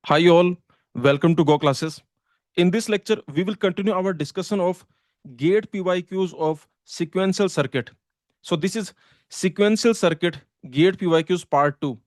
Hi all, welcome to Go Classes. In this lecture, we will continue our discussion of gate PYQs of sequential circuit. So this is sequential circuit gate PYQs part 2.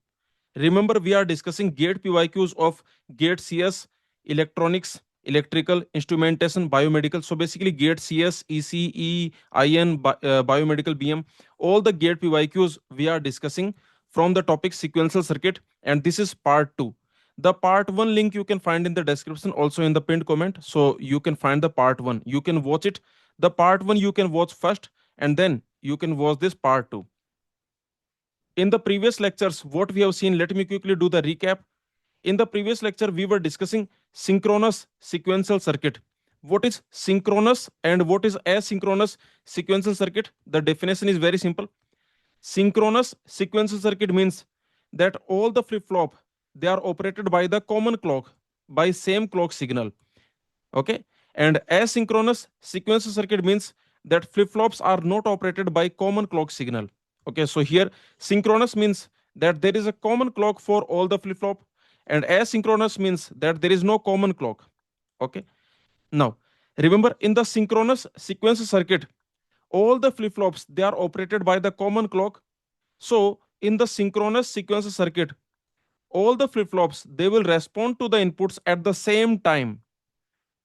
Remember, we are discussing gate PYQs of gate CS, electronics, electrical, instrumentation, biomedical. So basically gate CS, ECE, IN, biomedical BM, all the gate PYQs we are discussing from the topic sequential circuit, and this is part 2. The part 1 link you can find in the description, also in the pinned comment. So you can find the part 1. You can watch it. The part 1 you can watch first, and then you can watch this part 2. In the previous lectures, what we have seen, let me quickly do the recap. In the previous lecture, we were discussing synchronous sequential circuit. What is synchronous and what is asynchronous sequential circuit? The definition is very simple. Synchronous sequential circuit means that all the flip-flop, they are operated by the common clock, by same clock signal. Okay. And asynchronous sequential circuit means that flip-flops are not operated by common clock signal. Okay, so here synchronous means that there is a common clock for all the flip-flop, and asynchronous means that there is no common clock. Okay. Now, remember, in the synchronous sequential circuit, all the flip-flops, they are operated by the common clock. So in the synchronous sequential circuit, all the flip-flops, they will respond to the inputs at the same time.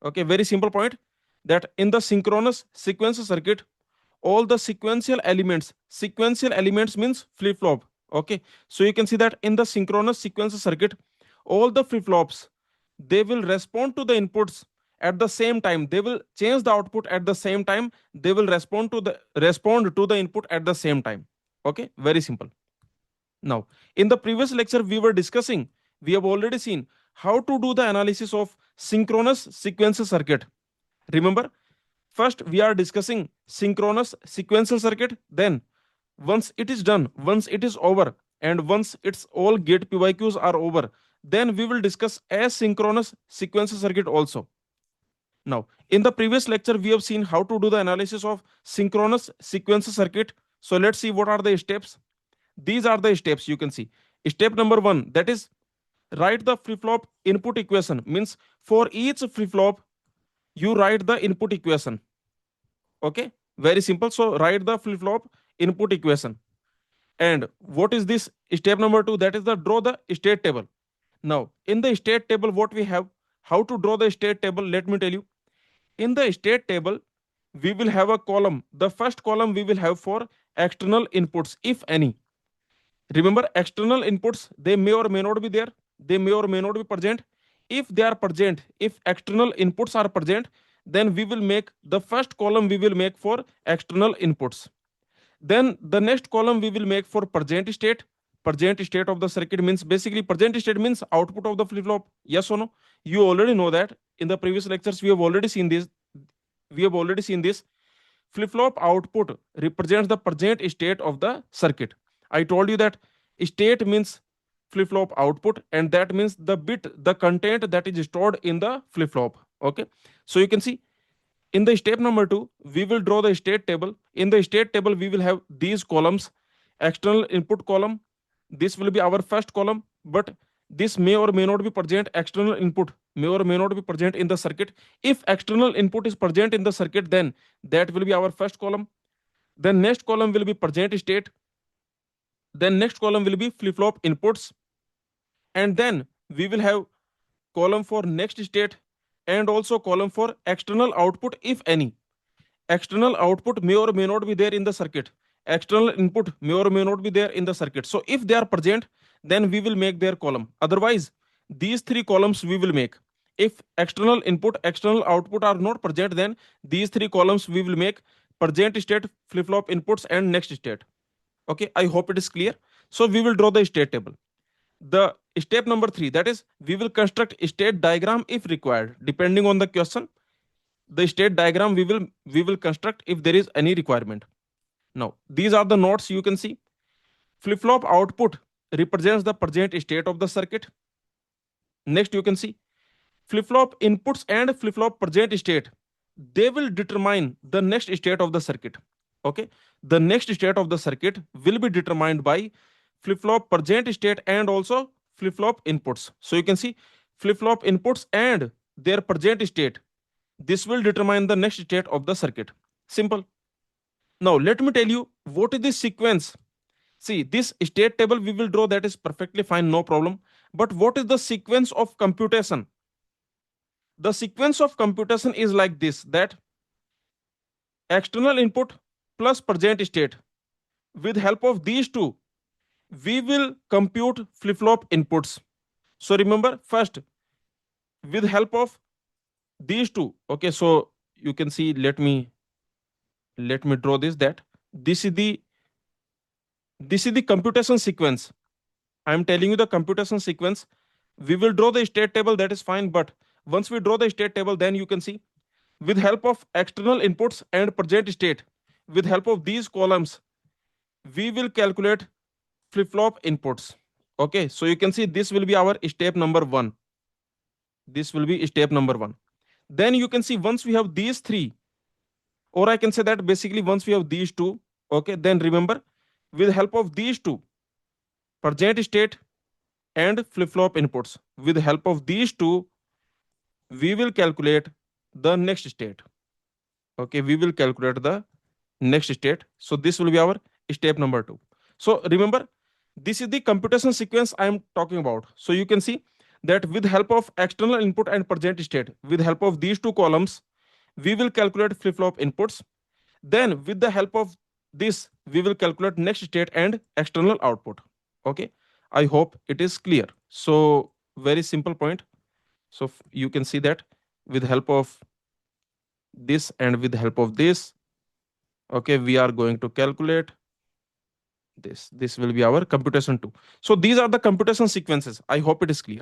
Okay, very simple point, that in the synchronous sequential circuit, all the sequential elements means flip-flop. Okay, so you can see that in the synchronous sequential circuit, all the flip-flops, they will respond to the inputs at the same time. They will change the output at the same time. They will respond to the input at the same time. Okay, very simple. Now, in the previous lecture, we have already seen how to do the analysis of synchronous sequential circuit. Remember, first we are discussing synchronous sequential circuit. Then, once it is done, once it is over, and once its all gate PYQs are over, then we will discuss asynchronous sequential circuit also. Now, in the previous lecture, we have seen how to do the analysis of synchronous sequential circuit. So let's see what are the steps. These are the steps you can see. Step number 1, that is write the flip flop input equation. Means for each flip flop, you write the input equation. Okay, very simple. So write the flip flop input equation. And what is this step number 2? That is the draw the state table. Now, in the state table, what we have, how to draw the state table, let me tell you. In the state table, we will have a column. The first column we will have for external inputs, if any. Remember, external inputs, they may or may not be there. They may or may not be present. If they are present, if external inputs are present, then we will make the first column we will make for external inputs. Then the next column we will make for present state. Present state of the circuit means basically present state means output of the flip flop. Yes or no? You already know that. In the previous lectures, we have already seen this. Flip flop output represents the present state of the circuit. I told you that state means flip flop output, and that means the bit, the content that is stored in the flip flop. Okay, so you can see in the step number 2, we will draw the state table. In the state table, we will have these columns. External input column, this will be our first column, but this may or may not be present. External input may or may not be present in the circuit. If external input is present in the circuit, then that will be our first column. Then next column will be present state. Then next column will be flip flop inputs, and then we will have column for next state and also column for external output, if any. External output may or may not be there in the circuit. External input may or may not be there in the circuit. So if they are present, then we will make their column. Otherwise, these 3 columns we will make. If external input, external output are not present, then these 3 columns we will make: present state, flip flop inputs, and next state. Okay, I hope it is clear. So we will draw the state table. The step number 3, that is we will construct state diagram if required. Depending on the question, the state diagram we will construct if there is any requirement. Now, these are the notes you can see. Flip flop output represents the present state of the circuit. Next, you can see flip flop inputs and flip flop present state, they will determine the next state of the circuit. Okay, the next state of the circuit will be determined by flip flop present state and also flip flop inputs. So you can see flip-flop inputs and their present state. This will determine the next state of the circuit. Simple. Now let me tell you what is this sequence. See, this state table we will draw, that is perfectly fine, no problem. But what is the sequence of computation? The sequence of computation is like this, that external input plus present state. With help of these two, we will compute flip-flop inputs. So remember, first, with help of these two, okay, so you can see, let me draw this, that this is the computation sequence. I am telling you the computation sequence. We will draw the state table, that is fine, but once we draw the state table, then you can see, with help of external inputs and present state, with help of these columns, we will calculate flip-flop inputs. Okay, so you can see this will be our step number 1. This will be step number 1. Then you can see, once we have these three, or I can say that basically once we have these two, okay, then remember, with help of these two, present state and flip-flop inputs, with help of these two, we will calculate the next state. Okay, we will calculate the next state. So this will be our step number 2. So remember, this is the computation sequence I am talking about. So you can see that with help of external input and present state, with help of these two columns, we will calculate flip-flop inputs. Then with the help of this, we will calculate next state and external output. Okay, I hope it is clear. So very simple point. So you can see that with help of this and with help of this, okay, we are going to calculate this will be our computation 2. So these are the computation sequences. I hope it is clear.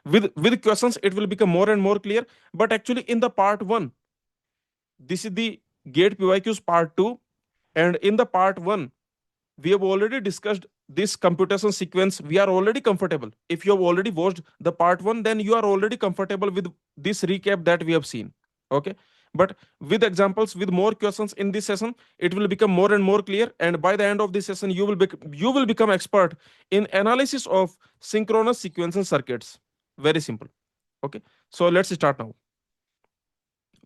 With questions it will become more and more clear, but actually in the part 1, this is the gate PYQs part 2, and in the part 1 we have already discussed this computation sequence. We are already comfortable. If you have already watched the part 1, then you are already comfortable with this recap that we have seen. Okay, but with examples, with more questions in this session, it will become more and more clear, and by the end of this session you will become expert in analysis of synchronous sequential circuits. Very simple. Okay, so let's start now.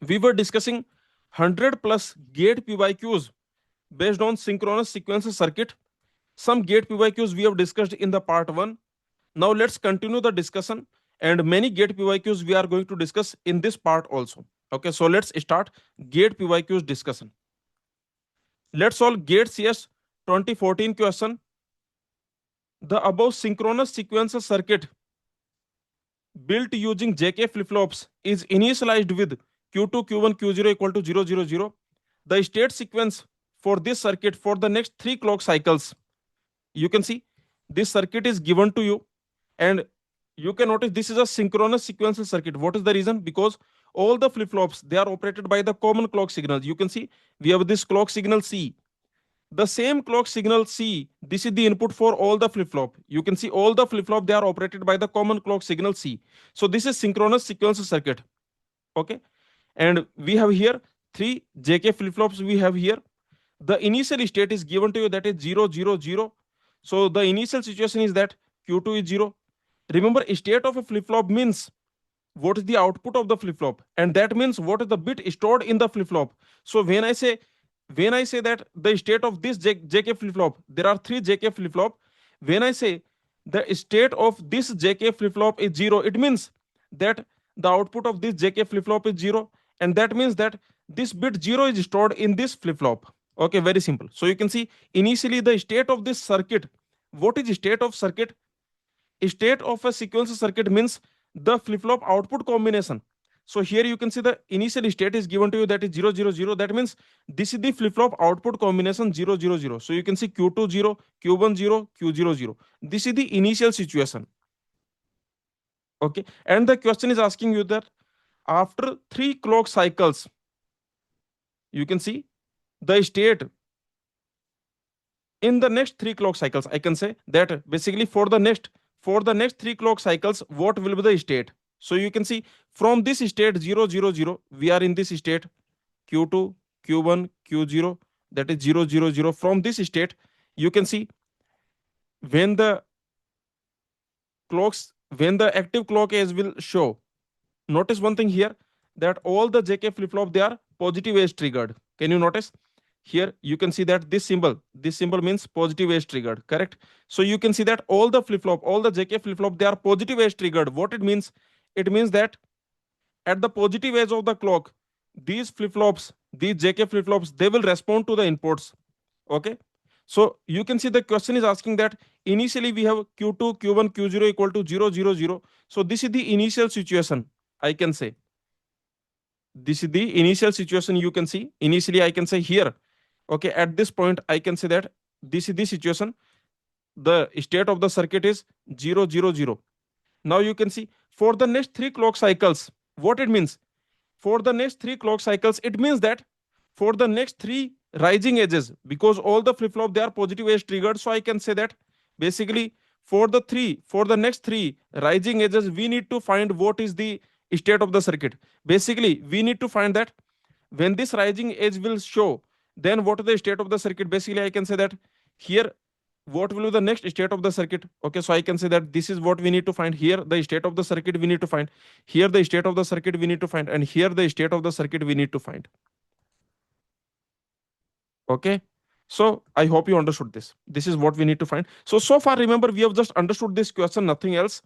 We were discussing 100 plus gate PYQs based on synchronous sequential circuit. Some gate PYQs we have discussed in the part 1. Now let's continue the discussion, and many gate PYQs we are going to discuss in this part also. Okay, so let's start gate PYQs discussion. Let's solve gate CS 2014 question. The above synchronous sequential circuit built using JK flip-flops is initialized with Q2, Q1, Q0 equal to 0, 0, 0. The state sequence for this circuit for the next 3 clock cycles. You can see this circuit is given to you, and you can notice this is a synchronous sequential circuit. What is the reason? Because all the flip-flops, they are operated by the common clock signal. You can see we have this clock signal C. The same clock signal C, this is the input for all the flip-flop. You can see all the flip-flop, they are operated by the common clock signal C. So this is synchronous sequential circuit. Okay, and we have here 3 JK flip-flops we have here. The initial state is given to you, that is 0, 0, 0. So the initial situation is that Q2 is 0. Remember, state of a flip-flop means what is the output of the flip-flop, and that means what is the bit stored in the flip-flop. So when I say that the state of this JK flip-flop, there are 3 JK flip-flop. When I say the state of this JK flip-flop is 0, it means that the output of this JK flip-flop is 0, and that means that this bit 0 is stored in this flip-flop. Okay, very simple. So you can see initially the state of this circuit. What is the state of circuit? State of a sequential circuit means the flip-flop output combination. So here you can see the initial state is given to you, that is 0, 0, 0. That means this is the flip-flop output combination 0, 0, 0. So you can see Q2 0, Q1 0, Q0 0. This is the initial situation. Okay, and the question is asking you that after 3 clock cycles, you can see the state in the next 3 clock cycles. I can say that basically for the next 3 clock cycles, what will be the state? So you can see from this state 0, 0, 0, we are in this state Q2, Q1, Q0, that is 0, 0, 0. From this state, you can see when the when the active clock edge will show, notice one thing here, that all the JK flip flop they are positive edge triggered. Can you notice? Here you can see that this symbol means positive edge triggered, correct? So you can see that all the flip flop, all the JK flip flop they are positive edge triggered. What it means? It means that at the positive edge of the clock, these flip flops, these JK flip flops, they will respond to the inputs. Okay. So you can see the question is asking that initially we have Q2, Q1, Q0 equal to 0, 0, 0. So this is the initial situation, I can say. This is the initial situation you can see. Initially, I can say here. Okay, at this point, I can say that this is the situation. The state of the circuit is 0, 0, 0. Now you can see for the next three clock cycles, what it means. For the next three clock cycles, it means that for the next three rising edges, because all the flip flop they are positive edge triggered, so I can say that basically for the next three rising edges, we need to find what is the state of the circuit. Basically, we need to find that when this rising edge will show, then what is the state of the circuit. Basically, I can say that here what will be the next state of the circuit. Okay, so I can say that this is what we need to find. Here the state of the circuit we need to find, here the state of the circuit we need to find, and here the state of the circuit we need to find. Okay, so I hope you understood this is what we need to find. So far remember we have just understood this question, nothing else.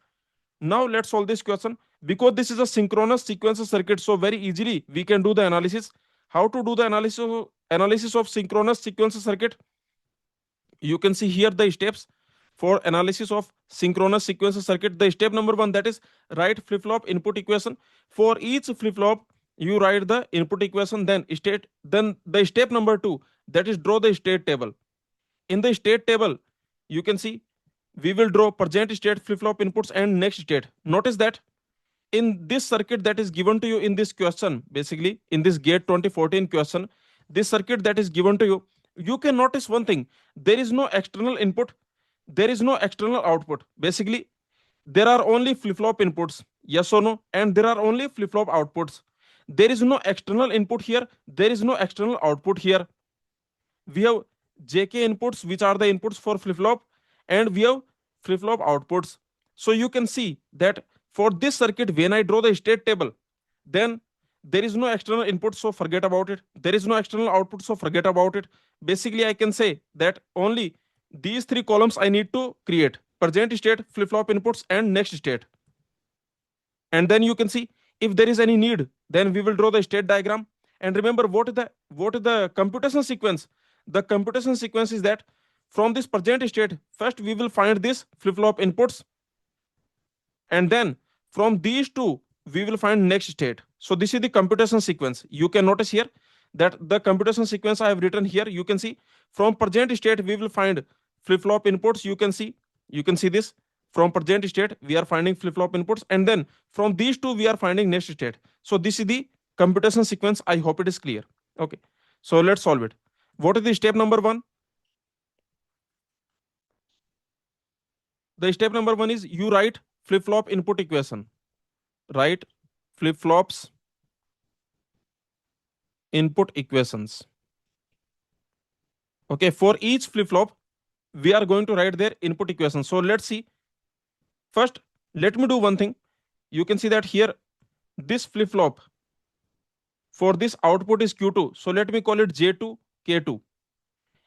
Now let's solve this question. Because this is a synchronous sequential circuit, so very easily we can do the analysis. How to do the analysis of synchronous sequential circuit? You can see here the steps for analysis of synchronous sequential circuit. The step number 1, that is write flip flop input equation. For each flip flop you write the input equation, then the step number 2, that is draw the state table. In the state table you can see we will draw present state, flip flop inputs, and next state. Notice that in this circuit that is given to you in this question, basically in this gate 2014 question, this circuit that is given to you, you can notice one thing. There is no external input, there is no external output. Basically there are only flip flop inputs, yes or no, and there are only flip flop outputs. There is no external input here, there is no external output here. We have JK inputs, which are the inputs for flip flop, and we have flip flop outputs. So you can see that for this circuit, when I draw the state table, then there is no external input, so forget about it. There is no external output, so forget about it. Basically, I can say that only these three columns I need to create: present state, flip flop inputs, and next state. And then you can see if there is any need, then we will draw the state diagram. And remember, what is the computation sequence? The computation sequence is that from this present state, first we will find this flip flop inputs, and then from these two we will find next state. So this is the computation sequence. You can notice here that the computation sequence I have written here. You can see from present state we will find flip flop inputs. You can see this. From present state we are finding flip flop inputs, and then from these two we are finding next state. So this is the computation sequence. I hope it is clear. Okay, so let's solve it. What is the step number 1? The step number 1 is you write flip flop input equation. Write flip flops input equations. Okay, for each flip flop we are going to write their input equation. So let's see. First, let me do one thing. You can see that here this flip flop, for this output is Q2. So let me call it J2 K2.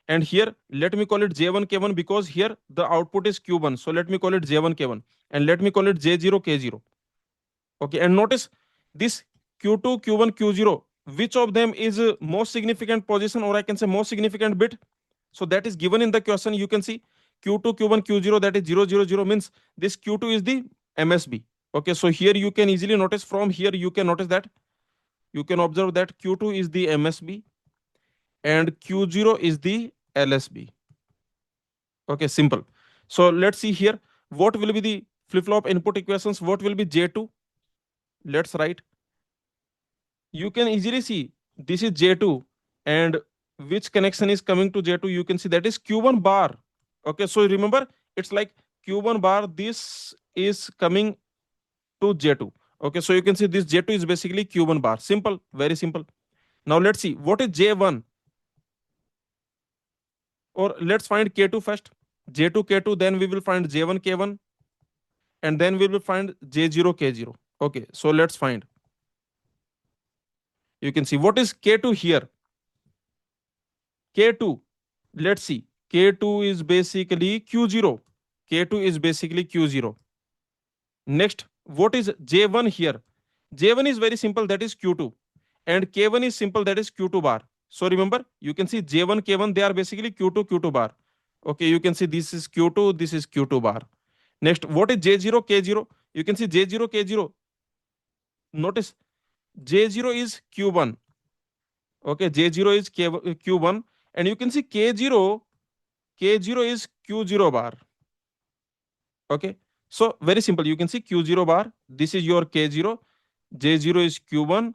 And here let me call it J1 K1, because here the output is Q1. So let me call it J1 K1, and let me call it J0 K0. Okay, and notice this Q2 Q1 Q0, which of them is most significant position, or I can say most significant bit. So that is given in the question. You can see Q2 Q1 Q0, that is 0 0 0, means this Q2 is the MSB. Okay, so here you can easily notice, from here you can notice that, you can observe that Q2 is the MSB and Q0 is the LSB. Okay, simple. So let's see here what will be the flip flop input equations. What will be J2? Let's write. You can easily see this is J2, and which connection is coming to J2? You can see that is Q1 bar. Okay, so remember it's like Q1 bar, this is coming to J2. Okay, so you can see this J2 is basically Q1 bar. Simple, very simple. Now let's see what is J1, or let's find K2 first. J2 K2, then we will find J1 K1. and then we will find J0, K0. Okay, so let's find. You can see what is K2 here. K2, let's see. K2 is basically Q0. K2 is basically Q0. Next, what is J1 here? J1 is very simple, that is Q2. And K1 is simple, that is Q2 bar. So remember, you can see J1, K1, they are basically Q2, Q2 bar. Okay, you can see this is Q2, this is Q2 bar. Next, what is J0, K0? You can see J0, K0. Notice J0 is Q1. Okay, J0 is Q1. And you can see K0, K0 is Q0 bar. Okay, so very simple. You can see Q0 bar. This is your K0. J0 is Q1.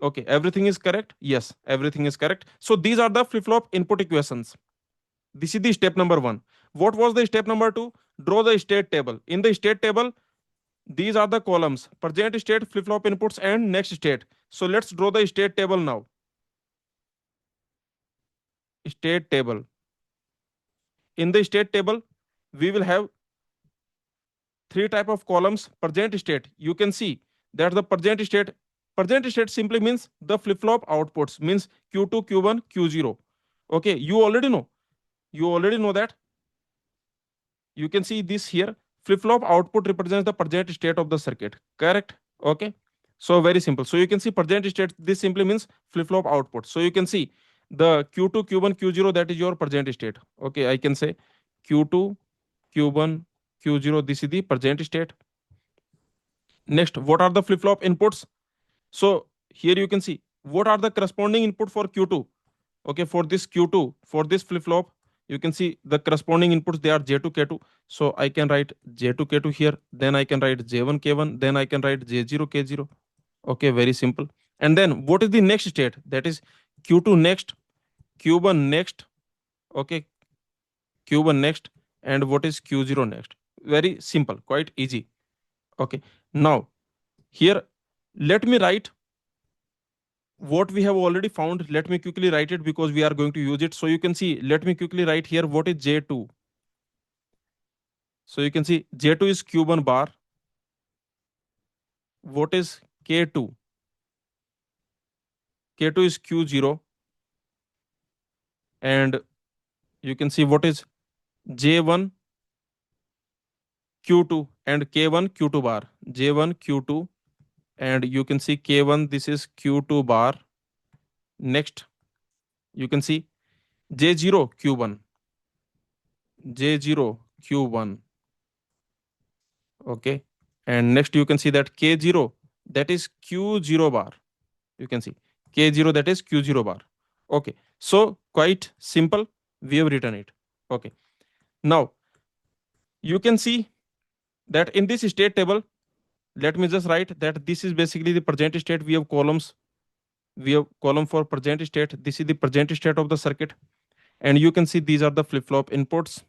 Okay, everything is correct. Yes, everything is correct. So these are the flip flop input equations. This is the step number one. What was the step number two? Draw the state table. In the state table, these are the columns: present state, flip flop inputs, and next state. So let's draw the state table now. State table. In the state table, we will have three type of columns. Present state, you can see that the present state simply means the flip flop outputs, means q2, q1, q0. Okay, you already know that. You can see this here. Flip flop output represents the present state of the circuit, correct? Okay, so very simple. So you can see present state, this simply means flip flop output. So you can see the q2, q1, q0, that is your present state. Okay, I can say q2, q1, q0, this is the present state. Next, what are the flip flop inputs? So here you can see what are the corresponding input for q2. Okay, for this q2, for this flip flop, you can see the corresponding inputs, they are j2, k2. So I can write j2, k2 here, then I can write j1, k1, then I can write j0, k0. Okay, very simple. And then what is the next state? That is q2 next, q1 next. Okay, q1 next, and what is q0 next? Very simple, quite easy. Okay, now here let me write what we have already found. Let me quickly write it because we are going to use it. So you can see, let me quickly write here what is j2. So you can see j2 is q1 bar. What is k2? K2 is q0. And you can see what is j1, q2, and k1, q2 bar. J1, q2, and you can see k1, this is q2 bar. Next, you can see j0, q1. J0, q1. Okay, and next you can see that k0, that is q0 bar. You can see k0, that is q0 bar. Okay, so quite simple, we have written it. Okay, now you can see that in this state table, let me just write that this is basically the present state. We have columns. We have column for present state. This is the present state of the circuit, and you can see these are the flip flop inputs,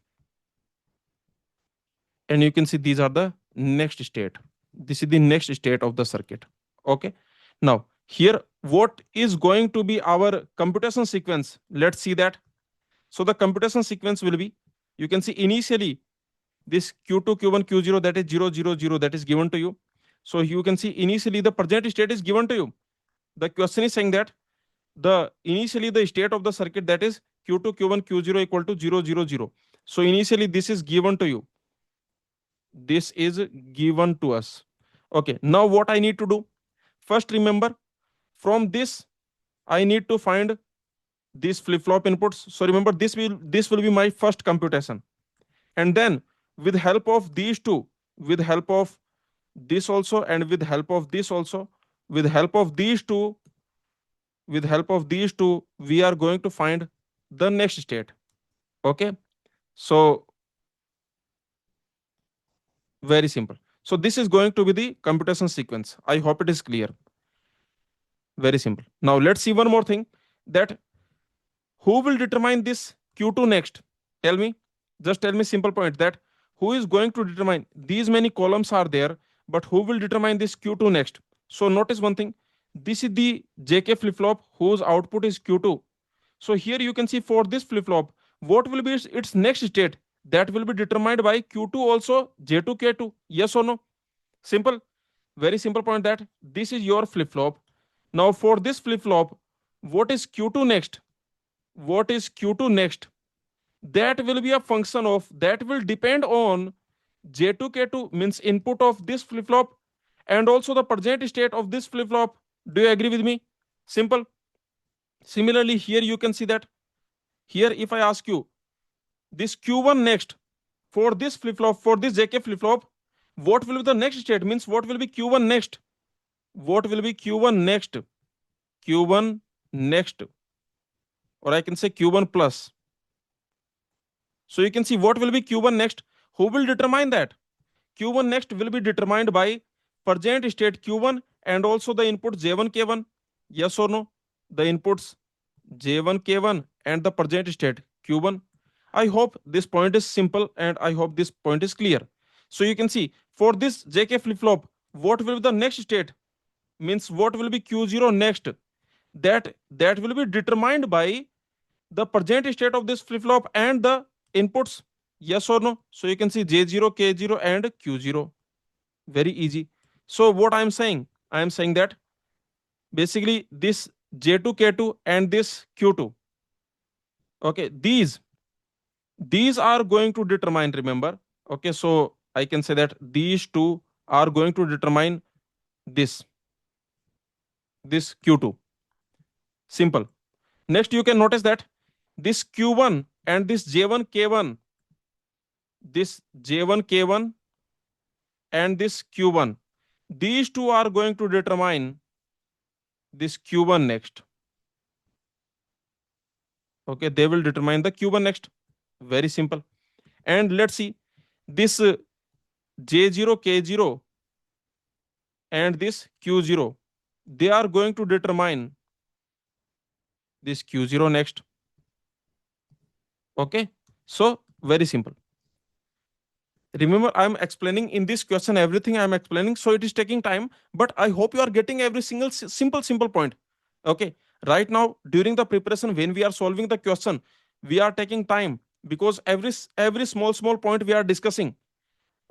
and you can see these are the next state. This is the next state of the circuit. Okay, now here what is going to be our computation sequence? Let's see that. So the computation sequence will be, you can see initially this q2, q1, q0, that is 0, 0, 0, that is given to you. So you can see initially the present state is given to you. The question is saying that the initially the state of the circuit, that is q2, q1, q0 equal to 0, 0, 0. So initially this is given to you. This is given to us. Okay, now what I need to do? First, remember, from this I need to find these flip flop inputs. So remember, this will be my first computation. And then with help of these two, with help of this also, and with help of this also, with help of these two, with help of these two, we are going to find the next state. Okay, so very simple. So this is going to be the computation sequence. I hope it is clear. Very simple. Now let's see one more thing, that who will determine this q2 next? Tell me, just tell me simple point, that who is going to determine? These many columns are there, but who will determine this q2 next? So notice one thing, this is the jk flip flop whose output is q2. So here you can see for this flip flop, what will be its next state? that will be determined by Q2 also J2 K2. Yes or no? Simple. Very simple point that this is your flip flop. Now for this flip flop, what is Q2 next? What is Q2 next? That will be a function of, that will depend on J2 K2, means input of this flip flop, and also the present state of this flip flop. Do you agree with me? Simple. Similarly, here you can see that here if I ask you this Q1 next, for this flip flop, for this JK flip flop, what will be the next state? Means what will be Q1 next? What will be Q1 next? Q1 next, or I can say Q1 plus. So you can see what will be Q1 next. Who will determine that? Q1 next will be determined by present state Q1 and also the input J1 K1. Yes or no? The inputs J1 K1 and the present state Q1. I hope this point is simple and I hope this point is clear. So you can see for this JK flip flop, what will be the next state? Means what will be Q0 next? That will be determined by the present state of this flip flop and the inputs. Yes or no? So you can see J0, K0 and Q0. Very easy. So what I am saying? I am saying that basically this J2, K2 and this Q2. Okay, these are going to determine, remember. Okay, so I can say that these two are going to determine this Q2. Simple. Next, you can notice that this Q1 and this J1 K1, this J1 K1 and this Q1, these two are going to determine this Q1 next. Okay, they will determine the Q1 next. Very simple. And let's see this J0 K0 and this Q0, they are going to determine this Q0 next. Okay, so very simple. Remember, I'm explaining in this question everything I'm explaining, so it is taking time, but I hope you are getting every single simple point. Okay, right now during the preparation, when we are solving the question, we are taking time because every small point we are discussing.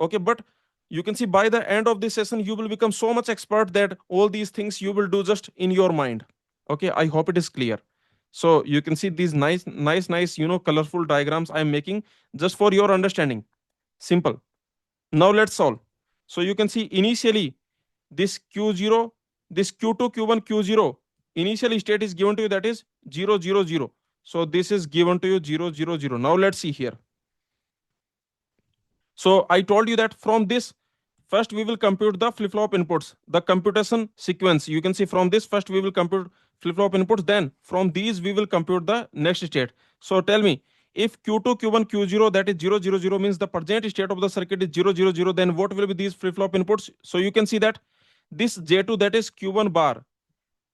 Okay, but you can see by the end of this session, you will become so much expert that all these things you will do just in your mind. Okay, I hope it is clear. So you can see these nice colorful diagrams I'm making just for your understanding. Simple. Now let's solve. So you can see initially this Q0, this Q2, Q1, Q0, initial state is given to you, that is 0, 0, 0. So this is given to you 0, 0, 0. Now let's see here. So I told you that from this, first we will compute the flip-flop inputs, the computation sequence. You can see from this, first we will compute flip-flop inputs, then from these we will compute the next state. So tell me, if Q2, Q1, Q0, that is 0, 0, 0 means the present state of the circuit is 0, 0, 0, then what will be these flip-flop inputs? So you can see that this J2, that is Q1 bar,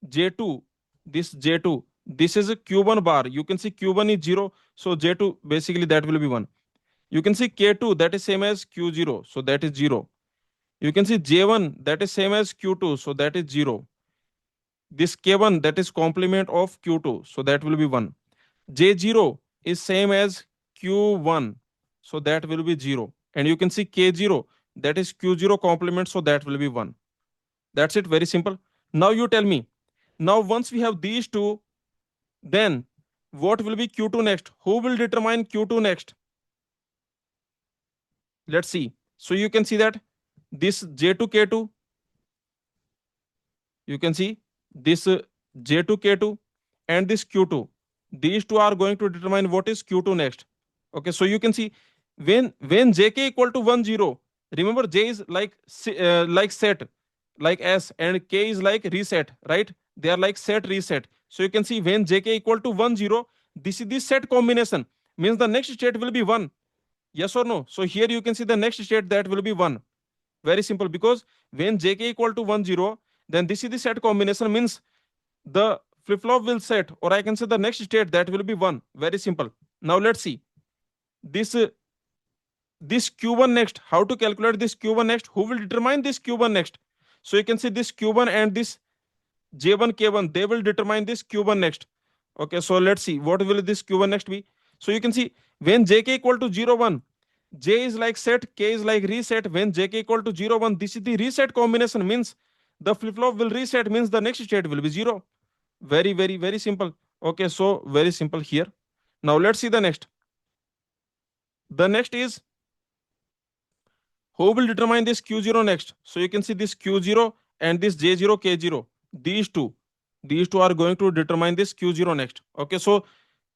J2, this J2, this is a Q1 bar. You can see Q1 is 0, so J2 basically that will be 1. You can see K2, that is same as Q0, so that is 0. You can see J1, that is same as Q2, so that is 0. This K1, that is complement of Q2, so that will be 1. J0 is same as Q1, so that will be 0. And you can see K0, that is Q0 complement, so that will be 1. That's it, very simple. Now you tell me, now once we have these two, then what will be Q2 next? Who will determine Q2 next? Let's see. So you can see that this J2 K2, you can see this J2 K2 and this Q2. These two are going to determine what is Q2 next. Okay, so you can see when JK equal to 1, 0, remember J is like set, like S, and K is like reset, right? They are like set, reset. So you can see when JK equal to 1, 0, this is the set combination, means the next state will be 1. Yes or no? So here you can see the next state that will be 1. Very simple, because when JK equal to 1, 0, then this is the set combination, means the flip-flop will set, or I can say the next state that will be 1. Very simple. Now let's see. This Q1 next, how to calculate this Q1 next? Who will determine this Q1 next? So you can see this Q1 and this J1 K1, they will determine this Q1 next. Okay, so let's see what will this Q1 next be. So you can see when JK equal to 0, 1, J is like set, K is like reset. When JK equal to 0, 1, this is the reset combination, means the flip-flop will reset, means the next state will be 0. Very, very, very simple. Okay, so very simple here. Now let's see the next. The next is, who will determine this Q0 next? So you can see this Q0 and this J0, K0. These two are going to determine this Q0 next. Okay, so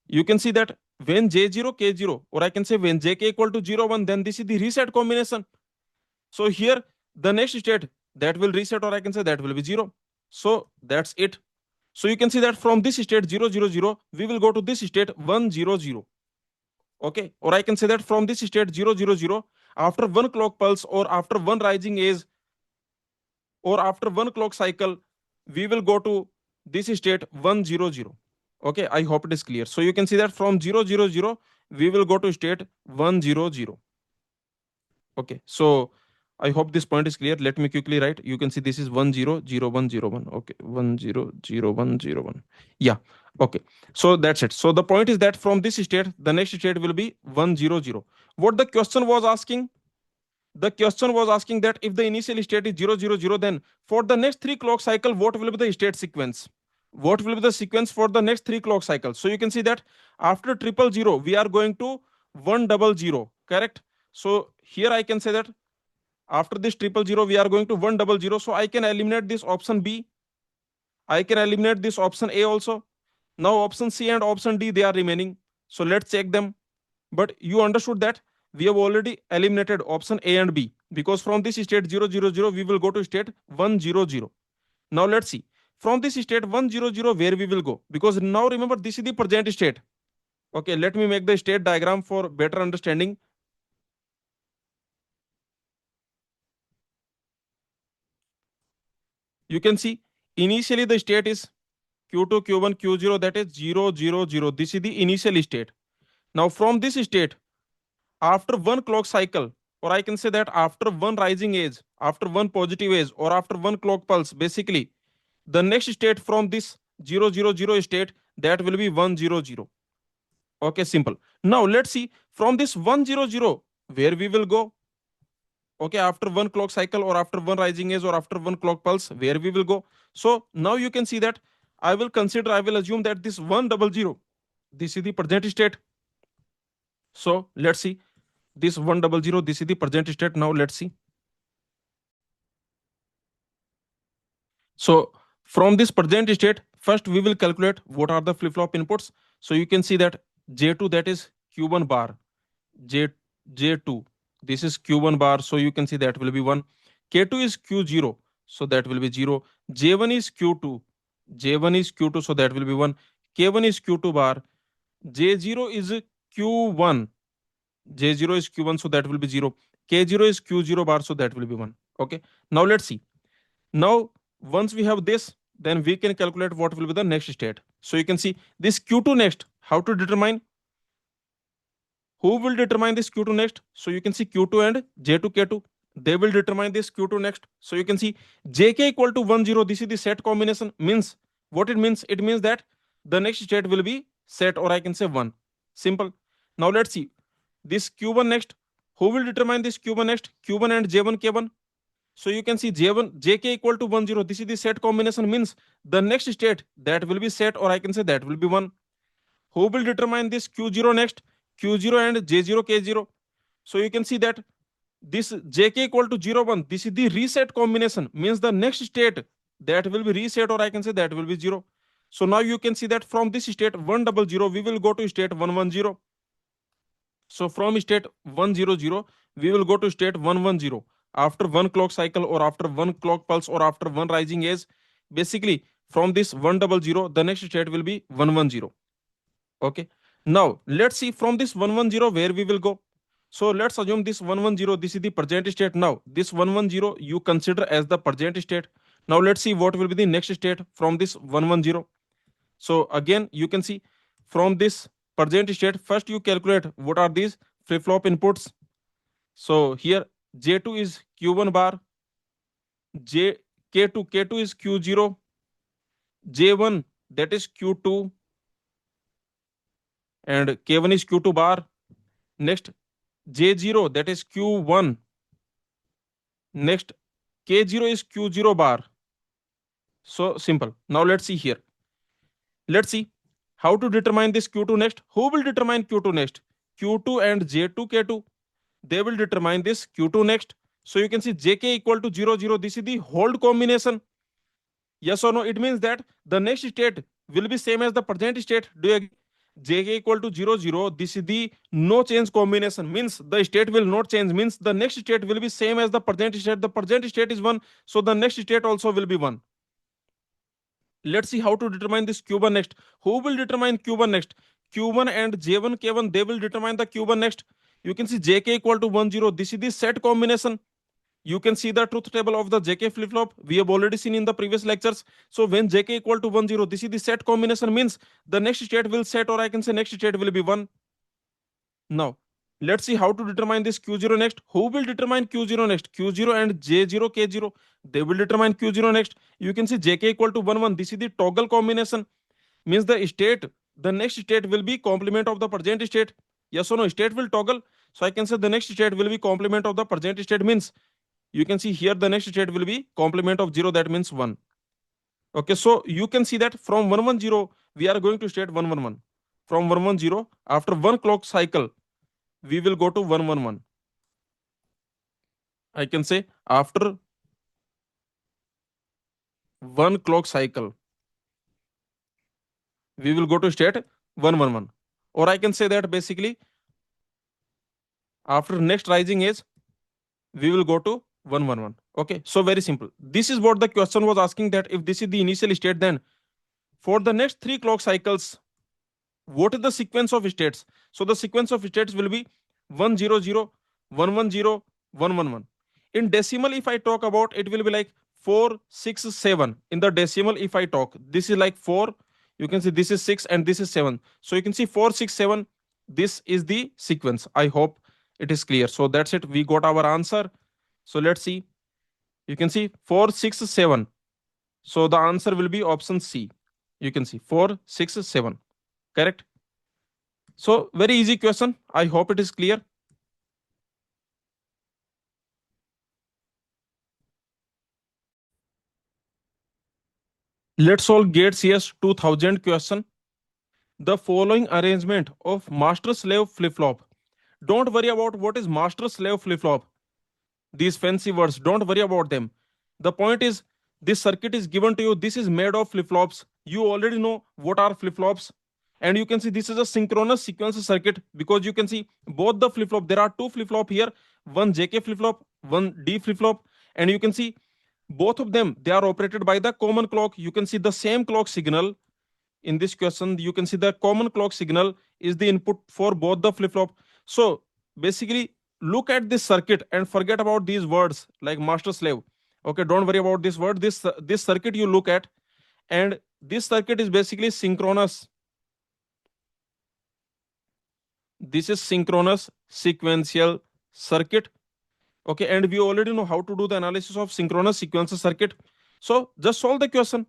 you can see that when J0, K0, or I can say when JK equal to 0, 1, then this is the reset combination. So here, the next state that will reset, or I can say that will be 0. So that's it. So you can see that from this state 0, 0, 0, we will go to this state 1, 0, 0. Okay, or I can say that from this state 0, 0, 0, after one clock pulse or after one rising age or after one clock cycle, we will go to this state 1, 0, 0. Okay, I hope it is clear. So you can see that from 0, 0, 0, we will go to state 1, 0, 0. Okay, so I hope this point is clear. Let me quickly write. You can see this is 1, 0, 0, 1, 0, 1. Okay, 1, 0, 0, 1, 0, 1. Yeah, okay. So that's it. So the point is that from this state, the next state will be 1, 0, 0. What the question was asking? The question was asking that if the initial state is 0, 0, 0, then for the next three clock cycle, what will be the state sequence? What will be the sequence for the next three clock cycles? So you can see that after triple zero, we are going to 100, correct? So here I can say that after this triple zero, we are going to 100. So I can eliminate this option B. I can eliminate this option A also. Now option C and option D, they are remaining. So let's check them. But you understood that we have already eliminated option A and B, because from this state 0, 0, 0, we will go to state 1, 0, 0. Now let's see. From this state 1, 0, 0, where we will go? Because now remember, this is the present state. Okay, let me make the state diagram for better understanding. You can see initially the state is Q2, Q1, Q0, that is 0, 0, 0. This is the initial state. Now from this state, after one clock cycle, or I can say that after one rising age, after one positive age, or after one clock pulse, basically the next state from this 0, 0, 0 state, that will be 1, 0, 0. Okay, simple. Now let's see from this 1, 0, 0, where we will go. Okay, after one clock cycle or after one rising age or after one clock pulse, where we will go. So now you can see that I will assume that this 100, this is the present state. So let's see this 100, this is the present state. Now let's see. So from this present state, first we will calculate what are the flip-flop inputs. So you can see that J2, that is Q1 bar, J J2, this is Q1 bar, so you can see that will be 1. K2 is Q0, so that will be 0. J1 is Q2, J1 is Q2, so that will be 1. K1 is Q2 bar, J0 is Q1, J0 is Q1, so that will be 0. K0 is Q0 bar, so that will be 1. Okay, now let's see. Now once we have this, then we can calculate what will be the next state. So you can see this Q2 next. How to determine? Who will determine this Q2 next? So you can see Q2 and J2, K2. They will determine this Q2 next. So you can see JK equal to 1, 0. This is the set combination. Means what it means? It means that the next state will be set, or I can say 1. Simple. Now let's see this Q1 next. Who will determine this Q1 next? Q1 and J1, K1. So you can see J1, JK equal to 1, 0. This is the set combination, means the next state that will be set, or I can say that will be 1. Who will determine this Q0 next? Q0 and J0, K0. So you can see that this JK equal to 0, 1. This is the reset combination, means the next state that will be reset, or I can say that will be 0. So now you can see that from this state 100, we will go to state 110. So from state 100, we will go to state 110 after one clock cycle or after one clock pulse or after one rising age. Basically, from this 100, the next state will be 110. Okay. Now let's see from this 110 where we will go. So let's assume this 110, this is the present state. Now this 110 you consider as the present state. Now let's see what will be the next state from this 110. So again, you can see from this present state, first you calculate what are these flip-flop inputs. So here J2 is Q1 bar, J K2 is Q0, J1 that is Q2, and K1 is Q2 bar. Next J0, that is Q1. Next, K0 is Q0 bar. So simple. Now let's see here. Let's see how to determine this Q2 next. Who will determine Q2 next? Q2 and J2 K2. They will determine this Q2 next. So you can see JK equal to 0, 0. This is the hold combination. Yes or no? It means that the next state will be same as the present state. Do you agree? JK equal to 0, 0. This is the no change combination. Means the state will not change. Means the next state will be same as the present state. The present state is 1. So the next state also will be 1. Let's see how to determine this Q1 next. Who will determine Q1 next? Q1 and J1 K1, they will determine the Q1 next. You can see JK equal to 1, 0. This is the set combination. You can see the truth table of the JK flip flop. We have already seen in the previous lectures. So when JK equal to 1, 0, this is the set combination, means the next state will set, or I can say next state will be 1. Now, let's see how to determine this Q0 next. Who will determine Q0 next? Q0 and J0 K0, they will determine Q0 next. You can see JK equal to 1, 1. This is the toggle combination. Means the next state will be complement of the present state. Yes or no? State will toggle. So I can say the next state will be complement of the present state, means you can see here the next state will be complement of 0, that means 1. Okay, so you can see that from 110 we are going to state 111. From 110, after one clock cycle, we will go to 111. I can say after one clock cycle, we will go to state 111. Or I can say that basically after next rising age, we will go to 111. Okay, so very simple. This is what the question was asking, that if this is the initial state, then for the next 3 clock cycles, what is the sequence of states? So the sequence of states will be 100, 110, 111. In decimal, if I talk about, it will be like 4, 6, 7. In the decimal, if I talk, this is like 4. You can see this is 6 and this is 7. So you can see 4, 6, 7. This is the sequence. I hope it is clear. So that's it. We got our answer. So let's see. You can see 4, 6, 7. So the answer will be option C. You can see 4, 6, 7. Correct? So very easy question. I hope it is clear. Let's solve GATE CS 2000 question. The following arrangement of master slave flip flop. Don't worry about what is master slave flip flop. These fancy words, don't worry about them. The point is, this circuit is given to you. This is made of flip flops. You already know what are flip flops. And you can see this is a synchronous sequence circuit, because you can see both the flip flop. There are 2 flip flop here, one JK flip flop, one D flip flop. And you can see both of them, they are operated by the common clock. You can see the same clock signal. In this question, you can see the common clock signal is the input for both the flip flop. So basically, look at this circuit and forget about these words like master slave. Okay, don't worry about this word. This circuit you look at, and this circuit is basically synchronous. This is synchronous sequential circuit. Okay, and we already know how to do the analysis of synchronous sequential circuit. So just solve the question.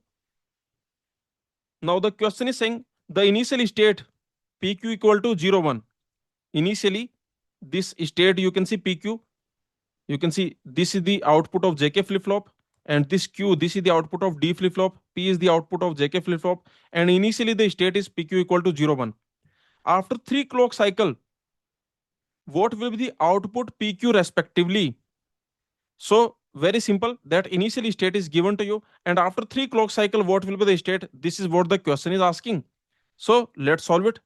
Now the question is saying the initial state PQ equal to 0, 1. Initially, this state, you can see PQ. You can see this is the output of JK flip flop, and this Q, this is the output of D flip flop. P is the output of JK flip flop, and initially the state is PQ equal to 0, 1. After 3 clock cycle, what will be the output PQ respectively? So very simple, that initial state is given to you, and after 3 clock cycle, what will be the state? This is what the question is asking. So let's solve it.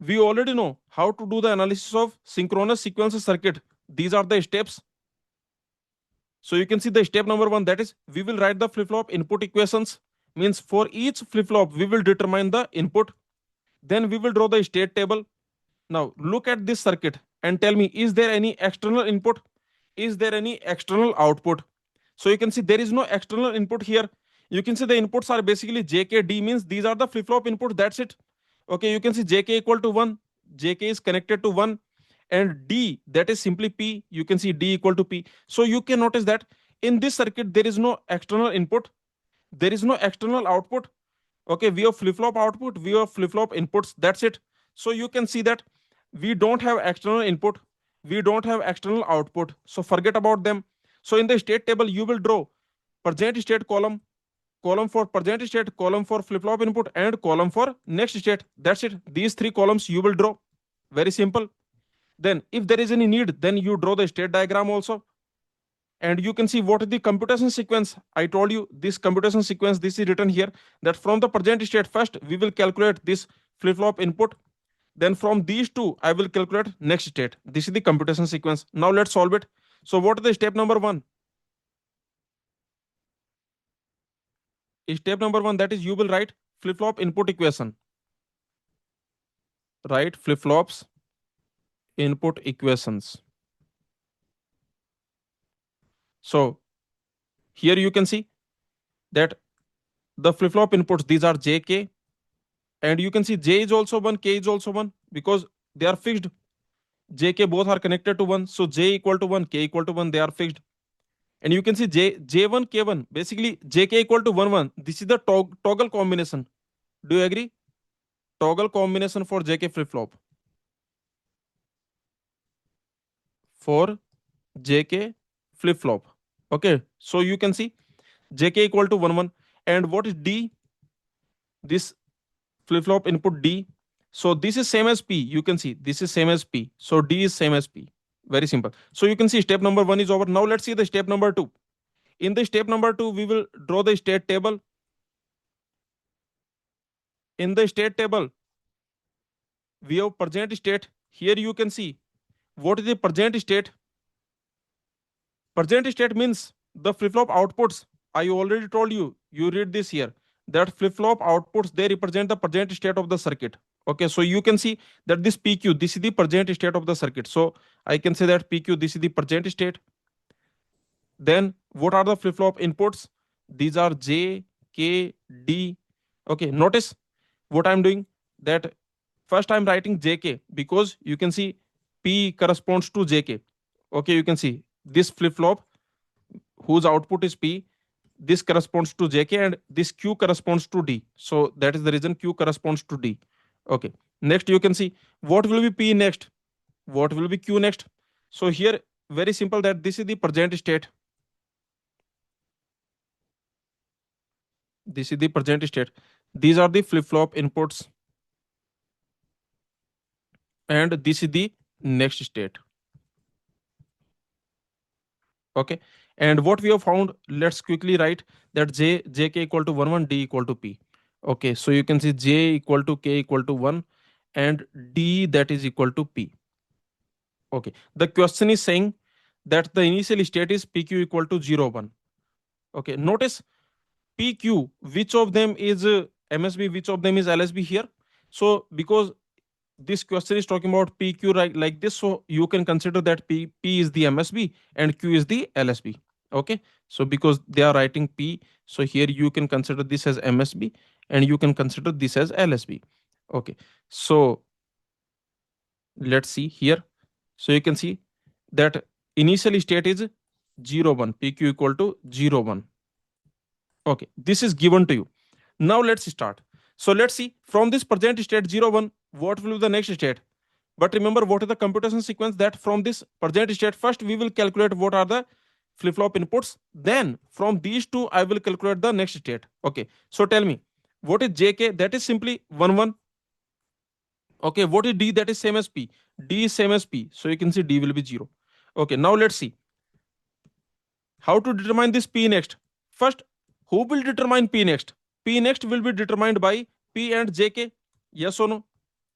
We already know how to do the analysis of synchronous sequence circuit. These are the steps. So you can see the step number 1, that is we will write the flip flop input equations. Means for each flip flop we will determine the input. Then we will draw the state table. Now look at this circuit and tell me, is there any external input? Is there any external output? So you can see there is no external input here. You can see the inputs are basically JK, D, means these are the flip flop input. That's it. Okay, you can see JK equal to 1. JK is connected to 1. And D, that is simply P. You can see D equal to P. So you can notice that in this circuit, there is no external input. There is no external output. Okay, we have flip flop output, we have flip flop inputs. That's it. So you can see that We don't have external input, we don't have external output, so forget about them. So in the state table you will draw present state column, column for present state, column for flip flop input, and column for next state. That's it. These three columns you will draw. Very simple. Then if there is any need, then you draw the state diagram also, and you can see what is the computation sequence. I told you this computation sequence, this is written here, that from the present state first we will calculate this flip flop input, then from these two I will calculate next state. This is the computation sequence. Now let's solve it. So what is the step number one? Step number one, that is you will write flip flop input equation. Write flip flops input equations. So here you can see that the flip flop inputs, these are j, k, and you can see j is also 1, k is also 1, because they are fixed. J, k both are connected to 1, so j equal to 1, k equal to 1, they are fixed. And you can see j1, k1, basically jk equal to 1, 1. This is the toggle combination. Do you agree? Toggle combination for jk flip flop. For jk flip flop. Okay, so you can see jk equal to 1, 1. And what is d? This flip flop input d. So this is same as p. You can see this is same as p. So d is same as p. Very simple. So you can see step number one is over. Now let's see the step number two. In the step number two, we will draw the state table. In the state table, we have present state. Here you can see what is the present state. Present state means the flip flop outputs. I already told you. You read this here. That flip flop outputs, they represent the present state of the circuit. Okay, so you can see that this PQ, this is the present state of the circuit. So I can say that PQ, this is the present state. Then what are the flip flop inputs? These are J, K, D. Okay, notice what I'm doing, that first I'm writing JK, because you can see P corresponds to JK. Okay, you can see this flip flop whose output is P, this corresponds to JK, and this Q corresponds to D. So that is the reason Q corresponds to D. Okay, next you can see what will be P next, what will be Q next. So here very simple, that this is the present state. This is the present state. These are the flip flop inputs, and this is the next state. Okay, and what we have found, let's quickly write that jk equal to 1, 1, d equal to p. Okay, so you can see j equal to k equal to 1, and d that is equal to p. Okay, the question is saying that the initial state is pq equal to 0, 1. Okay, notice pq, which of them is msb, which of them is lsb here. So because this question is talking about PQ like this, so you can consider that P is the MSB and Q is the LSB. Okay, so because they are writing P, so here you can consider this as MSB and you can consider this as LSB. Okay, so let's see here. So you can see that initial state is 0, 1, PQ equal to 0, 1. Okay, this is given to you. Now let's start. So let's see from this present state 0, 1, what will be the next state? But remember, what is the computation sequence? That from this present state, first we will calculate what are the flip flop inputs. Then from these two, I will calculate the next state. Okay, so tell me, what is JK? That is simply 1, 1. Okay, what is D? That is same as P. D is same as P. So you can see D will be 0. Okay, now let's see how to determine this P next. First, who will determine P next? P next will be determined by P and JK. Yes or no?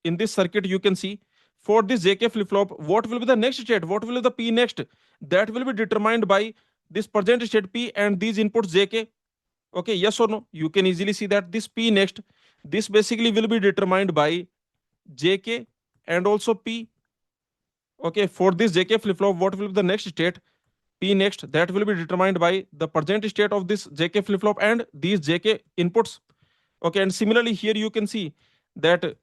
In this circuit, you can see for this JK flip flop, what will be the next state? What will be the P next? That will be determined by this present state P and these inputs JK. Okay, yes or no? You can easily see that this P next, this basically will be determined by JK and also P. Okay, for this JK flip flop, what will be the next state? P next, that will be determined by the present state of this JK flip flop and these JK inputs. Okay, and similarly here you can see that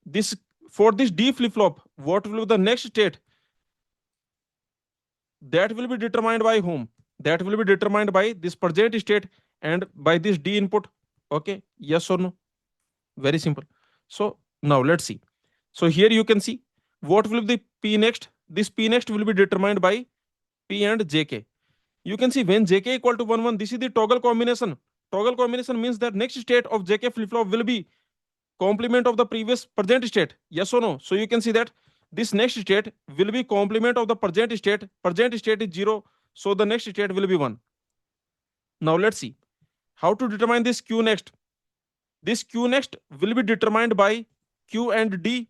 this for this D flip flop, what will be the next state? That will be determined by whom? That will be determined by this present state and by this D input. Okay, yes or no? Very simple. So now let's see. So here you can see What will be the P next? This P next will be determined by P and JK. You can see when JK equal to 1 1, this is the toggle combination. Toggle combination means that next state of JK flip flop will be complement of the previous present state. Yes or no? So you can see that this next state will be complement of the present state. Present state is 0. So the next state will be 1. Now let's see how to determine this Q next. This Q next will be determined by Q and D.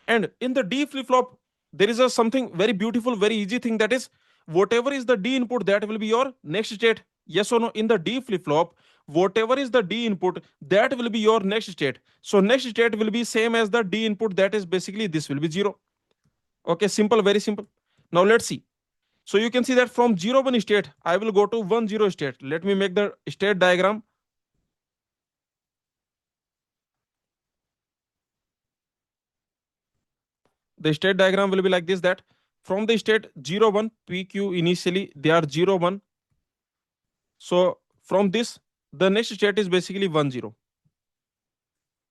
And in the D flip flop, there is a something very beautiful, very easy thing, that is whatever is the D input, that will be your next state. Yes or no? In the D flip flop, whatever is the D input, that will be your next state. So next state will be same as the D input, that is basically this will be 0. Okay, simple, very simple. Now let's see. So you can see that from 0 1 state, I will go to 1 0 state. Let me make the state diagram. The state diagram will be like this, that from the state 0 1 PQ, initially they are 0 1. So from this, the next state is basically 1 0.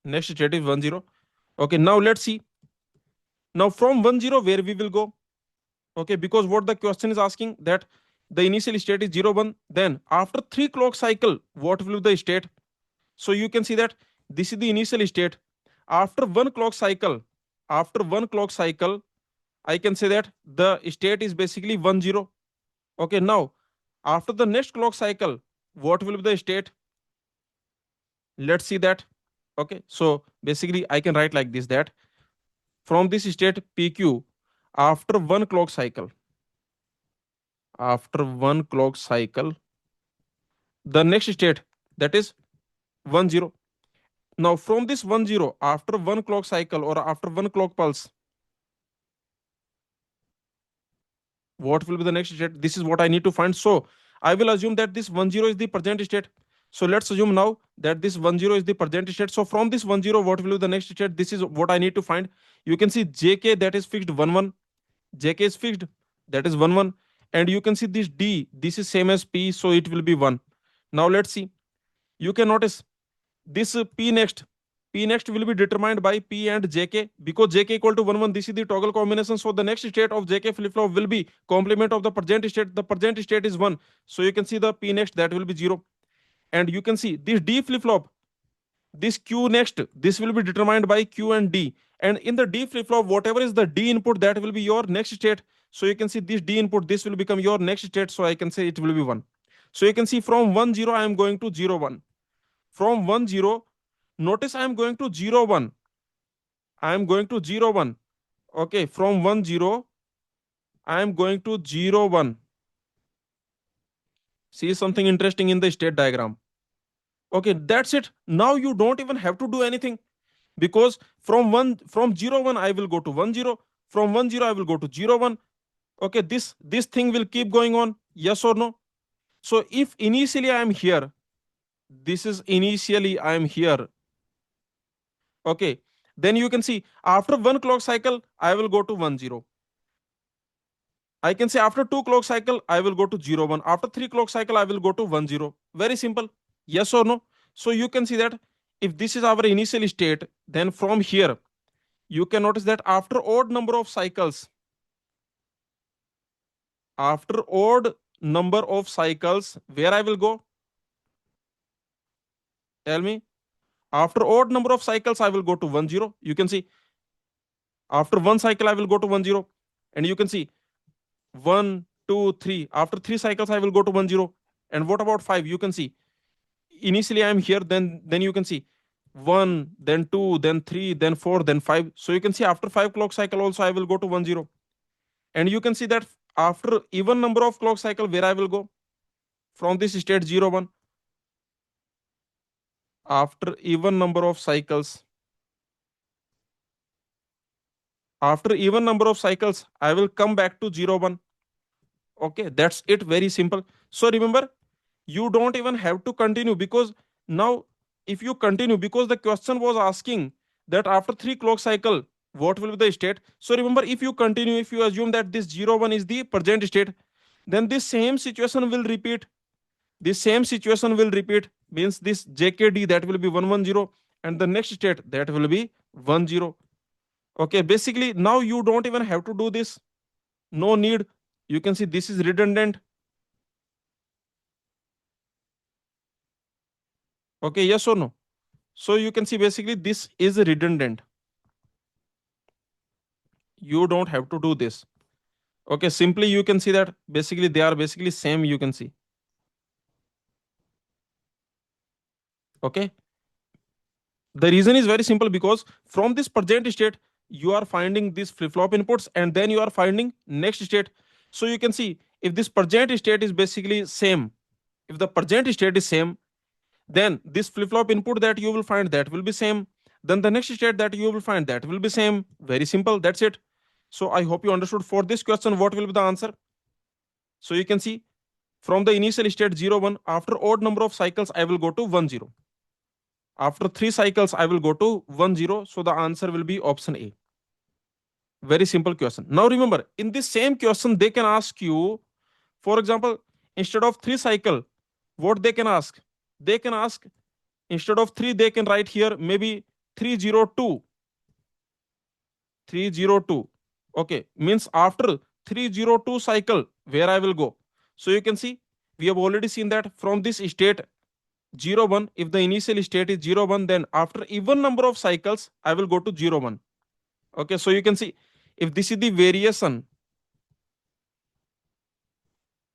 Next state is 1 0. Okay, now let's see. Now from 1 0, where we will go? Okay, because what the question is asking, that the initial state is 0 1. Then after 3 clock cycle, what will be the state? So you can see that this is the initial state. After 1 clock cycle, I can say that the state is basically 1 0. Okay, now after the next clock cycle, what will be the state? Let's see that. Okay, so basically I can write like this, that from this state PQ, after 1 clock cycle, the next state, that is 1 0. Now from this 1 0, after 1 clock cycle or after 1 clock pulse, what will be the next state? This is what I need to find. So I will assume that this 1 0 is the present state. So let's assume now that this 1 0 is the present state. So from this 1 0, what will be the next state? This is what I need to find. You can see JK, that is fixed 1 1. JK is fixed, that is 1 1. And you can see this D, this is same as P, so it will be 1. Now let's see. You can notice this P next will be determined by P and JK, because JK equal to 1 1. This is the toggle combination. So the next state of JK flip flop will be complement of the present state. The present state is 1. So you can see the P next, that will be 0. And you can see this D flip flop, this Q next, this will be determined by Q and D. And in the D flip flop, whatever is the D input, that will be your next state. So you can see this D input, this will become your next state. So I can say it will be 1. So you can see from 1 0, I am going to 0 1. From 1 0, notice I am going to 0 1. I am going to 0 1. Okay, from 1 0, I am going to 0 1. See something interesting in the state diagram. Okay, that's it. Now you don't even have to do anything, because from 0 1 I will go to 1 0. From 1 0 I will go to 0 1. Okay, this thing will keep going on. Yes or no? So if initially I am here, this is initially I am here. Okay, then you can see after 1 clock cycle I will go to 1 0. I can say after 2 clock cycle I will go to 0 1. After 3 clock cycle I will go to 1 0. Very simple. Yes or no? So you can see that if this is our initial state, then from here you can notice that after odd number of cycles, where I will go? Tell me. After odd number of cycles, I will go to 1 0. You can see after one cycle, I will go to 1 0. And you can see 1, 2, 3. After 3 cycles, I will go to 1 0. And what about 5? You can see initially I am here, then you can see 1, then 2, then 3, then 4, then 5. So you can see after 5 clock cycle also I will go to 1 0. And you can see that after even number of clock cycle, where I will go? From this state 0 1. After even number of cycles, I will come back to 0 1. Okay, that's it. Very simple. So remember, you don't even have to continue, because now if you continue, because the question was asking that after 3 clock cycle what will be the state. So remember, if you continue, if you assume that this 0 1 is the present state, then this same situation will repeat. Means this JKD, that will be 1 1 0, and the next state, that will be 1 0. Okay, basically now you don't even have to do this. No need. You can see this is redundant. Okay, yes or no? So you can see basically this is redundant. You don't have to do this. Okay, simply you can see that basically they are basically same, you can see. Okay, the reason is very simple, because from this present state you are finding these flip-flop inputs and then you are finding next state. So you can see if this present state is basically same, if the present state is same, then this flip-flop input that you will find, that will be same, then the next state that you will find, that will be same. Very simple, that's it. So I hope you understood. For this question, what will be the answer? So you can see from the initial state 0 1, after odd number of cycles I will go to 1 0. After 3 cycles I will go to 1 0. So the answer will be option A. Very simple question. Now remember, in this same question they can ask you, for example, instead of 3 cycle, what they can ask? They can ask, instead of 3 they can write here maybe 302. 302. Okay, means after 302 cycle where I will go. So you can see we have already seen that from this state 0 1, if the initial state is 0 1, then after even number of cycles I will go to 0 1. Okay, so you can see if this is the variation,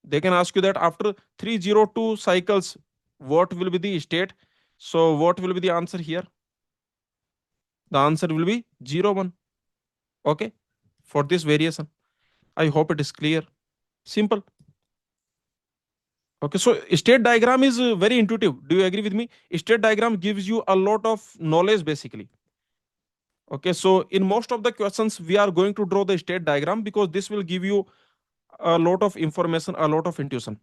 they can ask you that after 302 cycles what will be the state. So what will be the answer here? The answer will be 0 1. Okay, for this variation. I hope it is clear. Simple. Okay, so state diagram is very intuitive. Do you agree with me? State diagram gives you a lot of knowledge basically. Okay, so in most of the questions we are going to draw the state diagram because this will give you a lot of information, a lot of intuition.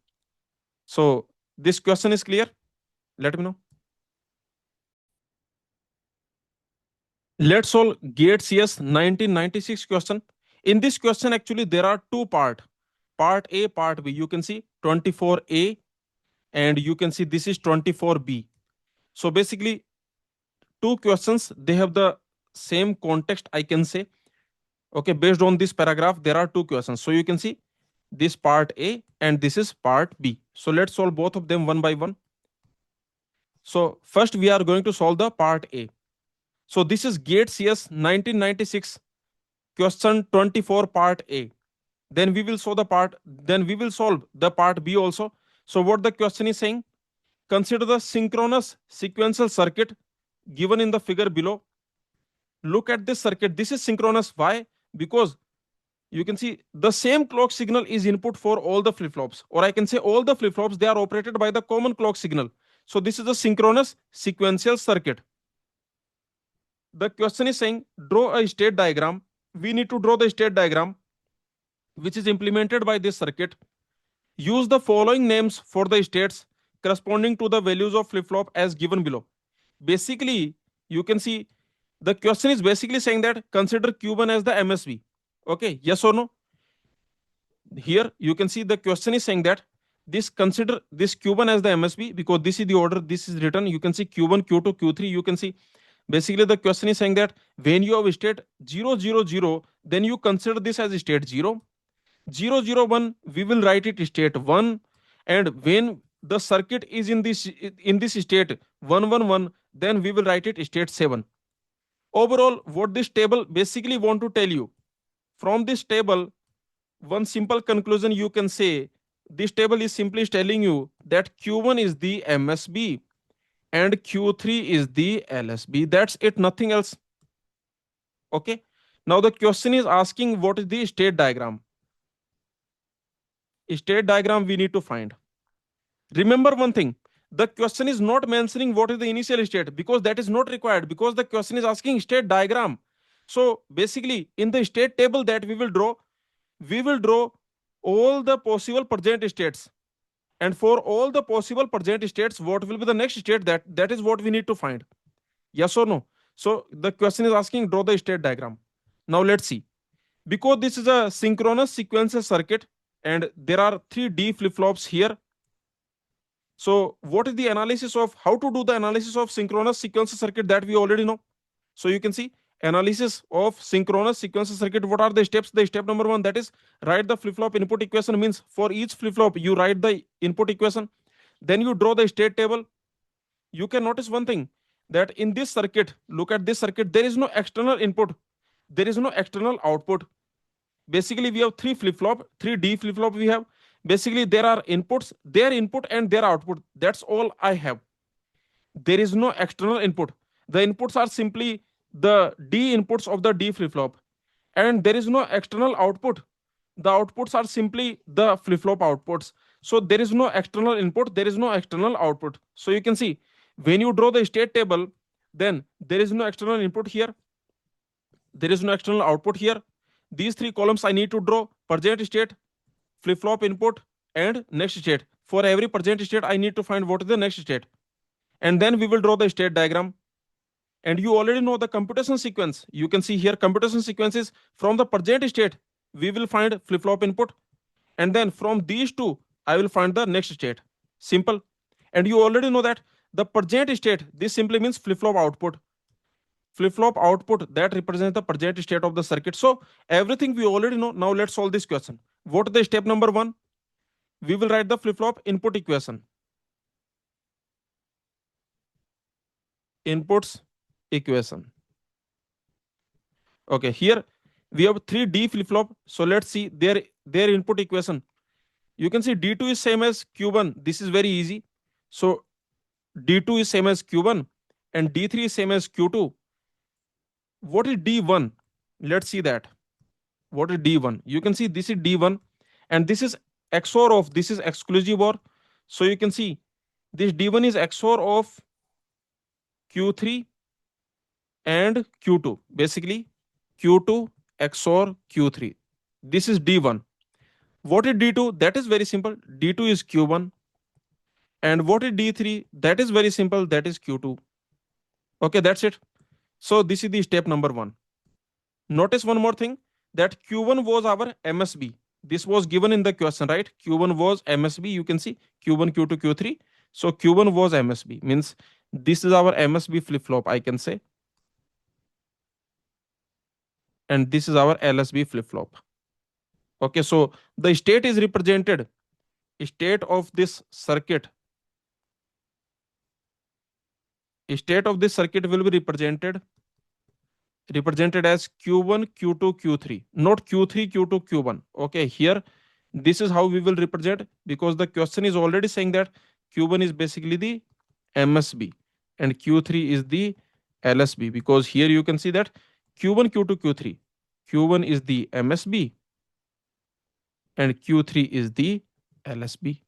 So this question is clear? Let me know. Let's solve GATE CS 1996 question. In this question, actually, there are two parts. Part A, part B. You can see 24A and you can see this is 24B. So basically, two questions, they have the same context, I can say. Okay, based on this paragraph, there are two questions. So you can see this part A and this is part B. So let's solve both of them one by one. So first we are going to solve the part A. So this is GATE CS 1996 question 24 part A. Then we will solve the part B also. So what the question is saying, consider the synchronous sequential circuit given in the figure below. Look at this circuit. This is synchronous. Why? Because you can see the same clock signal is input for all the flip-flops, or I can say all the flip-flops, they are operated by the common clock signal. So this is a synchronous sequential circuit. The question is saying draw a state diagram. We need to draw the state diagram which is implemented by this circuit. Use the following names for the states corresponding to the values of flip-flop as given below. Basically, you can see the question is basically saying that consider Q1 as the MSB. Okay, yes or no? Here you can see the question is saying that this consider this Q1 as the MSB because this is the order this is written. You can see Q1, Q2, Q3. You can see basically the question is saying that when you have state 0 0 0, then you consider this as state 0. 0 0 1, we will write it state 1. And when the circuit is in this state 1 1 1, then we will write it state 7. Overall, what this table basically want to tell you, from this table, one simple conclusion you can say, this table is simply telling you that Q1 is the MSB and Q3 is the LSB. That's it, nothing else. Okay. Now the question is asking what is the state diagram. State diagram we need to find. Remember one thing, the question is not mentioning what is the initial state because that is not required, because the question is asking state diagram. So basically in the state table that we will draw all the possible present states, and for all the possible present states what will be the next state, that is what we need to find. Yes or no? So the question is asking draw the state diagram. Now let's see. Because this is a synchronous sequential circuit and there are 3 D flip-flops here. So what is the analysis of how to do the analysis of synchronous sequential circuit, that we already know. So you can see Analysis of synchronous sequential circuit. What are the steps? The step number one, that is write the flip-flop input equation. Means for each flip-flop you write the input equation, then you draw the state table. You can notice one thing, that in this circuit, look at this circuit, there is no external input, there is no external output. Basically we have three flip-flop, three D flip-flop we have. Basically there are inputs, their input and their output, that's all I have. There is no external input. The inputs are simply the D inputs of the D flip-flop, and there is no external output. The outputs are simply the flip-flop outputs. So there is no external input, there is no external output. So you can see, when you draw the state table, then there is no external input here, there is no external output here. These three columns I need to draw: present state, flip-flop input, and next state. For every present state I need to find what is the next state, and then we will draw the state diagram. And you already know the computation sequence. You can see here computation sequence is, from the present state we will find flip-flop input, and then from these two I will find the next state. Simple. And you already know that the present state, this simply means flip-flop output. Flip-flop output, that represents the present state of the circuit. So everything we already know. Now let's solve this question. What is the step number one? We will write the flip-flop input equation. Inputs equation. Okay, here we have 3D flip-flop. So let's see their input equation. You can see D2 is same as Q1. This is very easy. So D2 is same as Q1 and D3 is same as Q2. What is D1? Let's see that. What is D1? You can see this is D1 and this is XOR of, this is exclusive OR. So you can see this D1 is XOR of Q3 and Q2. Basically Q2 XOR Q3. This is D1. What is D2? That is very simple. D2 is Q1. And what is D3? That is very simple. That is Q2. Okay, that's it. So this is the step number one. Notice one more thing, that Q1 was our MSB. This was given in the question, right? Q1 was MSB. You can see Q1, Q2, Q3. So Q1 was MSB. Means this is our MSB flip-flop, I can say. And this is our LSB flip-flop. Okay, so the state is represented, state of this circuit. State of this circuit will be represented as Q1, Q2, Q3, not Q3, Q2, Q1. Okay, here this is how we will represent, because the question is already saying that Q1 is basically the MSB and Q3 is the LSB, because here you can see that Q1, Q2, Q3. Q1 is the MSB and Q3 is the LSB.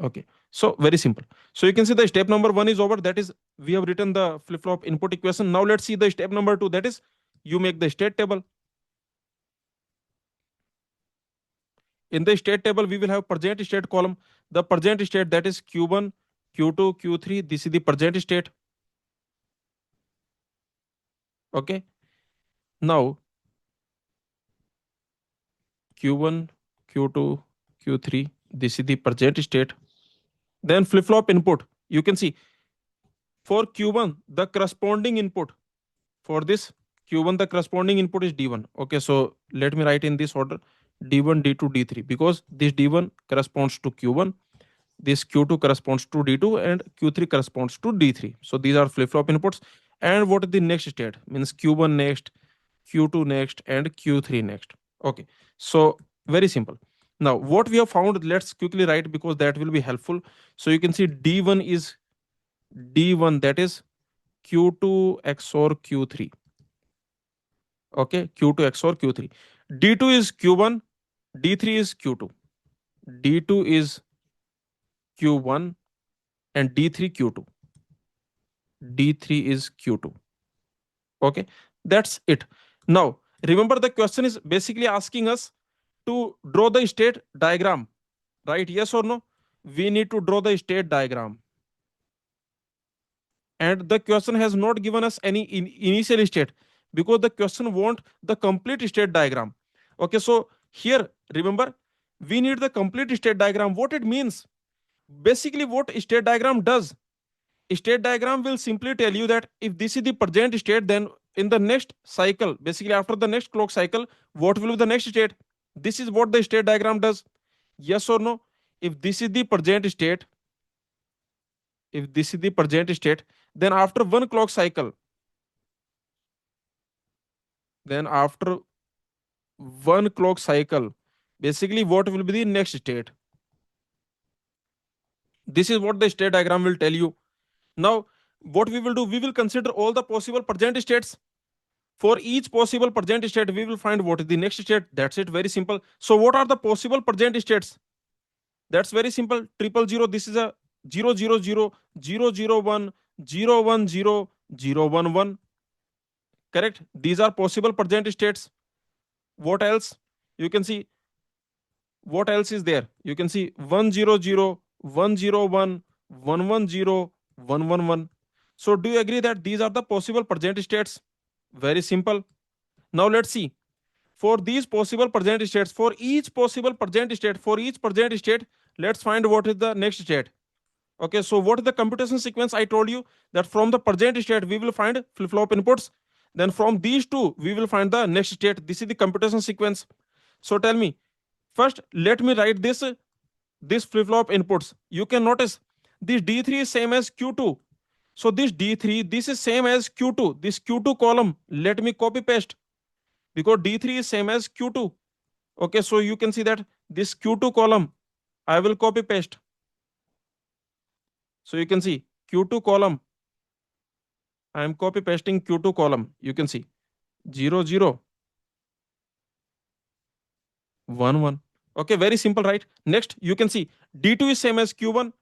Okay, so very simple. So you can see the step number one is over. That is, we have written the flip-flop input equation. Now let's see the step number two. That is, you make the state table. In the state table, we will have present state column. The present state, that is Q1, Q2, Q3. This is the present state. Okay. Now, Q1, Q2, Q3. This is the present state. Then flip-flop input. You can see for Q1, the corresponding input for this Q1, the corresponding input is D1. Okay, so let me write in this order: D1, D2, D3, because this D1 corresponds to Q1, this Q2 corresponds to D2, and Q3 corresponds to D3. So these are flip-flop inputs. And what is the next state? Means Q1 next, Q2 next, and Q3 next. Okay, so very simple. Now, what we have found, let's quickly write, because that will be helpful. So you can see D1 is D1, that is Q2 XOR Q3. Okay, Q2 XOR Q3. D2 is Q1, D3 is Q2. D2 is Q1 and D3 Q2. D3 is Q2. Okay, that's it. Now, remember the question is basically asking us to draw the state diagram, right? Yes or no? We need to draw the state diagram. And the question has not given us any initial state, because the question wants the complete state diagram. Okay, so here, remember, we need the complete state diagram. What it means? Basically, what state diagram does? State diagram will simply tell you that if this is the present state, then in the next cycle, basically after the next clock cycle, what will be the next state? This is what the state diagram does. Yes or no? If this is the present state, if this is the present state, then after one clock cycle, then after one clock cycle, basically what will be the next state? This is what the state diagram will tell you. Now, what we will do, we will consider all the possible present states. For each possible present state, we will find what is the next state. That's it, very simple. So, what are the possible present states? That's very simple. Triple zero. This is a 000, 001, 010, 011. Correct. These are possible present states. What else? You can see what else is there. You can see 100, 101, 110, 111. So, do you agree that these are the possible present states? Very simple. Now, let's see. For these possible present states, for each possible present state, let's find what is the next state. Okay, so what is the computation sequence? I told you that from the present state we will find flip-flop inputs. Then from these two we will find the next state. This is the computation sequence. So tell me, first let me write this flip-flop inputs. You can notice this D3 is same as Q2. So this D3, this is same as Q2. This Q2 column, let me copy paste, because D3 is same as Q2. Okay, so you can see that this Q2 column, I will copy paste. So you can see Q2 column, I am copy pasting Q2 column. You can see 0, 0, 1, 1. Okay, very simple, right? Next, you can see D2 is same as Q1.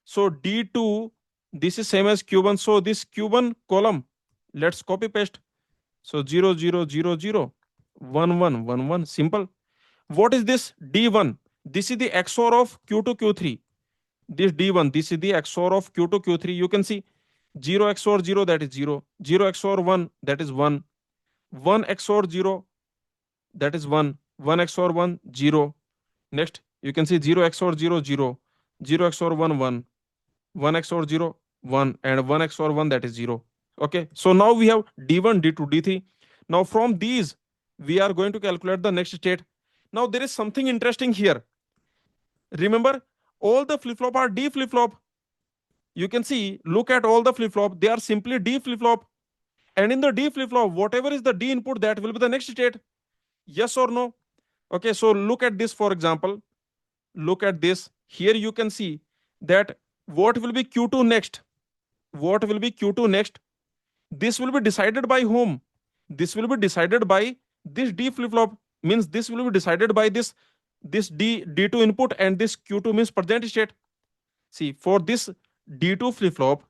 So D2, this is same as Q1. So this Q1 column, let's copy paste. So 0, 0, 0, 0, 1, 1, 1, 1. Simple. What is this D1? This is the XOR of Q2, Q3. This D1, this is the XOR of Q2, Q3. You can see 0 XOR 0, that is 0. 0 XOR 1, that is 1. 1 XOR 0, that is 1. 1 XOR 1, 0. Next, you can see 0 XOR 0, 0. 0 XOR 1, 1. 1 XOR 0, 1. And 1 XOR 1, that is 0. Okay, so now we have D1, D2, D3. Now from these, we are going to calculate the next state. Now there is something interesting here. Remember, all the flip-flop are D flip-flop. You can see, look at all the flip-flop. They are simply D flip-flop. And in the D flip-flop, whatever is the D input, that will be the next state. Yes or no? Okay, so look at this, for example. Look at this. Here you can see that what will be Q2 next? What will be Q2 next? This will be decided by whom? This will be decided by this D flip-flop. Means this will be decided by this D2 input, and this Q2 means present state. See, for this D2 flip-flop,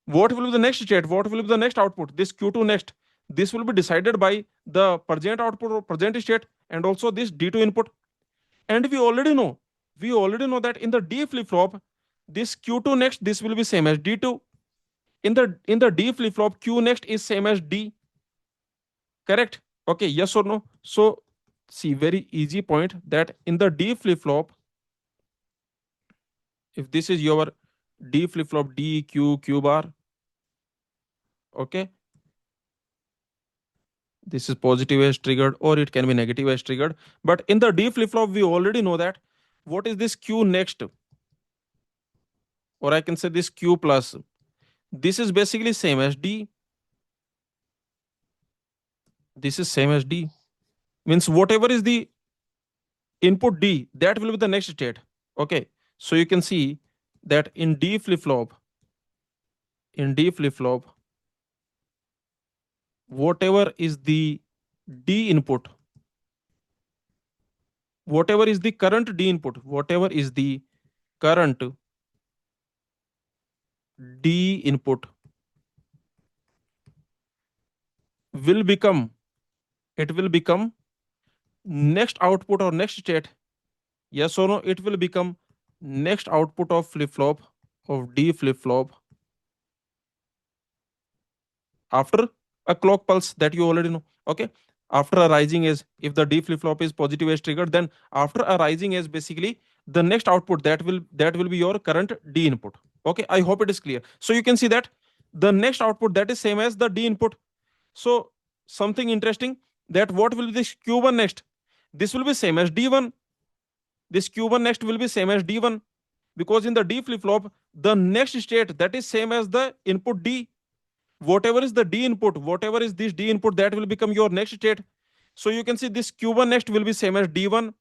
what will be the next state? What will be the next output? This Q2 next. This will be decided by the present output or present state, and also this D2 input. And we already know that in the D flip-flop, this Q2 next, this will be same as D2. In the D flip-flop, Q next is same as D. Correct? Okay, yes or no? So see, very easy point, that in the D flip-flop, if this is your D flip-flop, D, Q, Q bar, okay, this is positive as triggered, or it can be negative as triggered. But in the D flip-flop, we already know that what is this Q next, or I can say this Q plus. This is basically same as D. This is same as D. Means whatever is the input D, that will be the next state. Okay, so you can see that in D flip-flop, whatever is the D input, whatever is the current D input, whatever is the current D input will become, it will become next output or next state. Yes or no? It will become next output of flip-flop, of D flip-flop, after a clock pulse, that you already know. Okay, after a rising edge, if the D flip-flop is positive edge triggered, then after a rising edge, basically the next output, that will be your current D input. Okay, I hope it is clear. So you can see that the next output that is same as the D input. So something interesting, that what will be this Q1 next? This will be same as D1. This Q1 next will be same as D1, because in the D flip flop, the next state that is same as the input D. Whatever is the D input, whatever is this D input, that will become your next state. So you can see this Q1 next will be same as D1.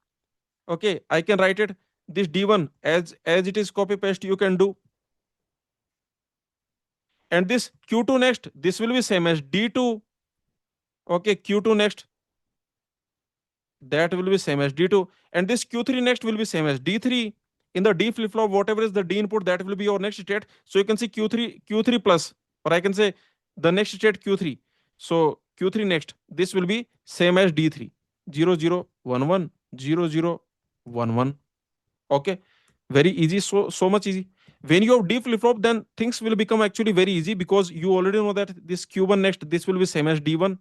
Okay, I can write it this D1 as it is copy paste you can do. And this Q2 next, this will be same as D2. Okay, Q2 next, that will be same as D2. And this Q3 next will be same as D3. In the D flip flop, whatever is the D input, that will be your next state. So you can see Q3 plus, or I can say the next state Q3. So Q3 next, this will be same as D3. 0 0 1 1 0 0 1 1. Okay, very easy. So much easy. When you have D flip flop, then things will become actually very easy, because you already know that this Q1 next, this will be same as D1.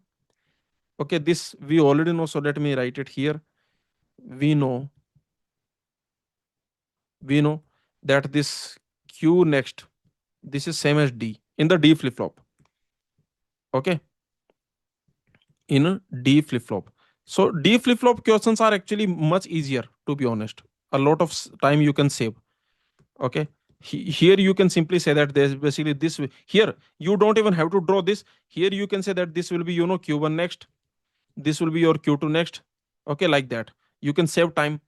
Okay, this we already know, so let me write it here. We know we know that this Q next, this is same as D in the D flip flop. Okay, in a D flip flop. So D flip flop questions are actually much easier, to be honest. A lot of time you can save. Okay, here you can simply say that there's basically this here you don't even have to draw this. Here you can say that this will be, Q1 next, this will be your Q2 next. Okay, like that you can save time.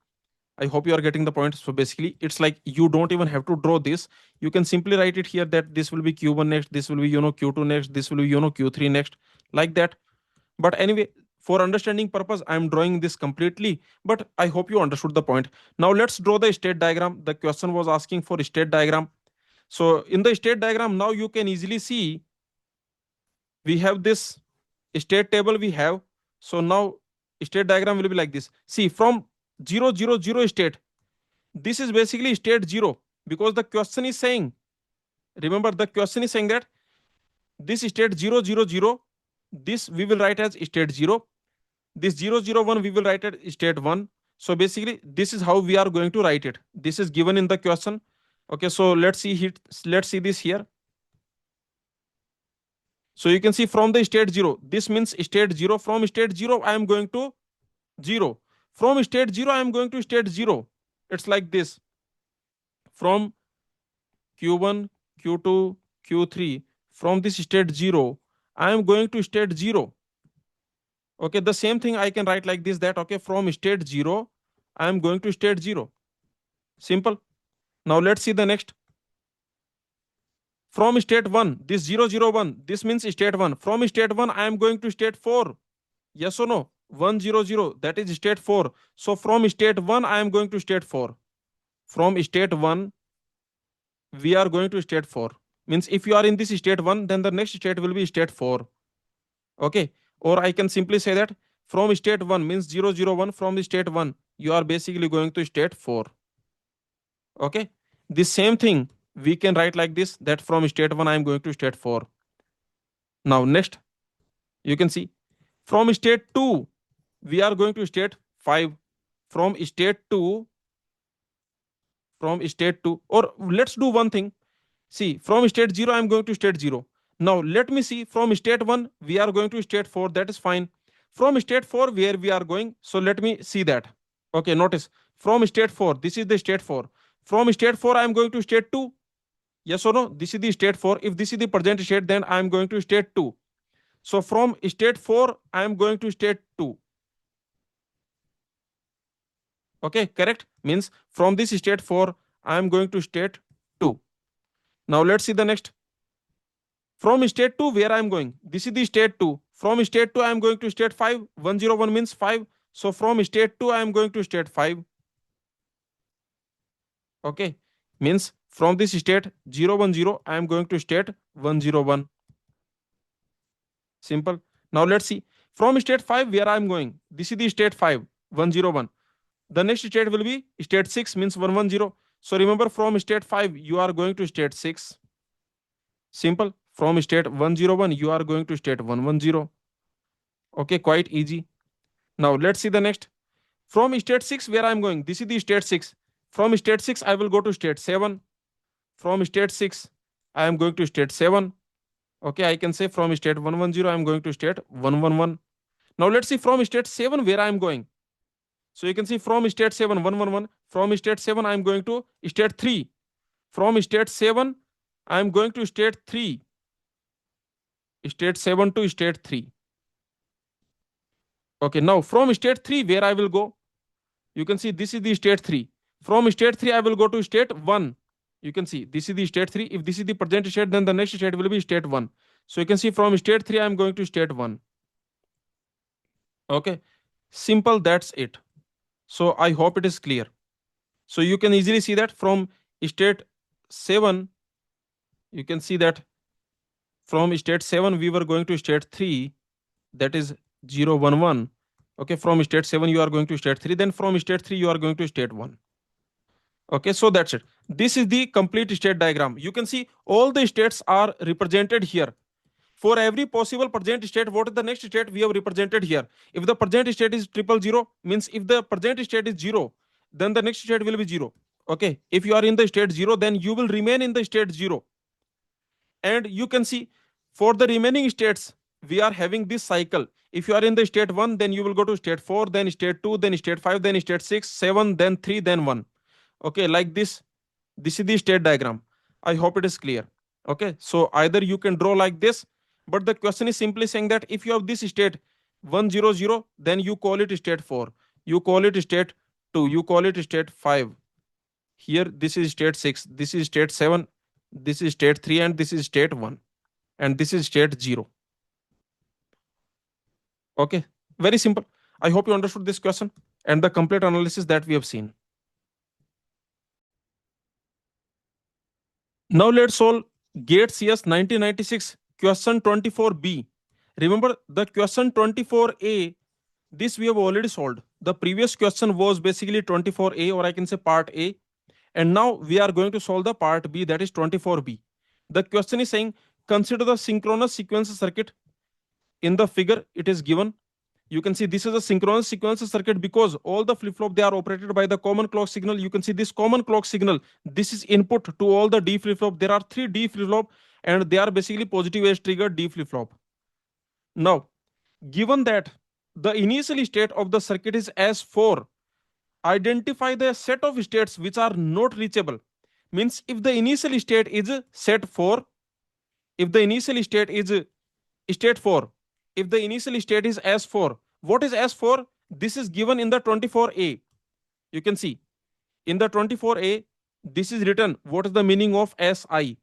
I hope you are getting the point. So basically, it's like you don't even have to draw this. You can simply write it here that this will be Q1 next, this will be, Q2 next, this will be, Q3 next, like that. But anyway, for understanding purpose, I'm drawing this completely. But I hope you understood the point. Now let's draw the state diagram. The question was asking for state diagram. So in the state diagram, now you can easily see we have this state table we have. So now state diagram will be like this. See, from 0 0 0 state, this is basically state 0, because the question is saying, remember the question is saying that this state 0 0 0, this we will write as state 0, this 0 0 1 we will write as state 1. So basically this is how we are going to write it. This is given in the question. Okay, so let's see this here. So you can see from the state 0, this means state 0. From state 0 I am going to 0. From state 0 I am going to state 0. It's like this. From Q1, Q2, Q3, from this state 0, I am going to state 0. Okay, the same thing I can write like this, that okay, from state 0, I am going to state 0. Simple. Now let's see the next. From state 1, this 0 0 1, this means state 1. From state 1, I am going to state 4. Yes or no? 1 0 0, that is state 4. So from state 1, I am going to state 4. From state 1, we are going to state 4. Means if you are in this state 1, then the next state will be state 4. Okay, or I can simply say that from state 1 means 0 0 1, from the state 1 you are basically going to state 4. Okay, the same thing we can write like this, that from state 1 I am going to state 4. Now next, you can see from state 2 we are going to state 5. From state 2, or let's do one thing. See, from state 0 I am going to state 0. Now let me see, from state 1 we are going to state 4, that is fine. From state 4 where we are going, so let me see that. Okay, notice from state 4, this is the state 4. From state 4 I am going to state 2. Yes or no? This is the state 4. If this is the present state, then I am going to state 2. So from state 4 I am going to state 2. Okay, correct? Means from this state 4 I am going to state 2. Now let's see the next. From state 2 where I am going, this is the state 2. From state 2 I am going to state 5. 101 means 5. So from state 2 I am going to state 5. Okay, means from this state 010 I am going to state 101. Simple. Now let's see, from state 5 where I am going, this is the state 5, 101. The next state will be state 6, means 110. So remember, from state 5 you are going to state 6. Simple. From state 101 you are going to state 110. Okay, quite easy. Now let's see the next. From state 6 where I am going, this is the state 6. From state 6 I will go to state 7. from state 6 I am going to state 7. Okay, I can say from state 110 I am going to state 111. Now let's see from state 7 where I am going. So you can see from state 7 111, from state 7 I am going to state 3. From state 7 I am going to state 3. State 7 to state 3. Okay, now from state 3 where I will go? You can see this is the state 3. From state 3 I will go to state 1. You can see this is the state 3. If this is the present state, then the next state will be state 1. So you can see from state 3 I am going to state 1. Okay, simple, that's it. So I hope it is clear. So you can easily see that from state 7, you can see that from state 7 we were going to state 3, that is 0 1 1. Okay, from state 7 you are going to state 3, then from state 3 you are going to state 1. Okay, so that's it. This is the complete state diagram. You can see all the states are represented here. For every possible present state, what is the next state we have represented here? If the present state is 000, means if the present state is 0, then the next state will be 0. Okay, if you are in the state 0, then you will remain in the state 0. And you can see for the remaining states we are having this cycle. If you are in the state 1, then you will go to state 4, then state 2, then state 5, then state 6, 7, then 3, then 1. Okay, like this. This is the state diagram. I hope it is clear. Okay, so either you can draw like this, but the question is simply saying that if you have this state 100, then you call it state 4, you call it state 2, you call it state 5. Here this is state 6, this is state 7, this is state 3, and this is state 1, and this is state 0. Okay, very simple. I hope you understood this question and the complete analysis that we have seen. Now let's solve GATE CS 1996 question 24B. Remember the question 24A, this we have already solved. The previous question was basically 24A, or I can say part A. And now we are going to solve the part B, that is 24B. The question is saying consider the synchronous sequence circuit. In the figure it is given. You can see this is a synchronous sequence circuit because all the flip-flop they are operated by the common clock signal. You can see this common clock signal, this is input to all the D flip-flop. There are 3 D flip-flop and they are basically positive edge triggered D flip-flop. Now, given that the initial state of the circuit is S4, identify the set of states which are not reachable. Means if the initial state is set 4, if the initial state is state 4, if the initial state is S4, what is S4? This is given in the 24A. You can see in the 24A, this is written. What is the meaning of SI?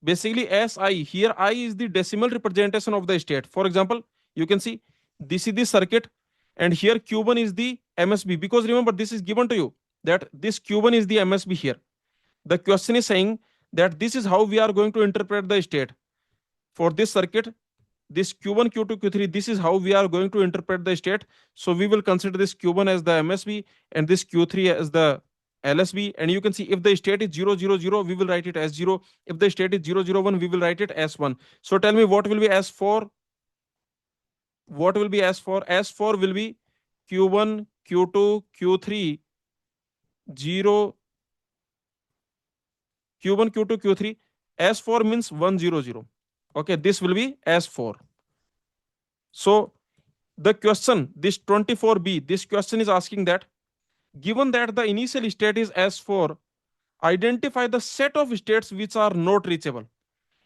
Basically, SI, here I is the decimal representation of the state. For example, you can see this is the circuit and here Q1 is the MSB, because remember this is given to you that this Q1 is the MSB here. The question is saying that this is how we are going to interpret the state. For this circuit, this Q1, Q2, Q3, this is how we are going to interpret the state. So we will consider this Q1 as the MSB and this Q3 as the LSB. And you can see if the state is 0, 0, 0, we will write it as 0. If the state is 0, 0, 1, we will write it as 1. So tell me what will be S4? What will be S4? S4 will be Q1, Q2, Q3, 0, Q1, Q2, Q3. S4 means 1, 0, 0. Okay, this will be S4. So the question, this 24B, this question is asking that given that the initial state is S4, identify the set of states which are not reachable.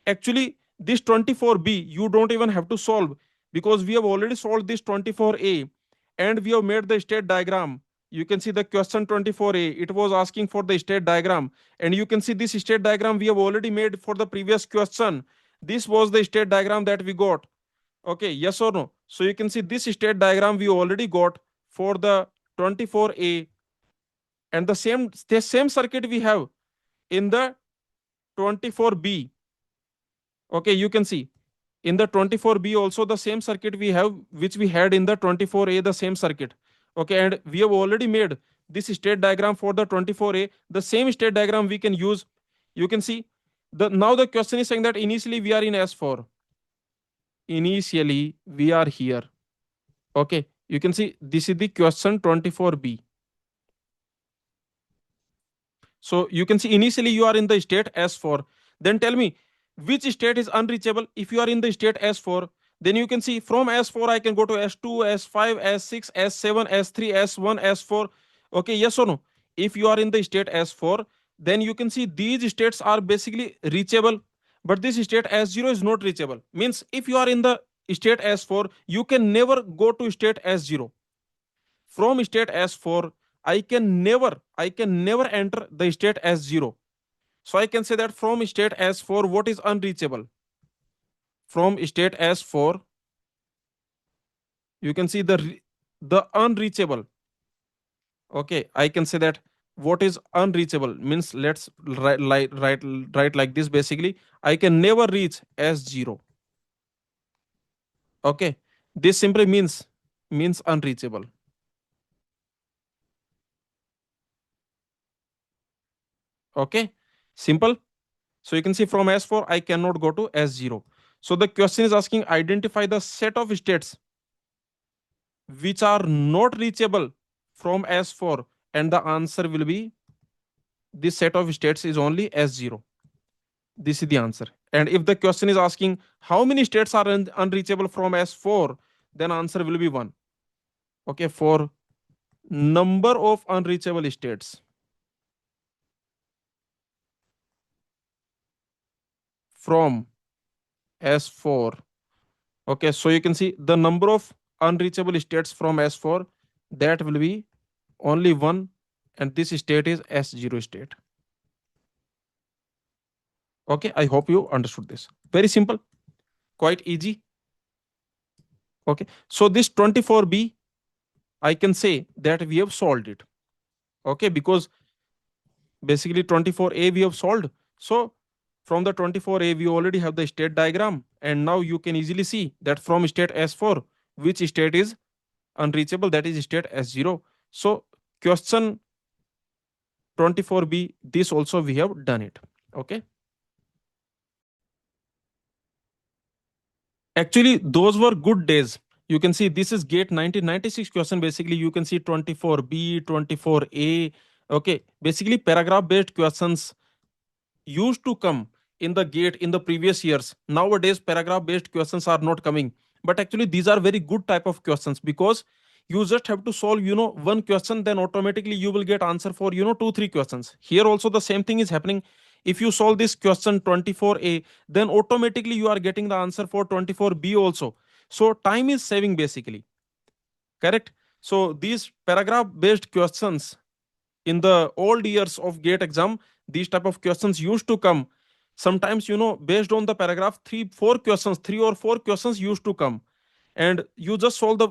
Actually, this 24B, you don't even have to solve because we have already solved this 24A and we have made the state diagram. You can see the question 24A, it was asking for the state diagram. And you can see this state diagram we have already made for the previous question. This was the state diagram that we got. Okay, yes or no? So you can see this state diagram we already got for the 24A, and the same circuit we have in the 24B. Okay, you can see in the 24B also the same circuit we have which we had in the 24A, the same circuit. Okay, and we have already made this state diagram for the 24A. The same state diagram we can use. You can see now the question is saying that initially we are in S4. Initially we are here. Okay, you can see this is the question 24B. So you can see initially you are in the state S4. Then tell me which state is unreachable. If you are in the state S4, then you can see from S4 I can go to S2, S5, S6, S7, S3, S1, S4. Okay, yes or no? If you are in the state S4, then you can see these states are basically reachable, but this state S0 is not reachable. Means if you are in the state S4, you can never go to state S0. From state S4, I can never enter the state S0. So I can say that from state S4, what is unreachable? From state S4, you can see the unreachable. Okay, I can say that what is unreachable means, let's write like this. Basically, I can never reach S0. Okay, this simply means unreachable. Okay, simple. So you can see from S4 I cannot go to S0. So the question is asking identify the set of states which are not reachable from S4, and the answer will be this set of states is only S0. This is the answer. And if the question is asking how many states are unreachable from S4, then answer will be 1. Okay, for number of unreachable states from S4. Okay, so you can see the number of unreachable states from S4, that will be only 1, and this state is S0 state. Okay, I hope you understood this. Very simple, quite easy. Okay, so this 24b, I can say that we have solved it. Okay, because basically 24a we have solved. So from the 24a we already have the state diagram, and now you can easily see that from state S4 which state is unreachable, that is state S0. So question 24b, this also we have done it. Okay, actually those were good days. You can see this is gate 1996 question. Basically you can see 24b, 24a. Okay, basically paragraph based questions used to come in the gate in the previous years. Nowadays paragraph based questions are not coming, but actually these are very good type of questions, because you just have to solve one question, then automatically you will get answer for 2 3 questions. Here also the same thing is happening. If you solve this question 24a, then automatically you are getting the answer for 24b also. So time is saving basically. Correct. So these paragraph based questions in the old years of gate exam, these type of questions used to come. Sometimes based on the paragraph, 3 or 4 questions used to come, and you just solve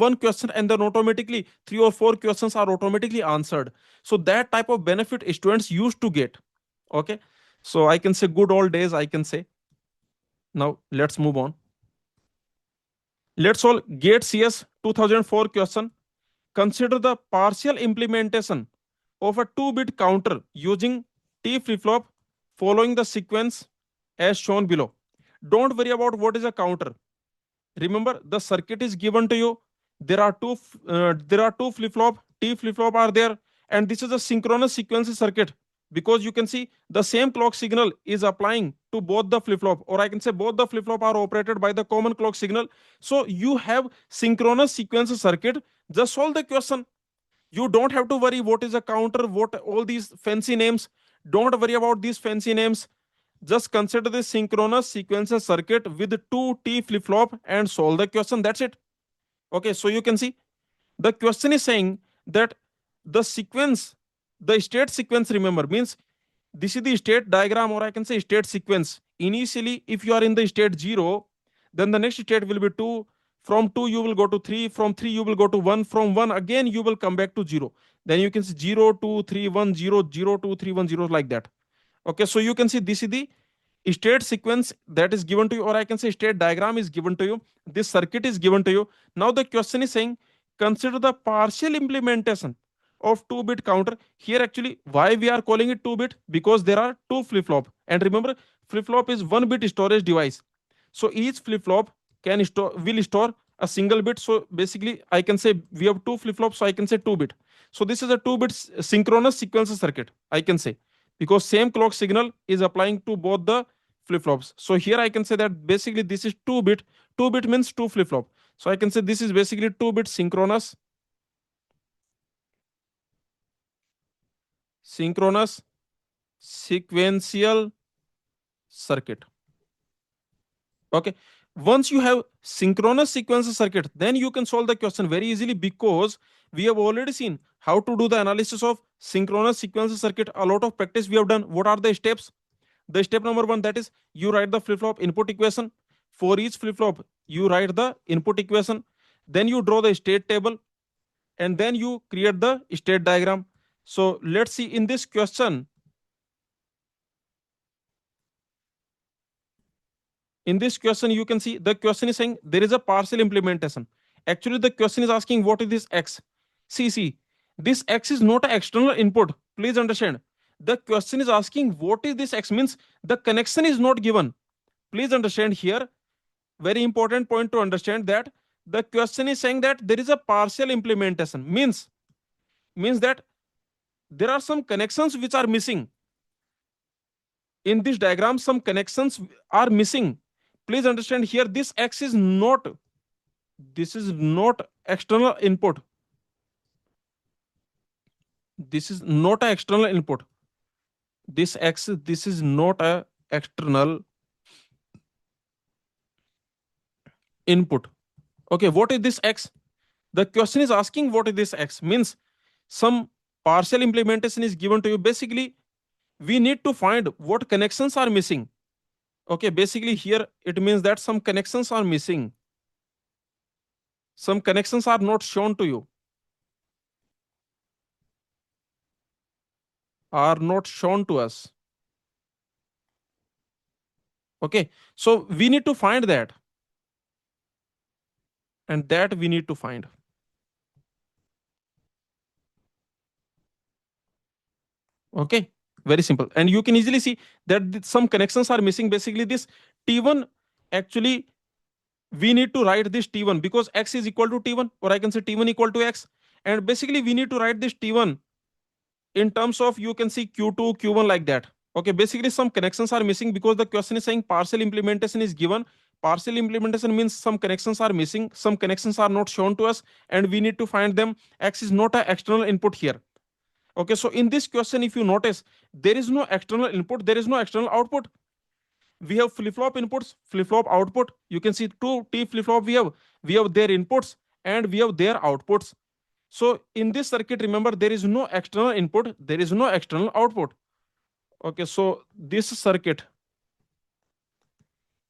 one question, and then automatically 3 or 4 questions are automatically answered. So that type of benefit students used to get. Okay, so I can say good old days, I can say. Now let's move on. Let's solve gate CS 2004 question. Consider the partial implementation of a 2-bit counter using T flip-flop following the sequence as shown below. Don't worry about what is a counter. Remember, the circuit is given to you. There are two flip-flop. T flip-flop are there, and this is a synchronous sequence circuit, because you can see the same clock signal is applying to both the flip-flop, or I can say both the flip-flop are operated by the common clock signal. So you have synchronous sequence circuit. Just solve the question. You don't have to worry what is a counter, what all these fancy names. Don't worry about these fancy names. Just consider the synchronous sequencer circuit with 2 T flip flop and solve the question. That's it. Okay, so you can see the question is saying that the sequence, the state sequence, remember, means this is the state diagram, or I can say state sequence. Initially, if you are in the state 0, then the next state will be 2. From 2 you will go to 3. From 3 you will go to 1. From 1 again you will come back to 0. Then you can see 0 2 3 1 0 0 2 3 1 0, like that. Okay, so you can see this is the state sequence that is given to you, or I can say state diagram is given to you. This circuit is given to you. Now the question is saying consider the partial implementation of 2-bit counter. Here actually why we are calling it 2-bit, because there are two flip flop, and remember flip flop is 1-bit storage device. So each flip flop will store a single bit. So basically I can say we have two flip-flops, so I can say 2 bit. So this is a 2 bit synchronous sequential circuit, I can say, because same clock signal is applying to both the flip-flops. So here I can say that basically this is 2 bit. 2 bit means two flip-flop. So I can say this is basically 2 bit synchronous sequential circuit. Okay. Once you have synchronous sequential circuit, then you can solve the question very easily, because we have already seen how to do the analysis of synchronous sequential circuit. A lot of practice we have done. What are the steps? The step number one, that is you write the flip-flop input equation. For each flip-flop, you write the input equation. Then you draw the state table, and then you create the state diagram. So let's see in this question. In this question, you can see the question is saying there is a partial implementation. Actually, the question is asking what is this x. See, this x is not an external input. Please understand. The question is asking what is this x, means the connection is not given. Please understand here. Very important point to understand, that the question is saying that there is a partial implementation. Means that there are some connections which are missing. In this diagram, some connections are missing. Please understand here, this x is not, this is not external input. This is not an external input. This x, this is not a external input. Okay, what is this x? The question is asking what is this x, means some partial implementation is given to you. Basically, we need to find what connections are missing. Okay, basically here it means that some connections are missing. Some connections are not shown to you, are not shown to us. Okay, so we need to find that, and that we need to find. Okay, very simple. And you can easily see that some connections are missing. Basically, this T1, actually, we need to write this T1 because x is equal to T1, or I can say T1 equal to x. And basically, we need to write this T1 in terms of, you can see Q2, Q1 like that. Okay, basically, some connections are missing because the question is saying partial implementation is given. Partial implementation means some connections are missing, some connections are not shown to us, and we need to find them. X is not an external input here. Okay, so in this question, if you notice, there is no external input, there is no external output. We have flip-flop inputs, flip-flop output. You can see two T flip-flop we have their inputs and we have their outputs. So in this circuit, remember, there is no external input, there is no external output. Okay, so this circuit,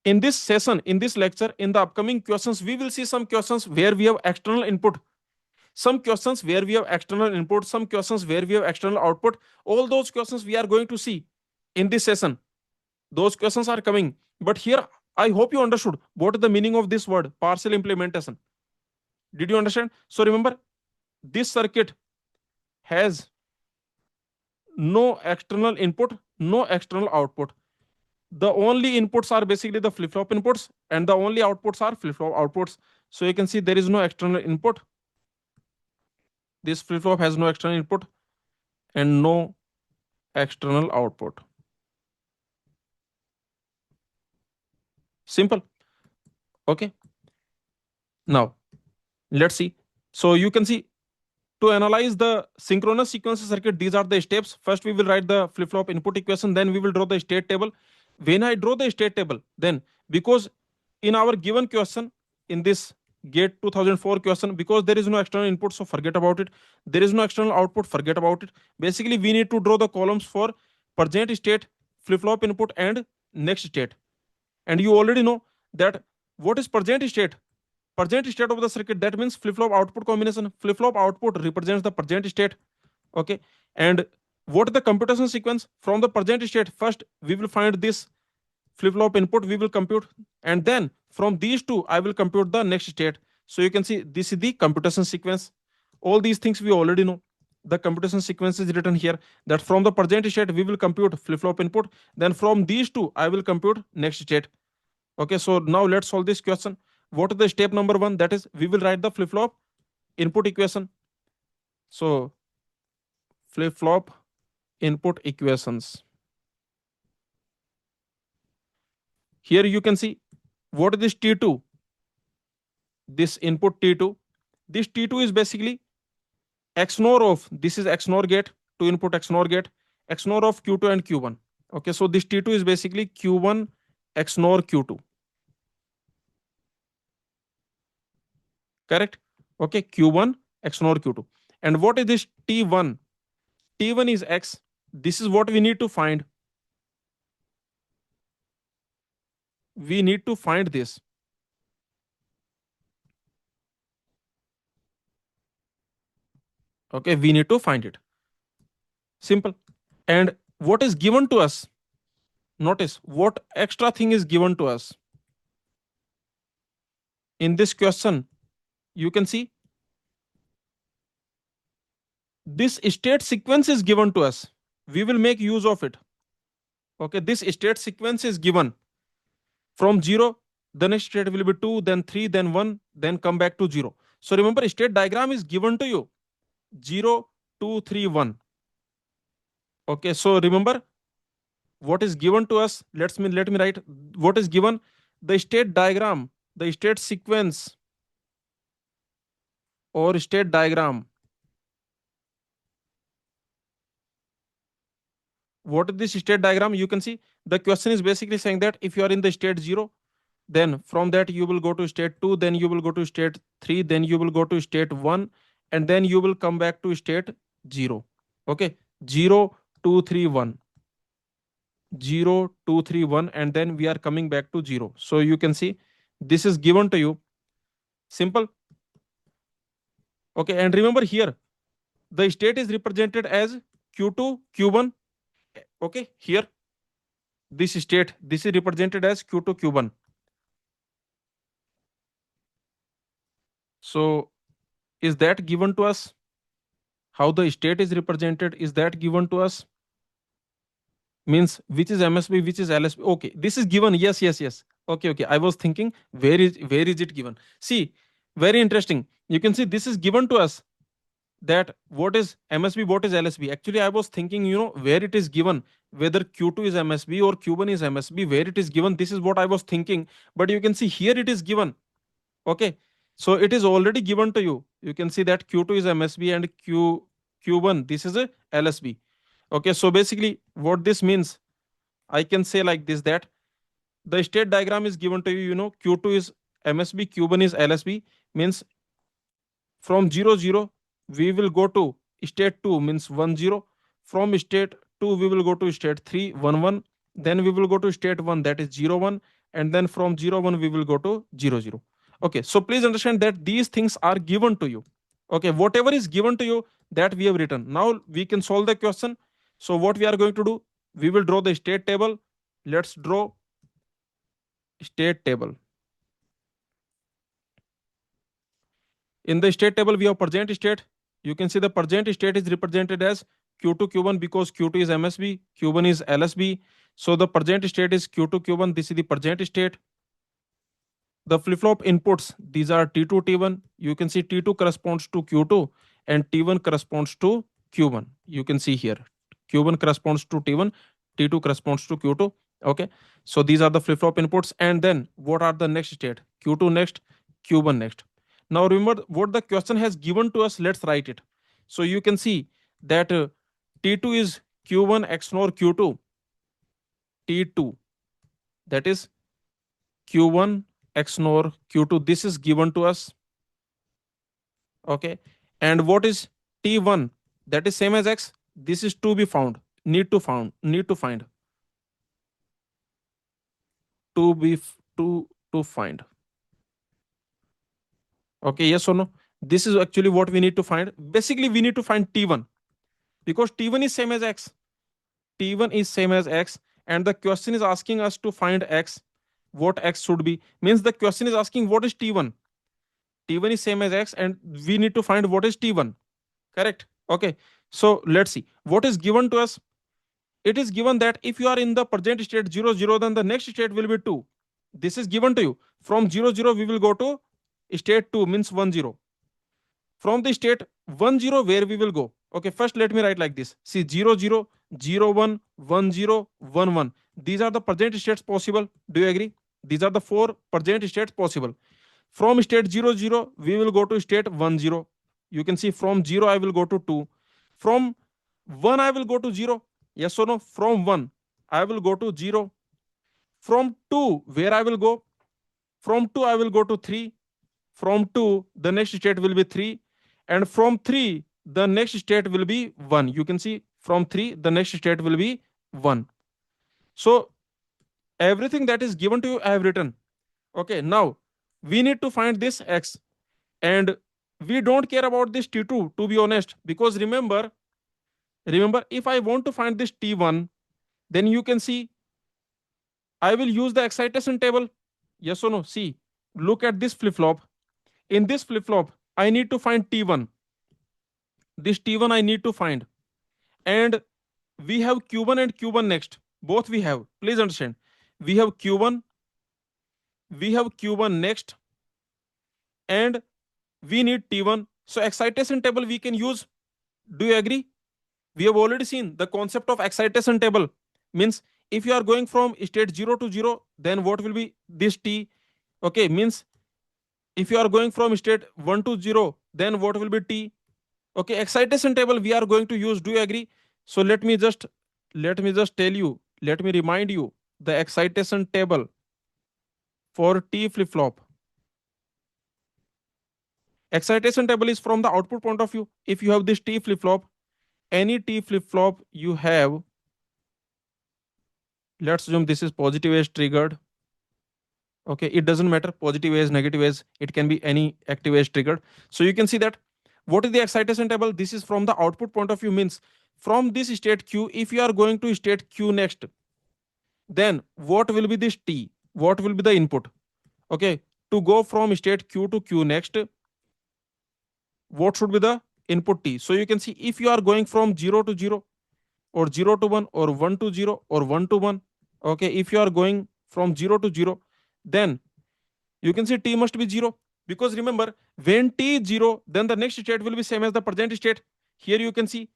in this session, in this lecture, in the upcoming questions, we will see some questions where we have external input, some questions where we have external input, some questions where we have external output. All those questions we are going to see in this session. Those questions are coming. But here, I hope you understood what is the meaning of this word, partial implementation. Did you understand? So remember, this circuit has no external input, no external output. The only inputs are basically the flip-flop inputs, and the only outputs are flip-flop outputs. So you can see there is no external input. This flip-flop has no external input and no external output. Simple. Okay. Now, let's see. So you can see, to analyze the synchronous sequential circuit, these are the steps. First, we will write the flip-flop input equation. Then we will draw the state table. When I draw the state table, then because in our given question, in this GATE 2004 question, because there is no external input, so forget about it. There is no external output, forget about it. Basically, we need to draw the columns for present state, flip-flop input, and next state. And you already know that what is present state? Present state of the circuit, that means flip-flop output combination. Flip-flop output represents the present state. Okay. And what is the computation sequence? From the present state, first we will find this flip-flop input, we will compute, and then from these two I will compute the next state. So you can see this is the computation sequence. All these things we already know. The computation sequence is written here, that from the present state we will compute flip-flop input, then from these two I will compute next state. Okay, so now let's solve this question. What is the step number 1? That is, we will write the flip-flop input equation. So flip-flop input equations. Here you can see what is this T2, this input T2. This T2 is basically XNOR of, this is XNOR gate, to input XNOR gate, XNOR of Q2 and Q1. Okay, so this T2 is basically Q1 XNOR Q2. Correct? Okay, Q1 XNOR Q2. And what is this T1? T1 is X. This is what we need to find. We need to find this. Okay, we need to find it. Simple. And what is given to us? Notice what extra thing is given to us. In this question, you can see this state sequence is given to us. We will make use of it. Okay, this state sequence is given. From 0, the next state will be 2, then 3, then 1, then come back to 0. So remember, state diagram is given to you 0, 2, 3, 1. Okay, so remember what is given to us. Let me write what is given. The state diagram, the state sequence or state diagram. What is this state diagram? You can see the question is basically saying that if you are in the state 0, then from that you will go to state 2, then you will go to state 3, then you will go to state 1, and then you will come back to state 0. Okay, 0, 2, 3, 1. 0, 2, 3, 1, and then we are coming back to 0. So you can see this is given to you. Simple. Okay, and remember here the state is represented as Q2, Q1. Okay, here this state, this is represented as Q2, Q1. So is that given to us? How the state is represented, is that given to us? Means which is MSB, which is LSB. Okay, this is given. Yes, yes, yes. Okay, I was thinking where is it given? See, very interesting. You can see this is given to us, that what is MSB, what is LSB. Actually, I was thinking, where it is given, whether Q2 is MSB or Q1 is MSB, where it is given. This is what I was thinking. But you can see here it is given. Okay, so it is already given to you. You can see that Q2 is MSB and Q1, this is a LSB. Okay, so basically what this means, I can say like this, that the state diagram is given to you, Q2 is MSB, Q1 is LSB. Means from 0, 0, we will go to state 2, means 1, 0. From state 2, we will go to state 3, 1, 1. Then we will go to state 1, that is 0, 1. And then from 0, 1, we will go to 0, 0. Okay, so please understand that these things are given to you. Okay, whatever is given to you, that we have written. Now we can solve the question. So what we are going to do, we will draw the state table. Let's draw state table. In the state table, we have present state. You can see the present state is represented as Q2, Q1 because Q2 is MSB, Q1 is LSB. So the present state is Q2, Q1. This is the present state. The flip-flop inputs, these are T2, T1. You can see T2 corresponds to Q2 and T1 corresponds to Q1. You can see here Q1 corresponds to T1, T2 corresponds to Q2. Okay, so these are the flip-flop inputs. And then what are the next state? Q2 next, Q1 next. Now remember what the question has given to us. Let's write it. So you can see that T2 is Q1 XNOR Q2. T2, that is Q1 XNOR Q2. This is given to us. Okay, and what is T1? That is same as X. This is to be found. Need to find. To find. Okay, yes or no? This is actually what we need to find. Basically, we need to find T1 because T1 is same as X. T1 is same as X, and the question is asking us to find X. What X should be? Means the question is asking what is T1. T1 is same as X, and we need to find what is T1. Correct? Okay. So let's see what is given to us. It is given that if you are in the present state 0, 0, then the next state will be 2. This is given to you. From 0 0 we will go to state 2 means 1 0. From the state 1 0 where we will go. Okay, first let me write like this. See, 0 0 0 1 1 0 1 1. These are the present states possible. Do you agree? These are the four present states possible. From state 0 0 we will go to state 1 0. You can see from 0 I will go to 2. From 1 I will go to 0. Yes or no? From 1 I will go to 0. From 2 where I will go? From 2 I will go to 3. From 2 the next state will be 3, and from 3 the next state will be 1. You can see from 3 the next state will be 1. So everything that is given to you I have written. Okay, now we need to find this x, and we don't care about this t2 to be honest, because remember if I want to find this t1, then you can see I will use the excitation table. Yes or no? See, look at this flip flop. In this flip flop I need to find t1. This t1 I need to find, and we have q1 and q1 next. Both we have, please understand, we have q1, we have q1 next, and we need t1. So excitation table we can use. Do you agree? We have already seen the concept of excitation table. Means if you are going from state 0 to 0, then what will be this t? Okay, means if you are going from state 1 to 0, then what will be t? Okay, excitation table we are going to use. Do you agree? So let me just tell you, let me remind you the excitation table for t flip flop. Excitation table is from the output point of view. If you have this t flip flop, any t flip flop you have, let's assume this is positive edge triggered. Okay, it doesn't matter positive edge, negative edge, it can be any active edge triggered. So you can see that what is the excitation table? This is from the output point of view, means from this state q, if you are going to state q next, then what will be this t? What will be the input? Okay, to go from state q to q next, what should be the input t? So you can see if you are going from 0 to 0, or 0 to 1, or 1 to 0, or 1 to 1. Okay, if you are going from 0 to 0, then you can see t must be 0, because remember when t is 0, then the next state will be same as the present state. Here you can see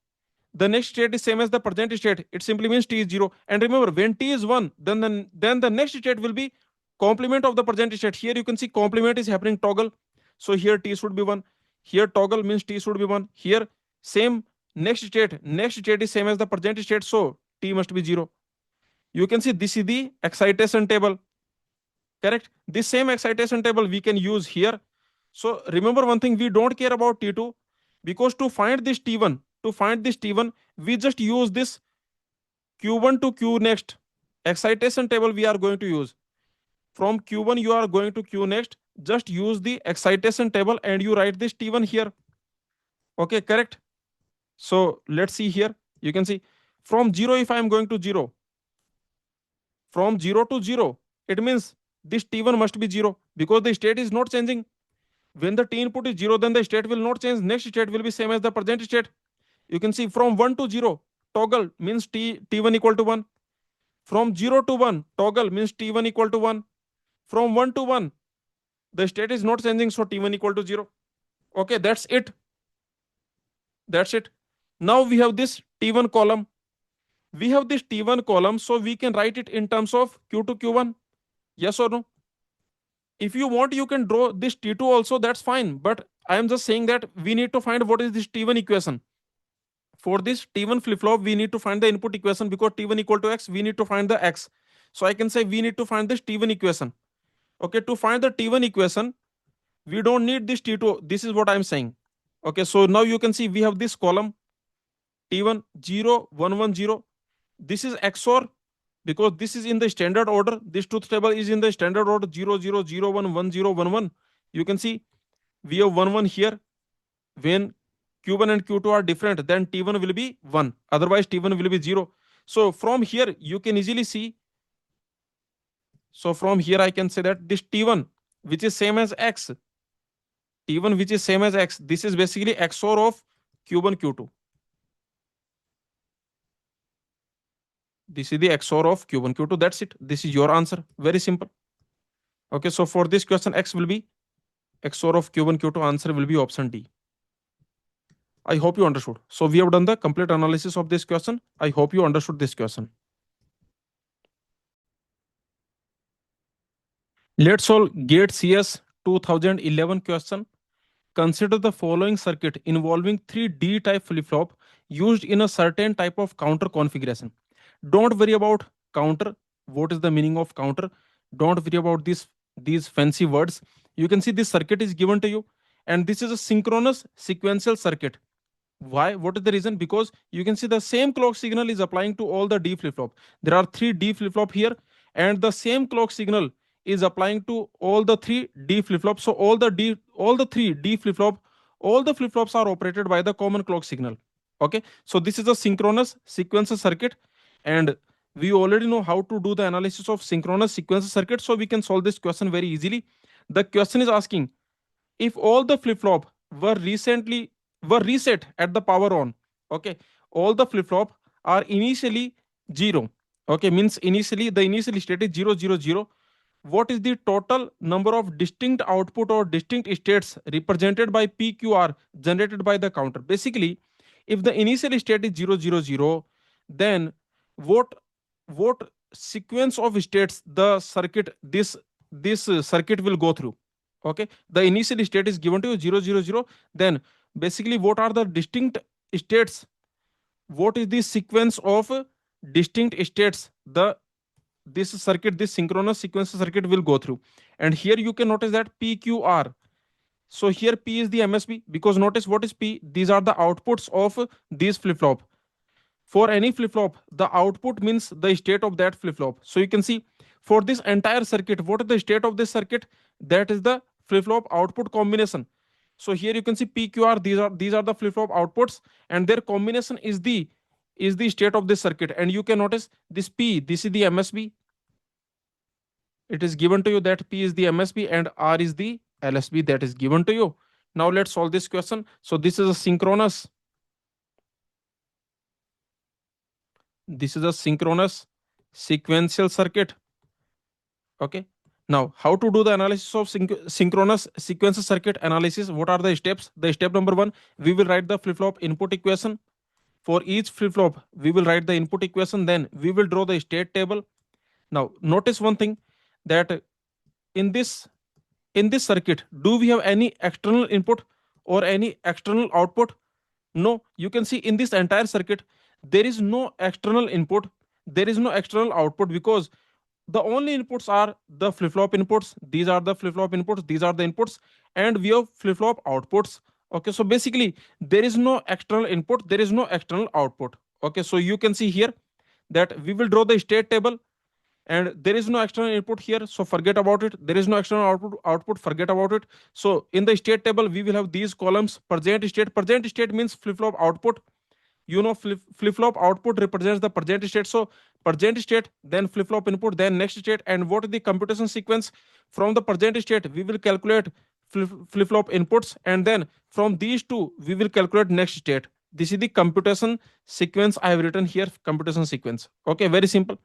the next state is same as the present state. It simply means t is 0. And remember when t is 1, then the next state will be complement of the present state. Here you can see complement is happening toggle. So here t should be 1. Here toggle means t should be 1. Here same next state is same as the present state, so t must be 0. You can see this is the excitation table. Correct? This same excitation table we can use here. So remember one thing, we don't care about t2, because to find this t1, we just use this q1 to q next excitation table we are going to use. From q1 you are going to q next, just use the excitation table and you write this t1 here. Okay, correct? So let's see here. You can see from 0, if I am going to 0, from 0 to 0, it means this t1 must be 0, because the state is not changing. When the t input is 0, then the state will not change. Next state will be same as the present state. You can see from 1 to 0, toggle means t1 equal to 1. From 0 to 1, toggle means t1 equal to 1. From 1 to 1, the state is not changing, so t1 equal to 0. Okay, that's it. That's it. Now we have this t1 column. We have this t1 column, so we can write it in terms of q to q1. Yes or no? If you want, you can draw this t2 also, that's fine. But I am just saying that we need to find what is this t1 equation. For this t1 flip flop, we need to find the input equation, because t1 equal to x, we need to find the x. So I can say we need to find this t1 equation. Okay, to find the t1 equation, we don't need this t2. This is what I'm saying. Okay, so now you can see we have this column t1 0 1 1 0. This is XOR, because this is in the standard order. This truth table is in the standard order 0 0 0 1 1 0 1 1. You can see we have 1 1 here. When q1 and q2 are different, then t1 will be 1. Otherwise, t1 will be 0. So from here, you can easily see. So from here, I can say that this t1, which is same as x, t1 which is same as x, this is basically XOR of q1 q2. This is the XOR of q1 q2. That's it. This is your answer. Very simple. Okay, so for this question, X will be XOR of Q1, Q2. Answer will be option D. I hope you understood. So we have done the complete analysis of this question. I hope you understood this question. Let's solve GATE CS 2011 question. Consider the following circuit involving three D-type flip-flop used in a certain type of counter configuration. Don't worry about counter. What is the meaning of counter? Don't worry about these fancy words. You can see this circuit is given to you, and this is a synchronous sequential circuit. Why? What is the reason? Because you can see the same clock signal is applying to all the D flip flop. There are three D flip flop here, and the same clock signal is applying to all the three D flip flop. So all the three D flip flop, all the flip flops are operated by the common clock signal. Okay, so this is a synchronous sequential circuit, and we already know how to do the analysis of synchronous sequential circuit, so we can solve this question very easily. The question is asking if all the flip flop were recently were reset at the power on. Okay, all the flip flop are initially 0. Okay, means initially the initial state is 0 0 0. What is the total number of distinct output or distinct states represented by PQR generated by the counter? Basically, if the initial state is 0 0 0, then what what sequence of states the circuit this circuit will go through? Okay, the initial state is given to you 0 0 0. Then basically what are the distinct states? What is the sequence of distinct states this synchronous sequence circuit will go through? And here you can notice that PQR. So here P is the MSB, because notice what is P? These are the outputs of these flip flop. For any flip flop, the output means the state of that flip flop. So you can see for this entire circuit, what is the state of this circuit? That is the flip flop output combination. So here you can see PQR. These are the flip flop outputs, and their combination is the state of this circuit. And you can notice this P. This is the MSB. It is given to you that P is the MSB and R is the LSB that is given to you. Now let's solve this question. So this is a synchronous. This is a synchronous sequential circuit. Okay. Now, how to do the analysis of synchronous sequential circuit analysis? What are the steps? The step number 1, we will write the flip flop input equation. For each flip flop, we will write the input equation. Then we will draw the state table. Now, notice one thing, that in this circuit, do we have any external input or any external output? No. You can see in this entire circuit, there is no external input, there is no external output, because the only inputs are the flip flop inputs. These are the flip flop inputs, these are the inputs, and we have flip flop outputs. Okay, so basically there is no external input, there is no external output. Okay, so you can see here that we will draw the state table, and there is no external input here, so forget about it. There is no external output, forget about it. So in the state table, we will have these columns: present state. Present state means flip flop output. You know, flip flop output represents the present state. So present state, then flip flop input, then next state. And what is the computation sequence? From the present state, we will calculate flip flop inputs, and then from these two, we will calculate next state. This is the computation sequence I have written here. Computation sequence. Okay, very simple.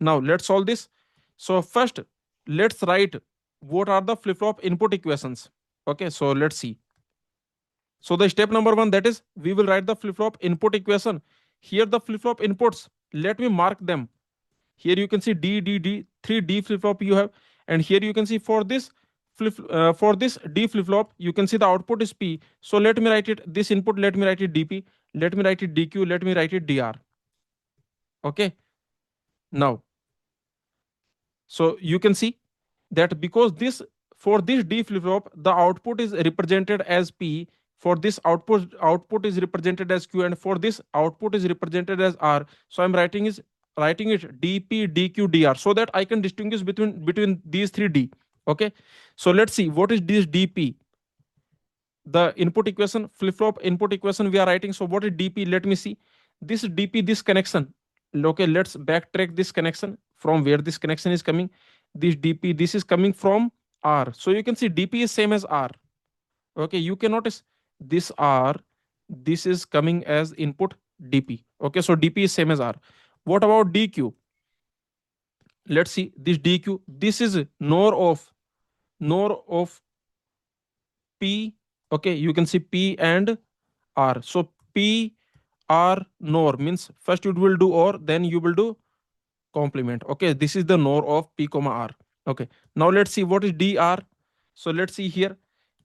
Now let's solve this. So first, let's write what are the flip flop input equations. Okay, so let's see. So the step number 1, that is we will write the flip flop input equation. Here the flip flop inputs, let me mark them. Here you can see D D D, 3 D flip flop you have, and here you can see for this D flip flop, you can see the output is P. So let me write it, this input, let me write it DP, let me write it DQ, let me write it DR. Okay. Now, so you can see that because this, for this D flip flop, the output is represented as P. For this output is represented as Q, and for this output is represented as R. So I'm writing it DP, DQ, DR, so that I can distinguish between these 3 D. Okay. So let's see what is this DP. The input equation, flip flop input equation we are writing. So what is DP? Let me see. This DP, this connection. Okay, let's backtrack this connection from where this connection is coming. This DP, this is coming from R. So you can see DP is same as R. Okay, you can notice this R, this is coming as input DP. Okay, so DP is same as R. What about DQ? Let's see this DQ. This is NOR off. NOR of P. Okay, you can see P and R. So P R NOR means first you will do OR, then you will do complement. Okay, this is the NOR of P comma R. Okay, now let's see what is DR. So let's see here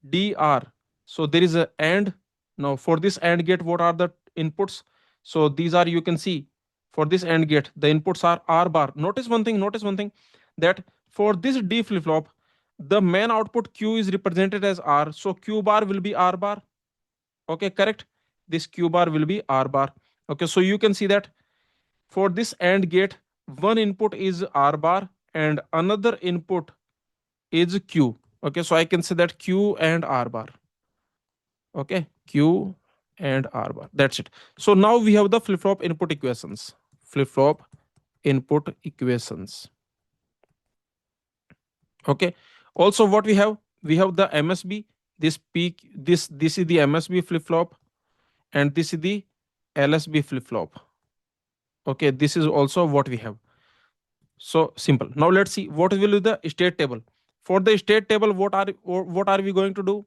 DR. So there is a AND. Now for this AND gate, what are the inputs? So these are, you can see, for this AND gate, the inputs are R bar. Notice one thing that for this D flip flop, the main output Q is represented as R. So Q bar will be R bar. Okay, correct. This Q bar will be R bar. Okay, so you can see that for this AND gate, one input is R bar and another input is Q. Okay, so I can say that Q and R bar. Okay, Q and R bar. That's it. So now we have the flip flop input equations. Flip flop input equations. Okay. Also, what we have? We have the MSB. This peak. This is the MSB flip flop, and this is the LSB flip flop. Okay, this is also what we have. So simple. Now let's see what will be the state table. For the state table, what are we going to do?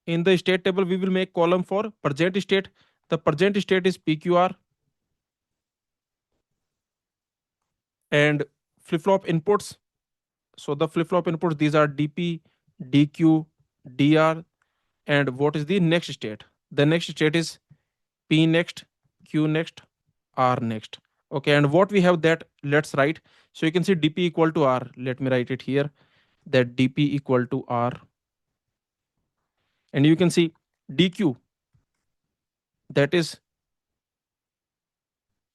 In the state table, we will make column for present state. The present state is PQR and flip flop inputs. So the flip flop inputs, these are DP, DQ, DR, and what is the next state? The next state is P next, Q next, R next. Okay, and what we have that, let's write. So you can see DP equal to R. Let me write it here, that DP equal to R. And you can see DQ, that is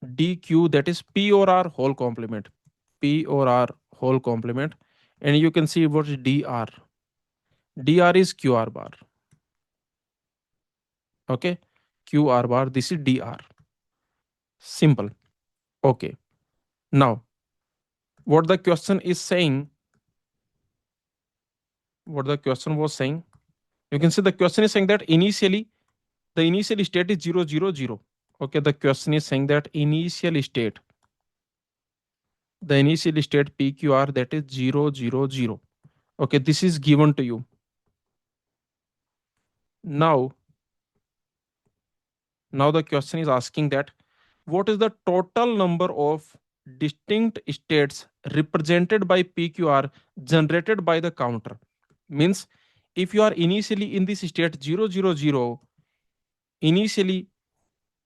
DQ, that is P or R whole complement. P or R whole complement. And you can see what is DR. DR is QR bar. Okay, QR bar, this is DR. Simple. Okay. Now, what the question is saying, what the question was saying, you can see the question is saying that initially, the initial state is 0, 0, 0. Okay, the question is saying that initial state, the initial state PQR, that is 0, 0, 0. Okay, this is given to you. Now the question is asking that what is the total number of distinct states represented by PQR generated by the counter? Means if you are initially in this state 0, 0, 0, initially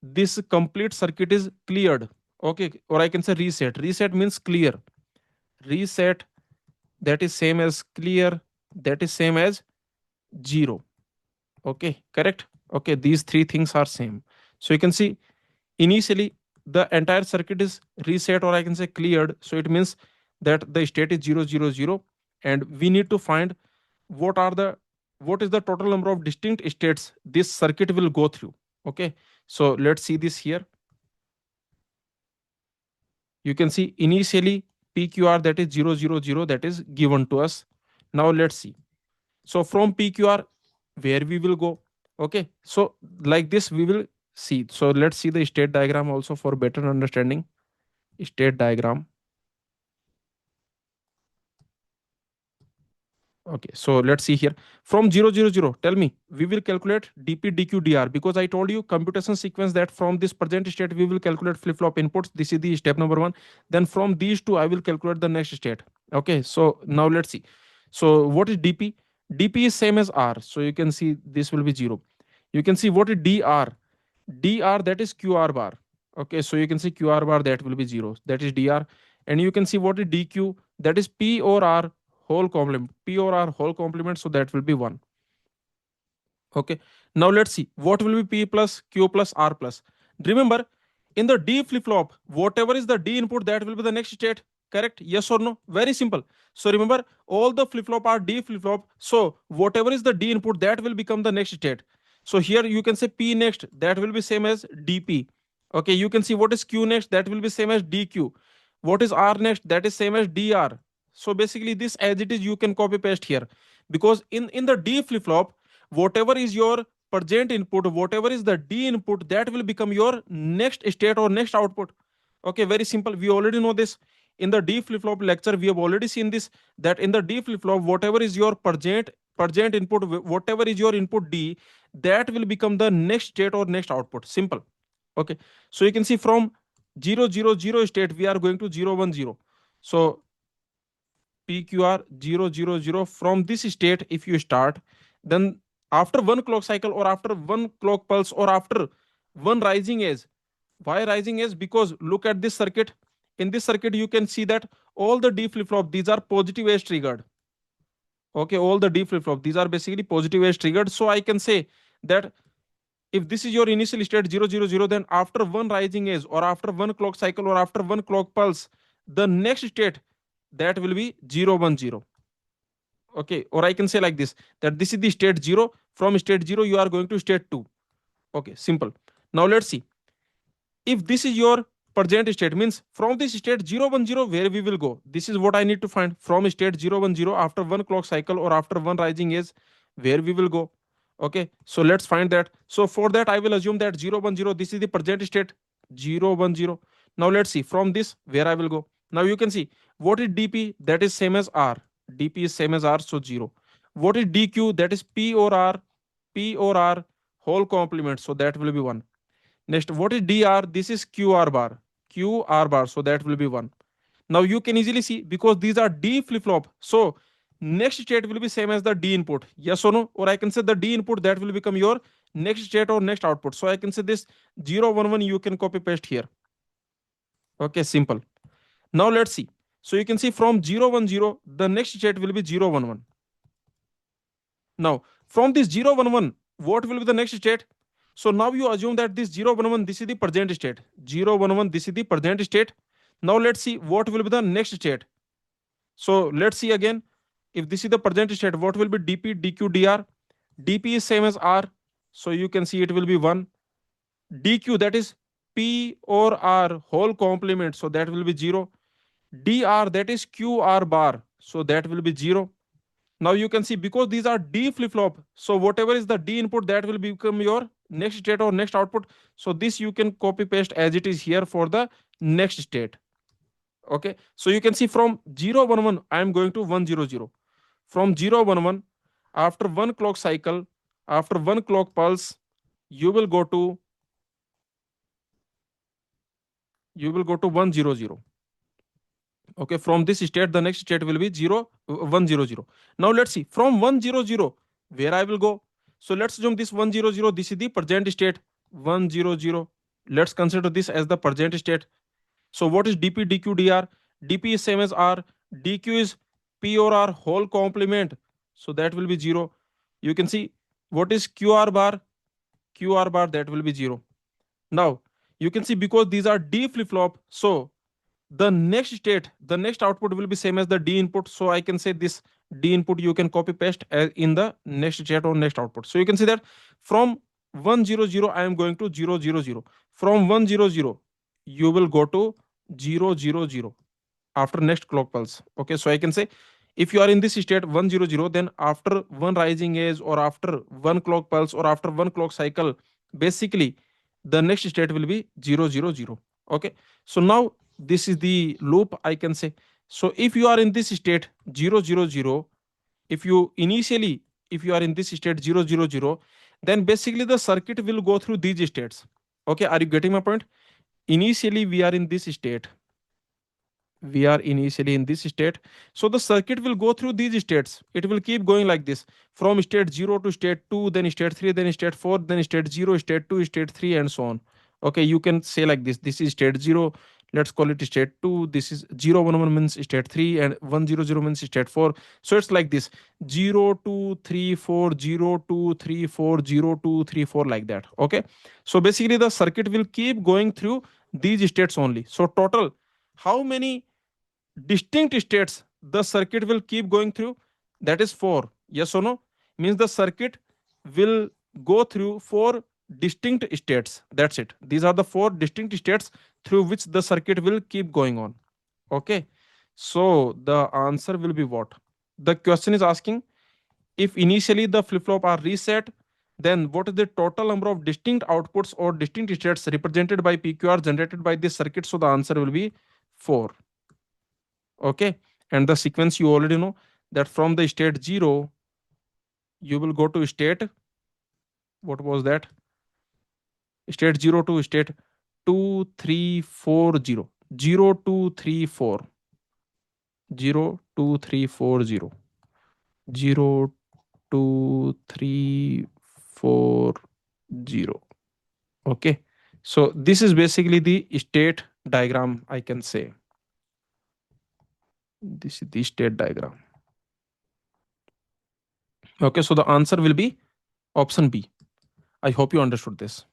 this complete circuit is cleared. Okay, or I can say reset. Reset means clear. Reset, that is same as clear, that is same as 0. Okay, correct. Okay, these three things are same. So you can see initially the entire circuit is reset, or I can say cleared. So it means that the state is 0, 0, 0, and we need to find what is the total number of distinct states this circuit will go through. Okay, so let's see this here. You can see initially PQR, that is 0, 0, 0, that is given to us. Now let's see. So from PQR, where we will go? Okay, so like this we will see. So let's see the state diagram also for better understanding. State diagram. Okay, so let's see here. From 0, 0, 0, tell me, we will calculate DP, DQ, DR, because I told you computation sequence that from this present state, we will calculate flip-flop inputs. This is the step number 1. Then from these two, I will calculate the next state. Okay, so now let's see. So what is DP? DP is same as R. So you can see this will be 0. You can see what is DR. DR, that is QR bar. Okay, so you can see QR bar, that will be 0. That is DR. And you can see what is DQ, that is P or R whole complement. P or R whole complement, so that will be 1. Okay, now let's see what will be P plus Q plus R plus. Remember, in the D flip flop, whatever is the D input, that will be the next state. Correct? Yes or no? Very simple. So remember, all the flip flop are D flip flop. So whatever is the D input, that will become the next state. So here you can say P next, that will be same as DP. Okay, you can see what is Q next, that will be same as DQ. What is R next, that is same as DR. So basically this as it is you can copy paste here, because in the D flip flop, whatever is your present input, whatever is the D input, that will become your next state or next output. Okay, very simple. We already know this. in the D flip flop lecture, we have already seen this, that in the D flip flop, whatever is your present input, whatever is your input D, that will become the next state or next output. Simple. Okay. So you can see from 0 0 0 state, we are going to 0 1 0. So PQR 0 0 0, from this state, if you start, then after one clock cycle or after one clock pulse or after one rising edge. Why rising edge? Because look at this circuit. In this circuit, you can see that all the D flip flop, these are positive edge triggered. Okay, all the D flip flop, these are basically positive edge triggered. So I can say that if this is your initial state 0 0 0, then after one rising edge or after one clock cycle or after one clock pulse, the next state, that will be 0 1 0. Okay, or I can say like this, that this is the state 0. From state 0, you are going to state 2. Okay, simple. Now let's see. If this is your present state, means from this state 0 1 0, where we will go, this is what I need to find. From state 0 1 0, after one clock cycle or after one rising edge, where we will go. Okay, so let's find that. So for that, I will assume that 0 1 0, this is the present state 0 1 0. Now let's see from this where I will go. Now you can see what is dp, that is same as r. Dp is same as r, so 0. What is dq, that is p or r. P or r whole complement, so that will be 1. Next, what is dr? This is qr bar. Qr bar, so that will be 1. Now you can easily see, because these are D flip flop, so next state will be same as the D input. Yes or no? Or I can say the D input, that will become your next state or next output. So I can say this 0 1 1, you can copy paste here. Okay, simple. Now let's see. So you can see from 0 1 0, the next state will be 0 1 1. Now from this 0 1 1, what will be the next state? So now you assume that this 0 1 1, this is the present state. 0 1 1, this is the present state. Now let's see what will be the next state. So let's see again. If this is the present state, what will be dp, dq, dr? Dp is same as r, so you can see it will be 1. Dq, that is p or r whole complement, so that will be 0. Dr, that is qr bar, so that will be 0. Now you can see, because these are D flip flop, so whatever is the D input, that will become your next state or next output. So this you can copy paste as it is here for the next state. Okay, so you can see from 0 1 1, I am going to 1 0 0. From 0 1 1, after one clock cycle, after one clock pulse, you will go to 1 0 0. Okay, from this state, the next state will be 1 0 0. Now let's see from 1 0 0 where I will go. So let's assume this 1 0 0, this is the present state 1 0 0. Let's consider this as the present state. So what is dp, dq, dr? Dp is same as r, dq is p or r whole complement, so that will be 0. You can see what is qr bar? Qr bar, that will be 0. Now you can see, because these are D flip flop, so the next state, the next output will be same as the D input. So I can say this D input, you can copy paste in the next state or next output. So you can see that from 1 0 0, I am going to 0 0 0. From 1 0 0, you will go to 0 0 0 after next clock pulse. Okay, so I can say if you are in this state 1 0 0, then after one rising edge or after one clock pulse or after one clock cycle, basically the next state will be 0 0 0. Okay, so now this is the loop, I can say. So if you are in this state 0 0 0, if you are in this state 0 0 0, then basically the circuit will go through these states. Okay, are you getting my point? Initially we are in this state, so the circuit will go through these states. It will keep going like this, from state 0 to state 2, then state 3, then state 4, then state 0, state 2, state 3, and so on. Okay, you can say like this is state 0, let's call it state 2. This is 0 1 1 means state 3, and 1 0 0 means state 4. So it's like this, 0 2 3 4, 0 2 3 4, 0 2 3 4, like that. Okay, so basically the circuit will keep going through these states only. So total, how many distinct states the circuit will keep going through? That is 4. Yes or no? Means the circuit will go through 4 distinct states. That's it. These are the 4 distinct states through which the circuit will keep going on. Okay, so the answer will be what? The question is asking, if initially the flip flop are reset, then what is the total number of distinct outputs or distinct states represented by PQR generated by this circuit? So the answer will be 4. Okay, and the sequence you already know, that from the state 0 you will go to state, what was that, state 0 to state 2340, 0234, 02340, 02340. Okay, so this is basically the state diagram, I can say. This is the state diagram. Okay, so the answer will be option B. I hope you understood this.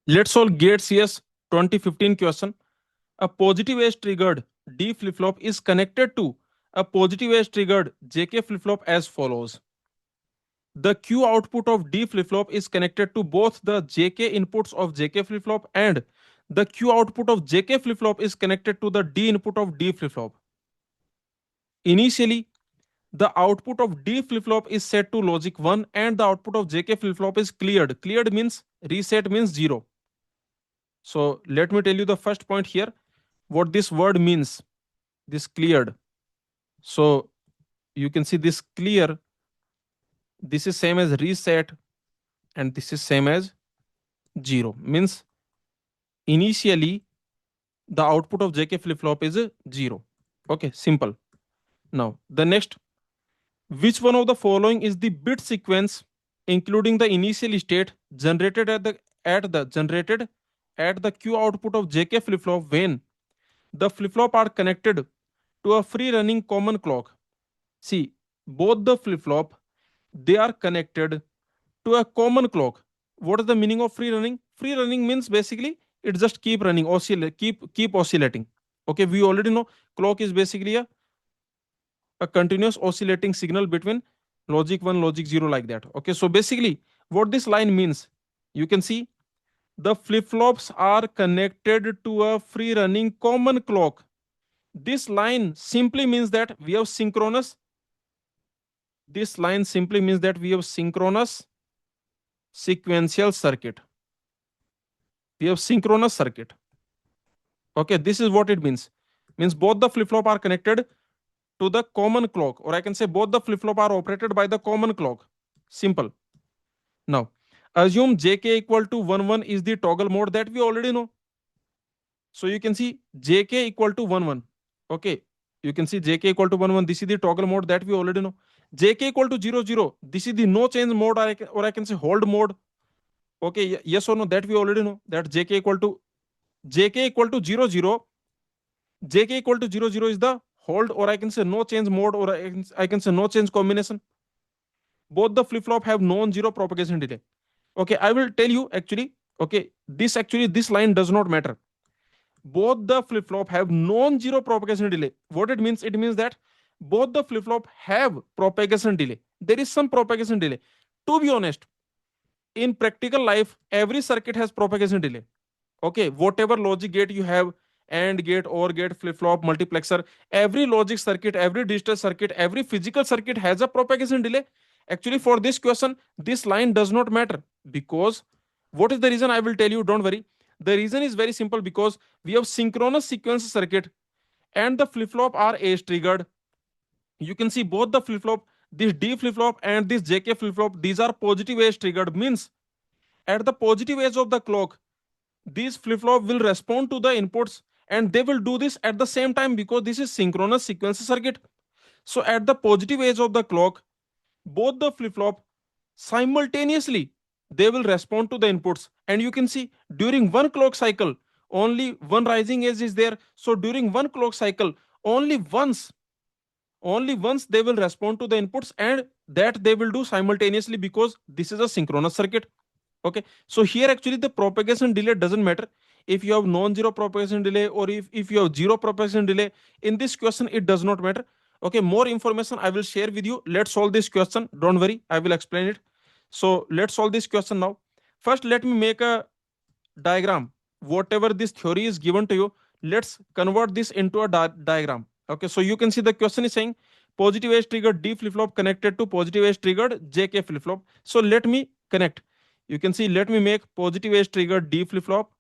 Let's solve gate CS 2015 question. A positive edge triggered D flip flop is connected to a positive edge triggered JK flip flop as follows. The Q output of D flip flop is connected to both the JK inputs of JK flip flop, and the Q output of JK flip flop is connected to the D input of D flip flop. Initially, the output of D flip flop is set to logic 1 and the output of JK flip flop is cleared. Cleared means reset means 0. So let me tell you the first point here, what this word means, this cleared. So you can see this clear, this is same as reset, and this is same as 0. Means initially the output of JK flip flop is 0. Okay, simple. Now the next, which one of the following is the bit sequence including the initial state generated at the Q output of JK flip flop when the flip flop are connected to a free running common clock? See, both the flip flop, they are connected to a common clock. What is the meaning of free running? Free running means basically it just keep running, oscillate, keep oscillating. Okay, we already know clock is basically a continuous oscillating signal between logic 1, logic 0, like that. Okay, so basically what this line means, you can see the flip flops are connected to a free running common clock. This line simply means that we have synchronous. This line simply means that we have synchronous sequential circuit. We have synchronous circuit. Okay, this is what it means. Means both the flip flop are connected to the common clock, or I can say both the flip flop are operated by the common clock. Simple. Now, assume JK equal to 1 1 is the toggle mode that we already know. So you can see JK equal to 1 1. Okay, you can see JK equal to 1 1. This is the toggle mode that we already know. JK equal to 0 0. This is the no change mode, or I can say hold mode. Okay, yes or no, that we already know, that JK equal to 0 0. JK equal to 0 0 is the hold, or I can say no change mode, or I can say no change combination. Both the flip flop have non-zero propagation delay. Okay, I will tell you actually. Okay, this line does not matter. Both the flip flop have non-zero propagation delay. What it means? It means that both the flip flop have propagation delay. There is some propagation delay. To be honest, in practical life, every circuit has propagation delay. Okay, whatever logic gate you have, AND gate, OR gate, flip flop, multiplexer, every logic circuit, every digital circuit, every physical circuit has a propagation delay. Actually, for this question, this line does not matter, because what is the reason? I will tell you, don't worry. The reason is very simple, because we have synchronous sequence circuit and the flip flop are age triggered. You can see both the flip flop, this D flip flop and this JK flip flop, these are positive age triggered. Means at the positive edge of the clock, these flip flop will respond to the inputs, and they will do this at the same time, because this is synchronous sequence circuit. So at the positive edge of the clock, both the flip flop simultaneously, they will respond to the inputs, and you can see during one clock cycle only one rising edge is there. So during one clock cycle, only once they will respond to the inputs, and that they will do simultaneously, because this is a synchronous circuit. Okay, so here actually the propagation delay doesn't matter. If you have non-zero propagation delay, or if you have zero propagation delay, in this question it does not matter. Okay, more information I will share with you. Let's solve this question, don't worry, I will explain it. So let's solve this question now. First, let me make a diagram. Whatever this theory is given to you, let's convert this into a diagram. Okay, so you can see the question is saying positive edge triggered D flip flop connected to positive edge triggered JK flip flop. So let me connect. You can see, let me make positive edge triggered D flip flop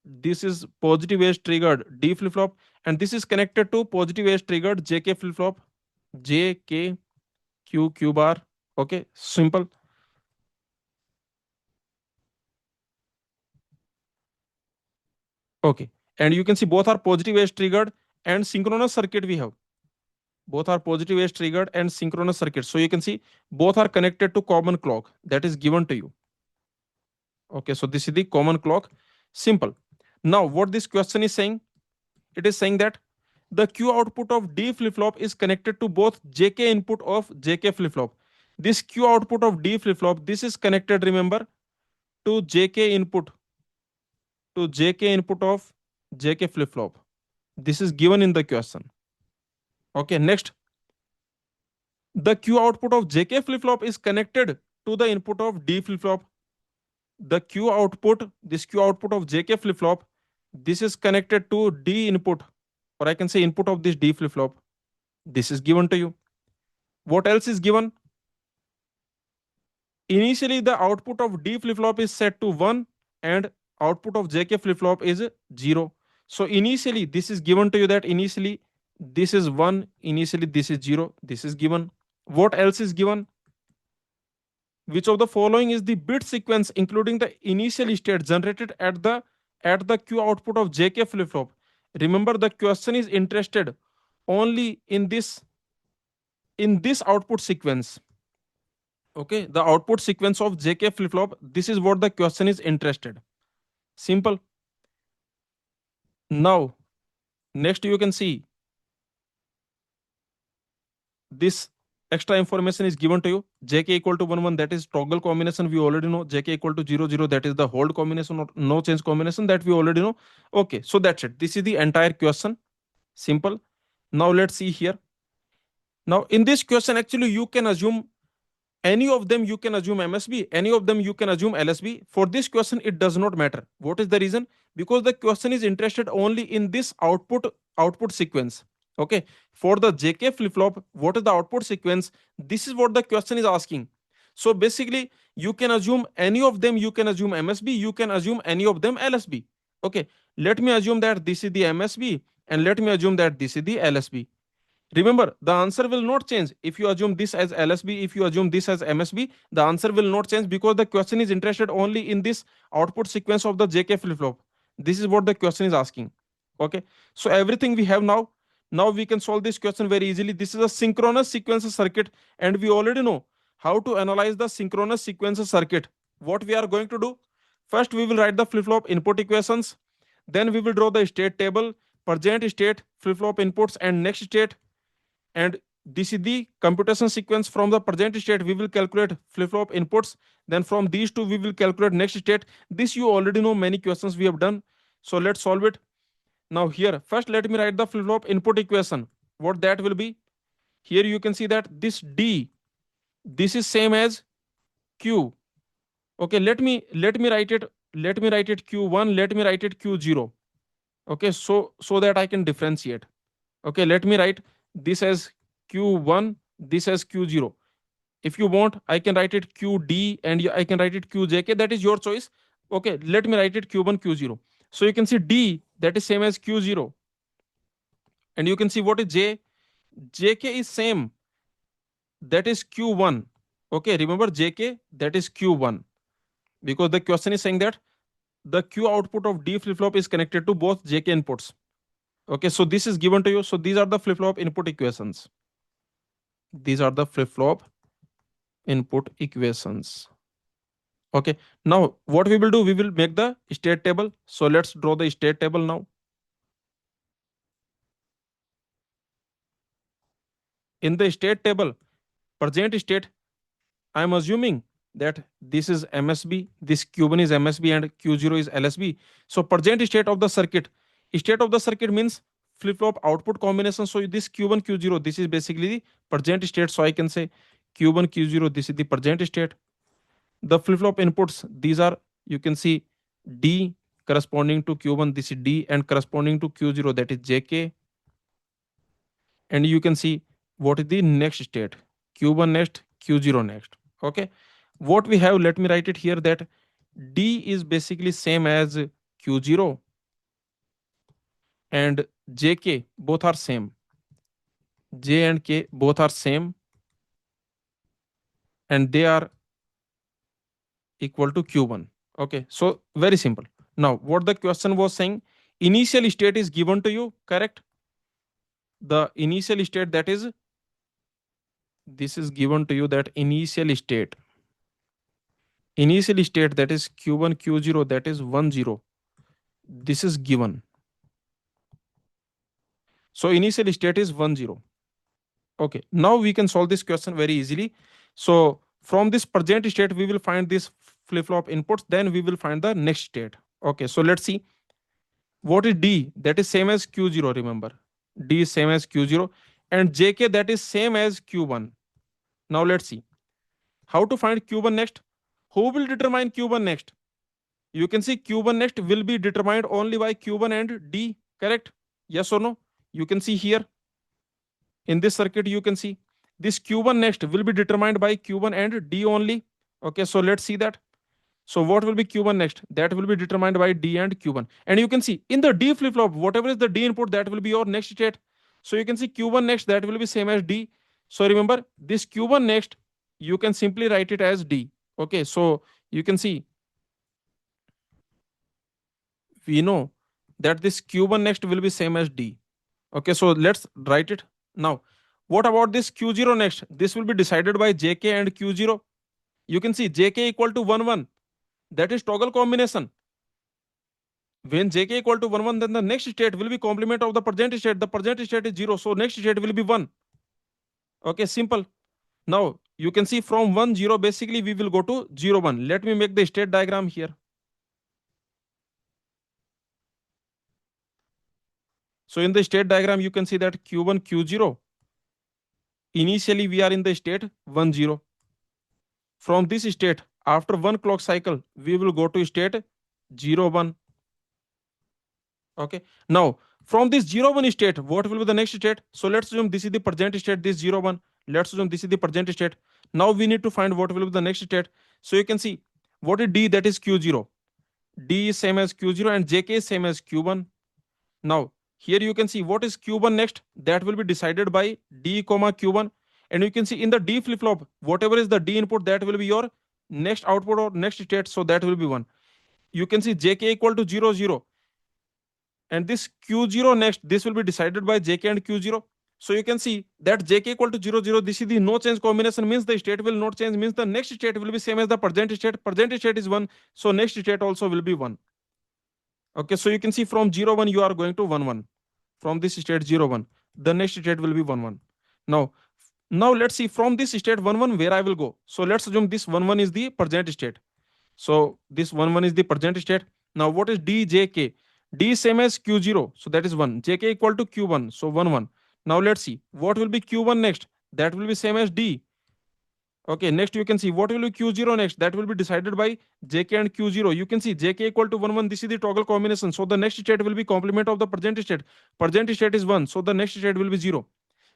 this is positive edge triggered D flip flop, and this is connected to positive edge triggered JK flip flop, JK Q bar. Okay, simple. Okay, and you can see both are positive edge triggered and synchronous circuit we have. Both are positive edge triggered and synchronous circuit. So you can see both are connected to common clock that is given to you. Okay, so this is the common clock. Simple. Now, what this question is saying, it is saying that the Q output of D flip flop is connected to both JK input of JK flip flop. This Q output of D flip flop, this is connected, remember, to JK input, to JK input of JK flip flop. This is given in the question. Okay, next, the Q output of JK flip flop is connected to the input of D flip flop. The Q output, this Q output of JK flip flop, this is connected to D input, or I can say input of this D flip flop. This is given to you. What else is given? Initially, the output of D flip flop is set to 1 and output of JK flip flop is 0. So initially, this is given to you that initially this is 1, initially this is 0, this is given. What else is given? Which of the following is the bit sequence including the initial state generated at the Q output of JK flip flop? Remember, the question is interested only in this output sequence. Okay, the output sequence of JK flip flop, this is what the question is interested. Simple. Now, next you can see this extra information is given to you. JK equal to 1 1, that is toggle combination, we already know. JK equal to 0 0, that is the hold combination or no change combination, that we already know. Okay, so that's it. This is the entire question. Simple. Now let's see here. Now in this question, actually you can assume any of them, you can assume MSB, any of them you can assume LSB. For this question, it does not matter. What is the reason? Because the question is interested only in this output sequence. Okay, for the JK flip flop, what is the output sequence? This is what the question is asking. So basically, you can assume any of them, you can assume MSB, you can assume any of them LSB. Okay, let me assume that this is the MSB and let me assume that this is the LSB. Remember, the answer will not change. If you assume this as LSB, if you assume this as MSB, the answer will not change because the question is interested only in this output sequence of the JK flip flop. This is what the question is asking. Okay, so everything we have now. Now we can solve this question very easily. This is a synchronous sequence circuit, and we already know how to analyze the synchronous sequence circuit. What we are going to do? First, we will write the flip flop input equations. Then we will draw the state table, present state, flip flop inputs, and next state. And this is the computation sequence. From the present state we will calculate flip flop inputs, then from these two we will calculate next state. This you already know, many questions we have done. So let's solve it. Now here, first let me write the flip flop input equation. What that will be? Here you can see that this D, this is same as Q. Okay, let me write it, Q1, let me write it Q0. Okay, so that I can differentiate. Okay, let me write this as Q1, this as Q0. If you want, I can write it QD and I can write it QJK. That is your choice. Okay, let me write it Q1, Q0. So you can see D, that is same as Q0. And you can see what is J. JK is same. That is Q1. Okay, remember JK, that is Q1. Because the question is saying that the Q output of D flip flop is connected to both JK inputs. Okay, so this is given to you. So these are the flip flop input equations. These are the flip flop input equations. Okay, now what we will do, we will make the state table. So let's draw the state table now. In the state table, present state, I am assuming that this is MSB, this Q1 is MSB and Q0 is LSB. So present state of the circuit. State of the circuit means flip flop output combination. So this Q1, Q0, this is basically the present state. So I can say Q1, Q0, this is the present state. The flip flop inputs, these are, you can see D corresponding to Q1, this is D, and corresponding to Q0, that is JK. And you can see what is the next state, Q1 next, Q0 next. Okay, what we have, let me write it here, that D is basically same as Q0 and jk both are same. J and k both are same, and they are equal to q1. Okay, so very simple. Now what the question was saying, initial state is given to you, correct? The initial state, that is, this is given to you, that initial state that is q1 q0, that is 1 0, this is given. So initial state is 1 0. Okay, now we can solve this question very easily. So from this present state we will find this flip flop inputs, then we will find the next state. Okay, so let's see what is d, that is same as q0, remember, d is same as q0, and jk, that is same as q1. Now let's see how to find q1 next. Who will determine q1 next? You can see q1 next will be determined only by q1 and d, correct? Yes or no? You can see here in this circuit, you can see this q1 next will be determined by q1 and d only. Okay, so let's see that. So what will be q1 next? That will be determined by d and q1. And you can see in the d flip flop, whatever is the d input, that will be your next state. So you can see q1 next, that will be same as d. So remember this q1 next, you can simply write it as d. Okay, so you can see we know that this q1 next will be same as d. Okay, so let's write it. Now what about this q0 next? This will be decided by jk and q0. You can see jk equal to 1 1, that is toggle combination. When jk equal to 1 1, then the next state will be complement of the present state. The present state is 0, so next state will be 1. Okay, simple. Now you can see from 1 0, basically we will go to 0 1. Let me make the state diagram here. So in the state diagram you can see that q1 q0, initially we are in the state 1 0. From this state, after one clock cycle, we will go to state 0 1. Okay, now from this 0 1 state, what will be the next state? So let's assume this is the present state, this 0 1. Let's assume this is the present state. Now we need to find what will be the next state. So you can see what is d, that is q0. D is same as q0 and jk is same as q1. Now here you can see what is q1 next, that will be decided by d comma q1. And you can see in the d flip flop, whatever is the d input, that will be your next output or next state, so that will be 1. You can see jk equal to 0 0, and this q0 next, this will be decided by jk and q0. So you can see that jk equal to 0 0, this is the no change combination, means the state will not change, means the next state will be same as the present state. Present state is 1, so next state also will be 1. Okay, so you can see from 0 1 you are going to 1 1. From this state 0 1, the next state will be 1 1. Now let's see from this state 1 1 where I will go. So let's assume this 1 1 is the present state. So this 1 1 is the present state. Now what is d jk? D is same as q0, so that is 1. Jk equal to q1, so 1 1. Now let's see what will be q1 next. That will be same as d. Okay, next you can see what will be q0 next. That will be decided by jk and q0. You can see jk equal to 1 1. This is the toggle combination. So the next state will be complement of the present state. Present state is 1, so the next state will be 0.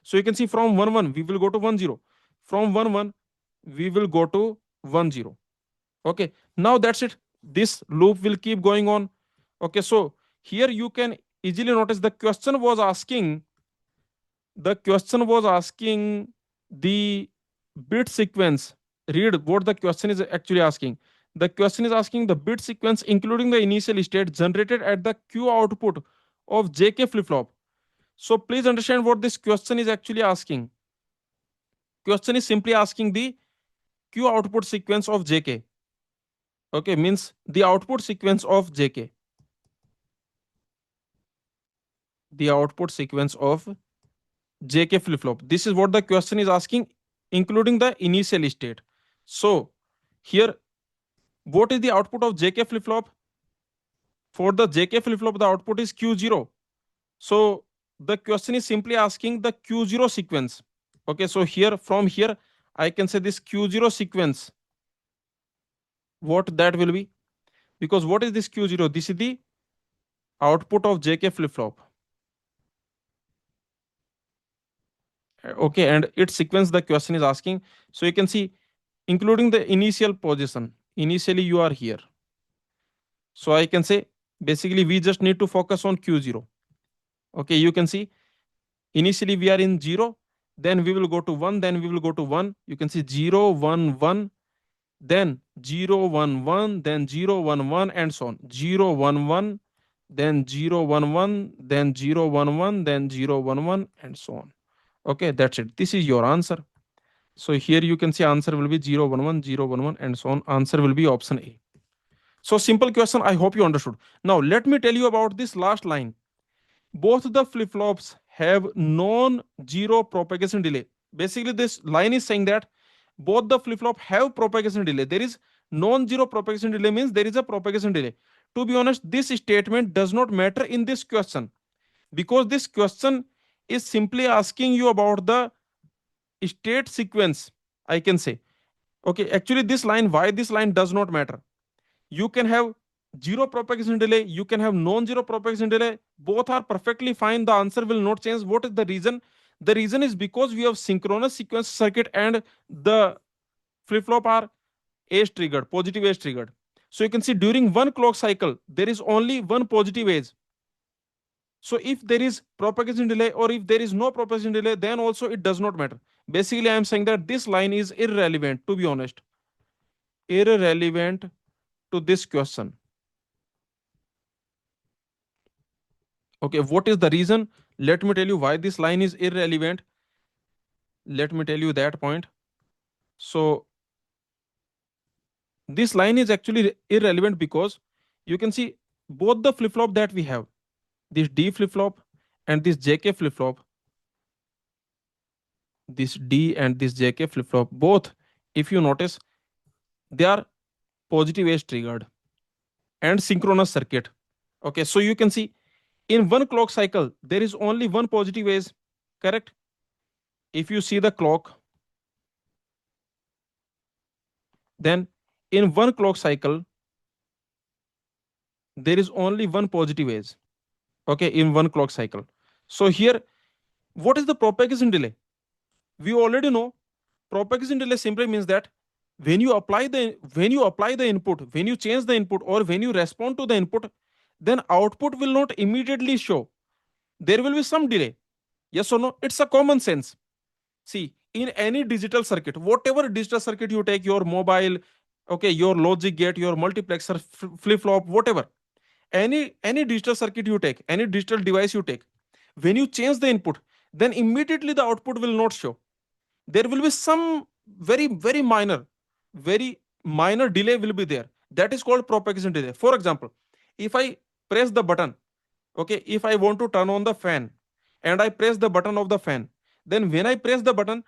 So you can see from 1 1 we will go to 1 0. From 1 1 we will go to 1 0. Okay, now that's it. This loop will keep going on. Okay, so here you can easily notice the question was asking the bit sequence. Read what the question is actually asking. The question is asking the bit sequence including the initial state generated at the q output of jk flip flop. So please understand what this question is actually asking. Question is simply asking the q output sequence of jk. Okay, means the output sequence of jk. The output sequence of jk flip flop. This is what the question is asking, including the initial state. So here, what is the output of jk flip flop? For the jk flip flop, the output is q0. So the question is simply asking the q0 sequence. Okay, so here from here I can say this q0 sequence, what that will be, because what is this q0? This is the output of jk flip flop. Okay, and its sequence the question is asking. So you can see including the initial position, initially you are here. So I can say basically we just need to focus on q0. Okay, you can see initially we are in 0, then we will go to 1, then we will go to 1. You can see 0 1 1, then 0 1 1, then 0 1 1, and so on. 0 1 1, then 0 1 1, then 0 1 1, then 0 1 1, and so on. Okay, that's it. This is your answer. So here you can see answer will be 0 1 1, 0 1 1, and so on. Answer will be option A. So simple question, I hope you understood. Now let me tell you about this last line. Both the flip flops have non-zero propagation delay. Basically, this line is saying that both the flip flop have propagation delay. There is non-zero propagation delay means there is a propagation delay. To be honest, this statement does not matter in this question, because this question is simply asking you about the state sequence, I can say. Okay, actually, this line, why this line does not matter. You can have zero propagation delay, you can have non-zero propagation delay, both are perfectly fine, the answer will not change. What is the reason? The reason is because we have synchronous sequence circuit and the flip flop are age triggered, positive age triggered. So you can see during one clock cycle there is only one positive age. So if there is propagation delay or if there is no propagation delay, then also it does not matter. Basically, I am saying that this line is irrelevant, to be honest, irrelevant to this question. Okay, what is the reason? Let me tell you why this line is irrelevant. Let me tell you that point. So this line is actually irrelevant because you can see both the flip flop that we have, this D flip flop and this JK flip flop, this D and this JK flip flop, both, if you notice, they are positive age triggered and synchronous circuit. Okay, so you can see in one clock cycle there is only one positive age, correct? If you see the clock, then in one clock cycle there is only one positive age. Okay, in one clock cycle. So here, what is the propagation delay? We already know propagation delay simply means that when you apply the input, when you change the input, or when you respond to the input, then output will not immediately show. There will be some delay. Yes or no? It's a common sense. See, in any digital circuit, whatever digital circuit you take, your mobile, okay, your logic gate, your multiplexer, flip flop, whatever, any digital circuit you take, any digital device you take, when you change the input, then immediately the output will not show. There will be some very minor delay will be there. That is called propagation delay. For example, if I press the button, okay, if I want to turn on the fan and I press the button of the fan, then when I press the button,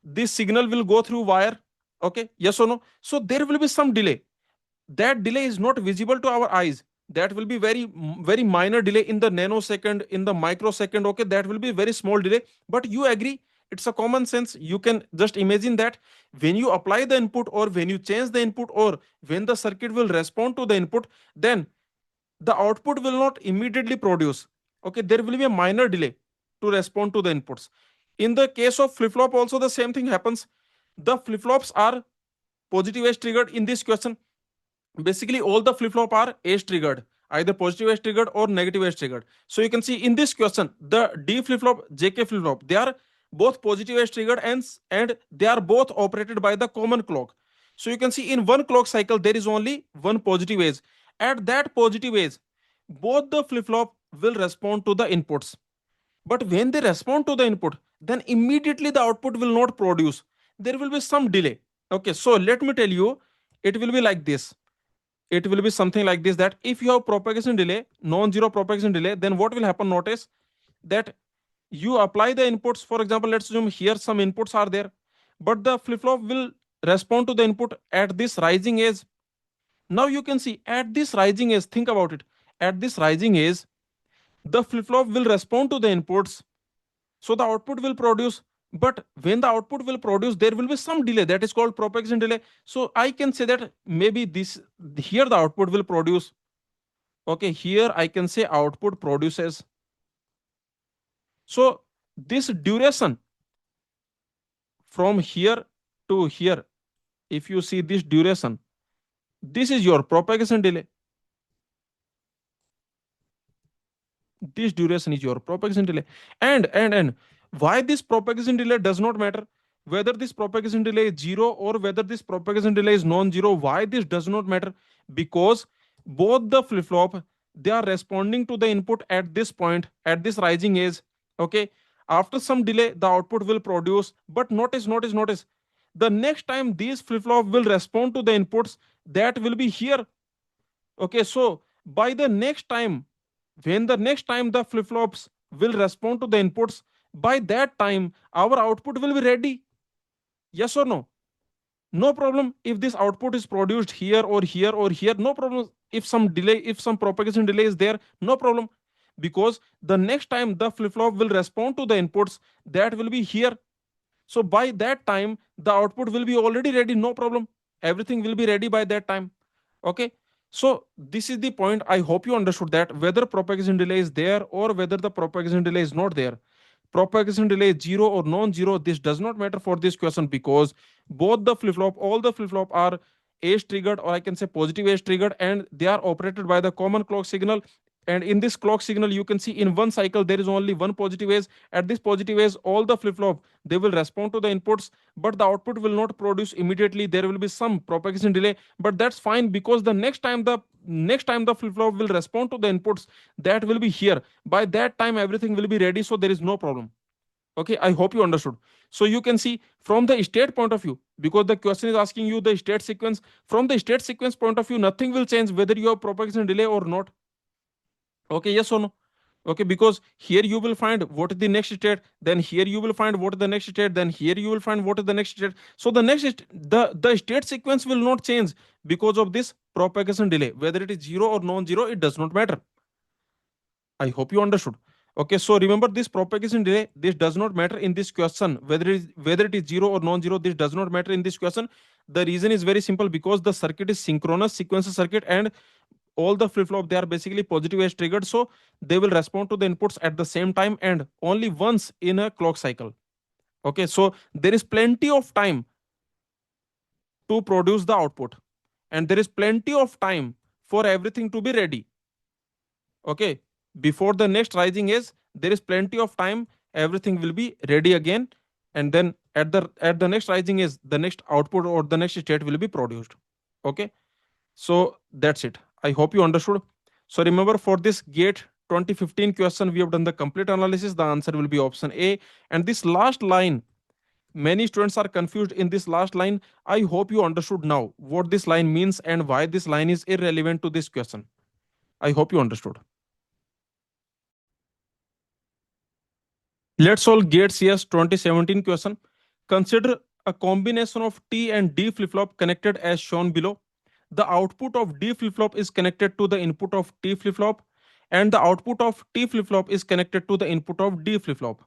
this signal will go through wire. Okay, yes or no? So there will be some delay. That delay is not visible to our eyes. That will be very minor delay, in the nanosecond, in the microsecond. Okay, that will be very small delay. But you agree, it's a common sense. You can just imagine that when you apply the input, or when you change the input, or when the circuit will respond to the input, then the output will not immediately produce. Okay, there will be a minor delay to respond to the inputs. In the case of flip flop also the same thing happens. The flip flops are positive age triggered in this question. Basically all the flip flop are age triggered, either positive age triggered or negative age triggered. So you can see in this question, the D flip flop, JK flip flop, they are both positive age triggered, and they are both operated by the common clock. So you can see in one clock cycle there is only one positive age. At that positive age, both the flip flop will respond to the inputs. But when they respond to the input, then immediately the output will not produce. There will be some delay. Okay, so let me tell you, it will be like this. It will be something like this, that if you have propagation delay, non-zero propagation delay, then what will happen? Notice that you apply the inputs. For example, let's assume here some inputs are there, but the flip-flop will respond to the input at this rising edge. Now you can see at this rising edge, think about it. At this rising edge, the flip-flop will respond to the inputs, so the output will produce. But when the output will produce, there will be some delay, that is called propagation delay. So I can say that maybe this, here the output will produce. Okay, here I can say output produces. So this duration from here to here, if you see this duration, this is your propagation delay. This duration is your propagation delay. And why this propagation delay does not matter, whether this propagation delay is zero or whether this propagation delay is non-zero, why this does not matter? Because both the flip flop, they are responding to the input at this point, at this rising age. Okay, after some delay the output will produce, but notice the next time these flip flop will respond to the inputs, that will be here. Okay, so by the next time, when the next time the flip flops will respond to the inputs, by that time our output will be ready. Yes or no? No problem if this output is produced here or here or here, no problem. If some delay, if some propagation delay is there, no problem, because the next time the flip flop will respond to the inputs, that will be here. So by that time the output will be already ready, no problem, everything will be ready by that time. Okay, so this is the point. I hope you understood that whether propagation delay is there or whether the propagation delay is not there, propagation delay is zero or non-zero, this does not matter for this question, because both the flip flop, all the flip flop are age triggered, or I can say positive age triggered, and they are operated by the common clock signal. And in this clock signal you can see in one cycle there is only one positive age. At this positive age all the flip flop, they will respond to the inputs, but the output will not produce immediately, there will be some propagation delay, but that's fine, because the next time the flip flop will respond to the inputs, that will be here. By that time everything will be ready, so there is no problem. Okay, I hope you understood. So you can see from the state point of view, because the question is asking you the state sequence, from the state sequence point of view nothing will change whether you have propagation delay or not. Okay, yes or no? Okay, because here you will find what is the next state, then here you will find what is the next state, then here you will find what is the next state. So the the state sequence will not change because of this propagation delay, whether it is zero or non-zero, it does not matter. I hope you understood. Okay, so remember this propagation delay, this does not matter in this question, whether it is zero or non-zero, this does not matter in this question. The reason is very simple, because the circuit is synchronous sequential circuit, and all the flip flop, they are basically positive edge triggered, so they will respond to the inputs at the same time and only once in a clock cycle. Okay, so there is plenty of time to produce the output, and there is plenty of time for everything to be ready. Okay, before the next rising is, there is plenty of time, everything will be ready again, and then at the next rising is, the next output or the next state will be produced. Okay, so that's it. I hope you understood. So remember, for this gate 2015 question, we have done the complete analysis. The answer will be option A. And this last line, many students are confused in this last line. I hope you understood now what this line means and why this line is irrelevant to this question. I hope you understood. Let's solve gate CS 2017 question. Consider a combination of T and D flip flop connected as shown below. The output of D flip flop is connected to the input of T flip flop, and the output of T flip flop is connected to the input of D flip flop.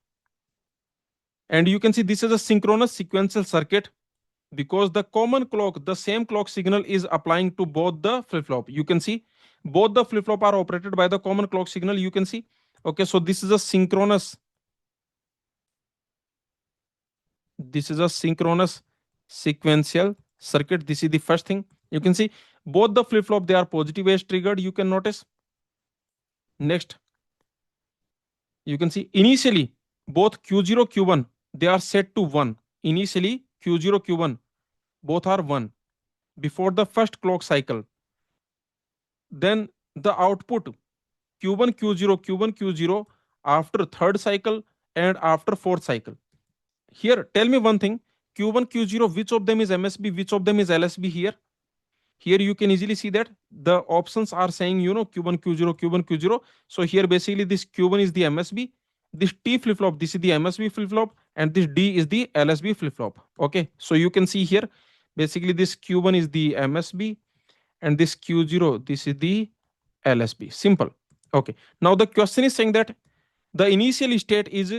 And you can see this is a synchronous sequential circuit, because the common clock, the same clock signal is applying to both the flip flop. You can see both the flip flop are operated by the common clock signal. You can see. Okay, so this is a synchronous. This is a synchronous sequential circuit. This is the first thing. You can see both the flip flop, they are positive edge triggered. You can notice. Next, you can see initially both Q0 Q1, they are set to 1. Initially Q0 Q1 both are 1 before the first clock cycle. Then the output Q1 Q0 Q1 Q0 after third cycle and after fourth cycle. Here tell me one thing, Q1 Q0, which of them is MSB, which of them is LSB? Here you can easily see that the options are saying, Q1 Q0 Q1 Q0. So here basically this Q1 is the MSB, this T flip flop, this is the MSB flip flop, and this D is the LSB flip flop. Okay, so you can see here basically this Q1 is the MSB, and this Q0, this is the LSB. Simple. Okay, now the question is saying that the initial state is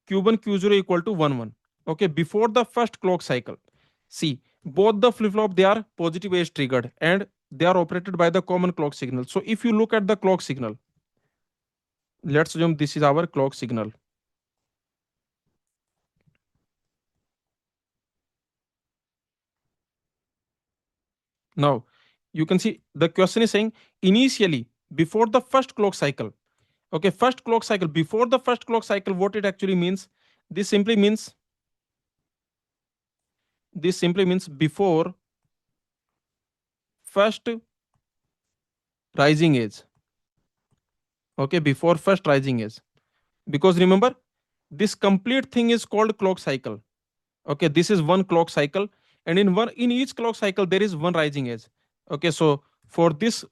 Q1 Q0 equal to 1 1. Okay, before the first clock cycle. See, both the flip flop, they are positive age triggered, and they are operated by the common clock signal. So if you look at the clock signal, let's assume this is our clock signal. Now you can see the question is saying initially before the first clock cycle. Okay, first clock cycle. Before the first clock cycle, what it actually means? This simply means before first rising age. Okay, before first rising age. Because remember, this complete thing is called clock cycle. Okay, this is one clock cycle, and in each clock cycle there is one rising edge. Okay, so for this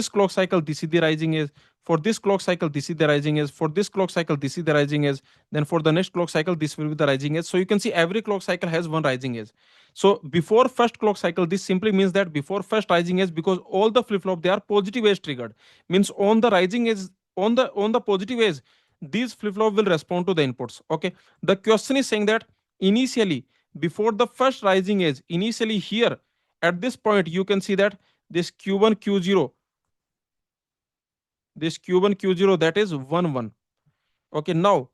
clock cycle, this is the rising edge. For this clock cycle, this is the rising edge. For this clock cycle, this is the rising edge. Then for the next clock cycle, this will be the rising edge. So you can see every clock cycle has one rising edge. So before first clock cycle, this simply means that before first rising edge, because all the flip flop they are positive edge triggered, means on the rising edge, on the positive edge, these flip flop will respond to the inputs. Okay, the question is saying that initially, before the first rising edge, initially here at this point, you can see that this q1 q0, this q1 q0, that is 1 1. Okay, now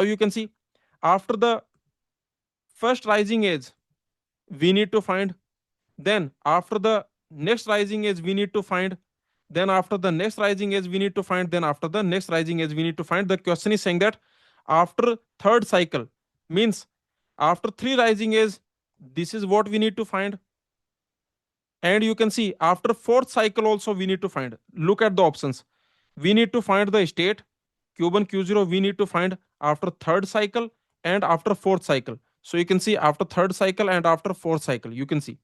you can see after the first rising edge we need to find, then after the next rising edge we need to find, then after the next rising edge we need to find, then after the next rising edge we need to find. The question is saying that after third cycle, means after three rising edge, this is what we need to find. And you can see after fourth cycle also we need to find. Look at the options. We need to find the state q1 q0, we need to find after third cycle and after fourth cycle. So you can see after third cycle and after fourth cycle, you can see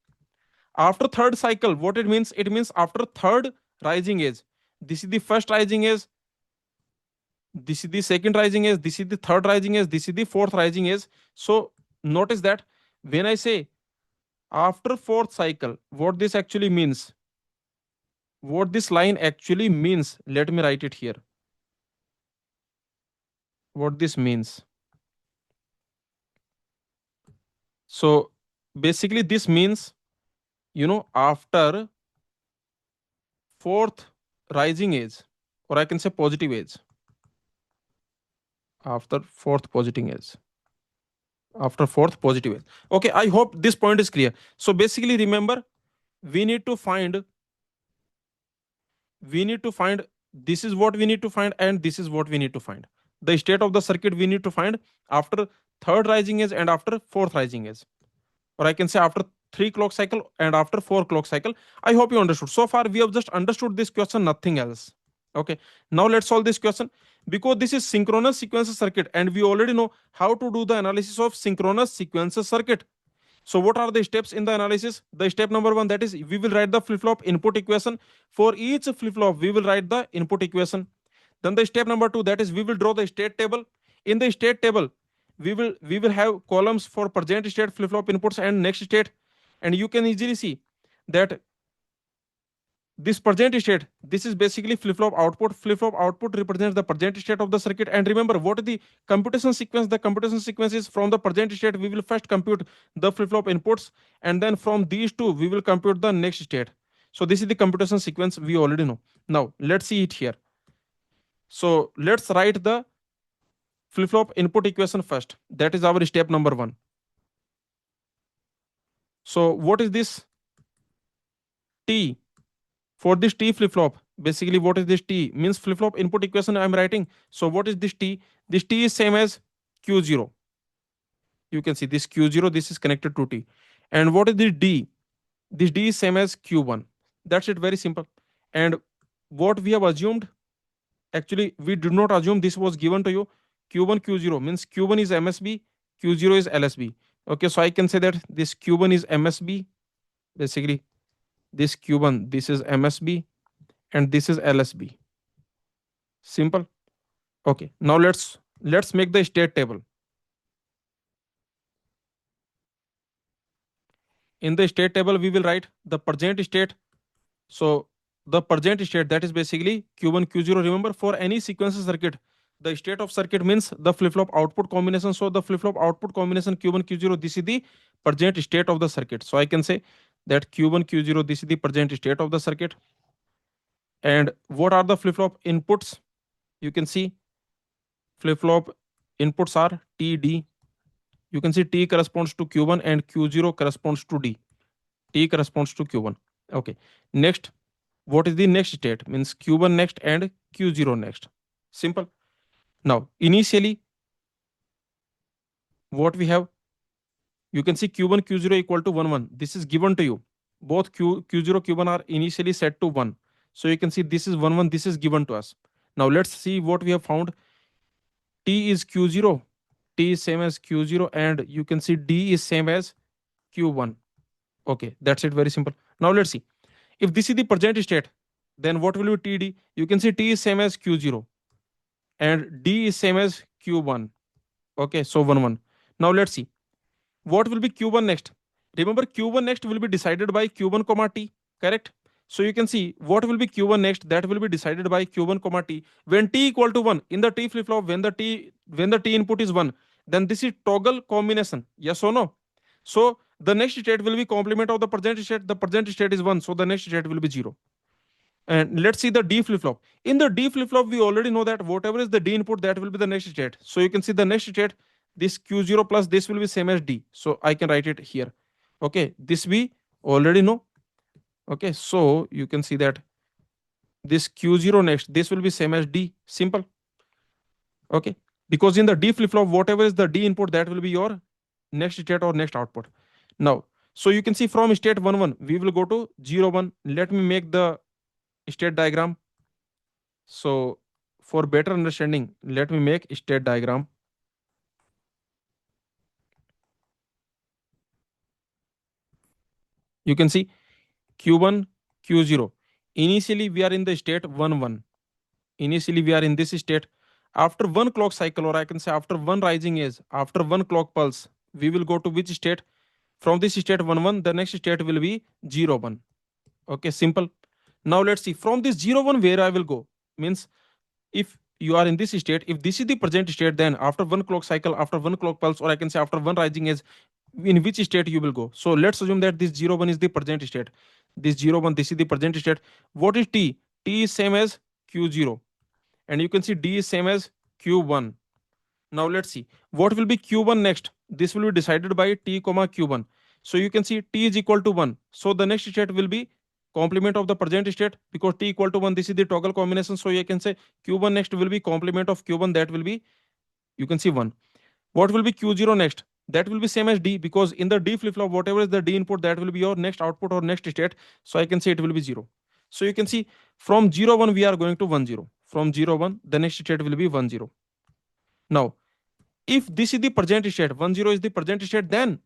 after third cycle, what it means? It means after third rising age, this is the first rising age, this is the second rising age, this is the third rising age, this is the fourth rising age. So notice that when I say after fourth cycle, what this actually means, what this line actually means, let me write it here. What this means. So basically this means, after fourth rising age, or I can say positive age, after fourth positive age, after fourth positive age. Okay, I hope this point is clear. So basically remember, we need to find this is what we need to find, and this is what we need to find. The state of the circuit we need to find after third rising edge and after fourth rising edge, or I can say after 3 clock cycle and after 4 clock cycle. I hope you understood. So far we have just understood this question, nothing else. Okay, now let's solve this question. Because this is synchronous sequencer circuit and we already know how to do the analysis of synchronous sequencer circuit. So what are the steps in the analysis? The step number 1, that is we will write the flip-flop input equation. For each flip-flop, we will write the input equation. Then the step number 2, that is we will draw the state table. In the state table, we will have columns for present state, flip-flop inputs, and next state. And you can easily see that this present state, this is basically flip-flop output. Flip-flop output represents the present state of the circuit. And remember, what is the computation sequence? The computation sequence is from the present state, we will first compute the flip-flop inputs, and then from these two, we will compute the next state. So this is the computation sequence we already know. Now, let's see it here. So let's write the flip-flop input equation first. That is our step number 1. So what is this T? For this T flip-flop, basically what is this T? Means flip-flop input equation I am writing. So what is this T? This T is same as Q0. You can see this Q0, this is connected to T. And what is this D? This D is same as Q1. That's it, very simple. And what we have assumed, actually we did not assume, this was given to you. Q1, Q0 means Q1 is MSB, Q0 is LSB. Okay, so I can say that this Q1 is MSB, basically this Q1, this is MSB, and this is LSB. Simple. Okay, now let's make the state table. In the state table, we will write the present state. So the present state, that is basically Q1, Q0. Remember, for any sequential circuit, the state of circuit means the flip-flop output combination. So the flip-flop output combination Q1, Q0, this is the present state of the circuit. So I can say that Q1, Q0, this is the present state of the circuit. And what are the flip-flop inputs? You can see flip-flop inputs are T, D. You can see T corresponds to Q1 and Q0 corresponds to D. T corresponds to Q1. Okay. Next, what is the next state? Means Q1 next and Q0 next. Simple. Now, initially, what we have, you can see q1, q0 equal to 1, 1. This is given to you. Both q0, q1 are initially set to 1. So you can see this is 1, 1. This is given to us. Now, let's see what we have found. T is q0. T is same as q0. And you can see D is same as q1. Okay, that's it. Very simple. Now, let's see. If this is the present state, then what will be TD? You can see T is same as q0 and D is same as q1. Okay, so 1, 1. Now, let's see. What will be q1 next? Remember, q1 next will be decided by q1 comma t, correct? So you can see what will be q1 next, that will be decided by q1 comma t when t equal to 1 in the t flip flop. When the t input is 1, then this is toggle combination, yes or no? So the next state will be complement of the present state. The present state is 1, so the next state will be 0. And let's see the D flip flop. In the D flip flop, we already know that whatever is the D input, that will be the next state. So you can see the next state, this Q0 plus this will be same as D. So I can write it here. Okay, this we already know. Okay, so you can see that this Q0 next, this will be same as D. Simple. Okay, because in the D flip flop, whatever is the D input, that will be your next state or next output. Now, so you can see from state 1, 1, we will go to 0, 1. Let me make the state diagram. So for better understanding, let me make state diagram. You can see q1, q0. Initially, we are in the state 1, 1. Initially, we are in this state. After one clock cycle, or I can say after one rising age, after one clock pulse, we will go to which state? From this state 1, 1, the next state will be 0, 1. Okay, simple. Now let's see from this 0, 1 where I will go. Means if you are in this state, if this is the present state, then after one clock cycle, after one clock pulse, or I can say after one rising age, in which state you will go. So let's assume that this 0, 1 is the present state. This 0, 1, this is the present state. What is T? T is same as Q0. And you can see D is same as Q1. Now let's see what will be Q1 next. This will be decided by T comma Q1. So you can see T is equal to 1. So the next state will be complement of the present state, because T equal to 1. This is the toggle combination. So you can say Q1 next will be complement of Q1. That will be, you can see 1. What will be Q0 next? That will be same as D, because in the D flip flop, whatever is the D input, that will be your next output or next state. So I can say it will be 0. So you can see from 0, 1, we are going to 1, 0. From 0, 1, the next state will be 1, 0. Now, if this is the present state, 1, 0 is the present state, then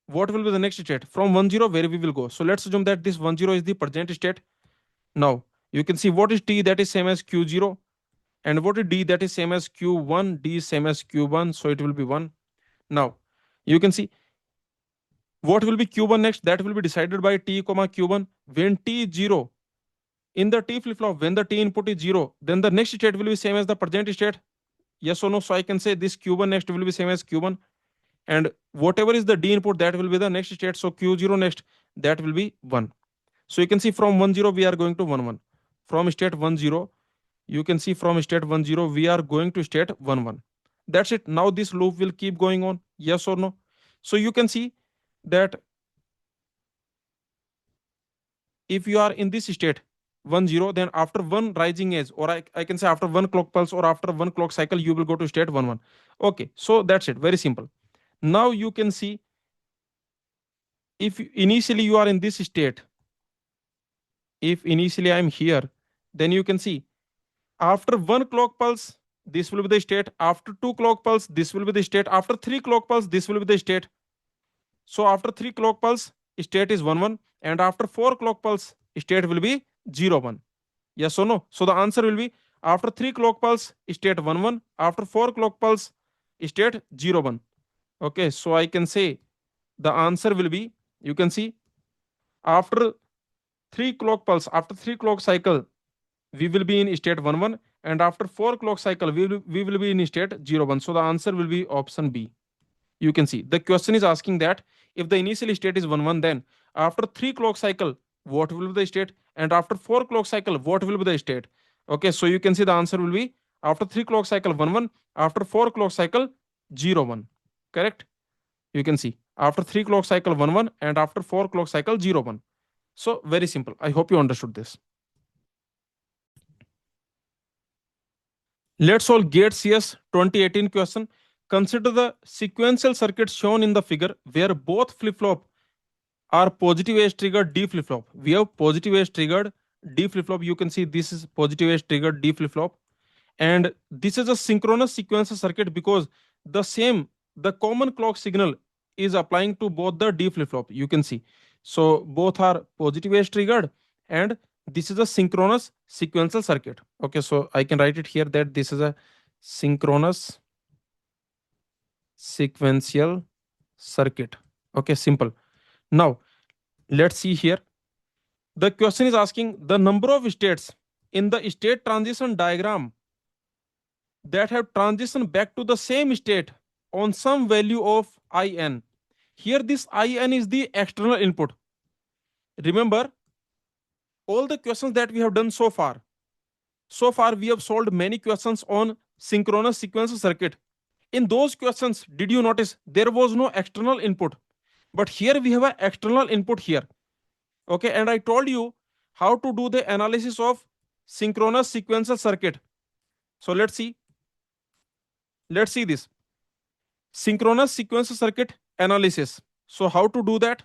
what will be the next state? From 1, 0, where we will go? So let's assume that this 1, 0 is the present state. Now, you can see what is T, that is same as Q0. And what is D, that is same as Q1. D is same as Q1. So it will be 1. Now, you can see what will be Q1 next? That will be decided by T comma Q1. When T is 0, in the T flip flop, when the T input is 0, then the next state will be same as the present state. Yes or no? So I can say this Q1 next will be same as Q1. And whatever is the D input, that will be the next state. So Q0 next, that will be 1. So you can see from 1, 0, we are going to 1, 1. From state 1, 0, you can see from state 1, 0, we are going to state 1, 1. That's it. Now this loop will keep going on. Yes or no? So you can see that if you are in this state 1, 0, then after one rising age, or I can say after one clock pulse or after one clock cycle, you will go to state 1, 1. Okay, so that's it. Very simple. Now you can see if initially you are in this state, if initially I'm here, then you can see after one clock pulse, this will be the state. After two clock pulse, this will be the state. After three clock pulse, this will be the state. So after three clock pulse, state is 1, 1. And after four clock pulse, state will be 0, 1. Yes or no? So the answer will be after three clock pulse, state 1, 1. After four clock pulse, state 0, 1. Okay, so I can say the answer will be, you can see after three clock pulse, after three clock cycle, we will be in state 1, 1. And after four clock cycle, we will be in state 0, 1. So the answer will be option B. You can see the question is asking that if the initial state is 1, 1, then after three clock cycle, what will be the state? And after four clock cycle, what will be the state? Okay, so you can see the answer will be after three clock cycle 1, 1, after four clock cycle 0, 1. Correct? You can see after three clock cycle 1, 1, and after four clock cycle 0, 1. So very simple. I hope you understood this. Let's solve GATE CS 2018 question. Consider the sequential circuit shown in the figure where both flip-flop are positive edge triggered D flip-flop. We have positive edge triggered D flip-flop. You can see this is positive edge triggered D flip-flop. And this is a synchronous sequential circuit because the common clock signal is applying to both the D flip-flop. You can see. So both are positive edge triggered, and this is a synchronous sequential circuit. Okay, so I can write it here that this is a synchronous sequential circuit. Okay, simple. Now let's see here. The question is asking the number of states in the state transition diagram that have transitioned back to the same state on some value of in. Here, this in is the external input. Remember, all the questions that we have done so far. So far, we have solved many questions on synchronous sequential circuit. In those questions, did you notice there was no external input? But here we have an external input here. Okay, and I told you how to do the analysis of synchronous sequential circuit. So let's see. Let's see this. Synchronous sequential circuit analysis. So how to do that?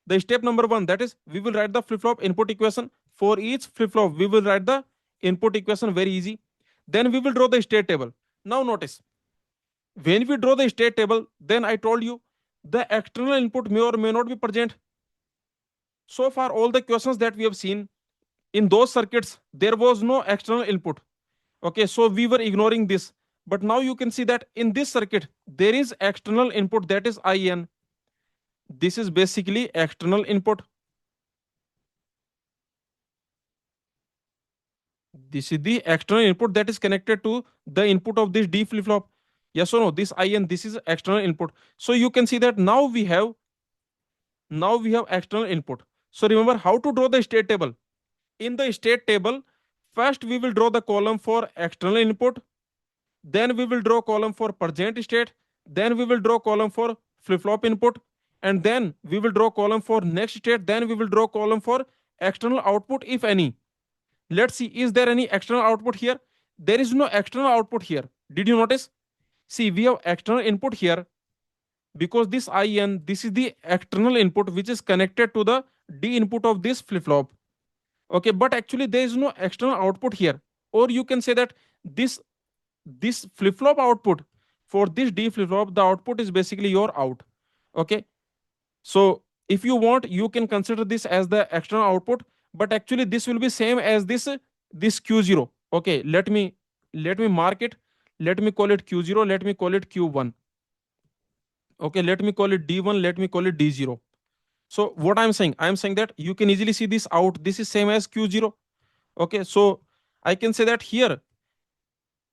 The step number one, that is, we will write the flip-flop input equation. For each flip-flop, we will write the input equation, very easy. Then we will draw the state table. Now notice, when we draw the state table, then I told you the external input may or may not be present. So far, all the questions that we have seen, in those circuits, there was no external input. Okay, so we were ignoring this. But now you can see that in this circuit, there is external input, that is in. This is basically external input. This is the external input that is connected to the input of this D flip-flop. Yes or no? This in, this is external input. So you can see that now we have external input. So remember how to draw the state table. In the state table, first we will draw the column for external input, then we will draw column for present state, then we will draw column for flip-flop input, and then we will draw column for next state, then we will draw column for external output, if any. Let's see, is there any external output here? There is no external output here. Did you notice? See, we have external input here because this in, this is the external input which is connected to the D input of this flip-flop. Okay, but actually there is no external output here. Or you can say that this flip-flop output for this D flip-flop, the output is basically your out. Okay, so if you want, you can consider this as the external output, but actually this will be same as this Q0. Okay, let me mark it. Let me call it Q0. Let me call it Q1. Okay, let me call it D1. Let me call it D0. So what I'm saying that you can easily see this out. This is same as Q0. Okay, so I can say that here,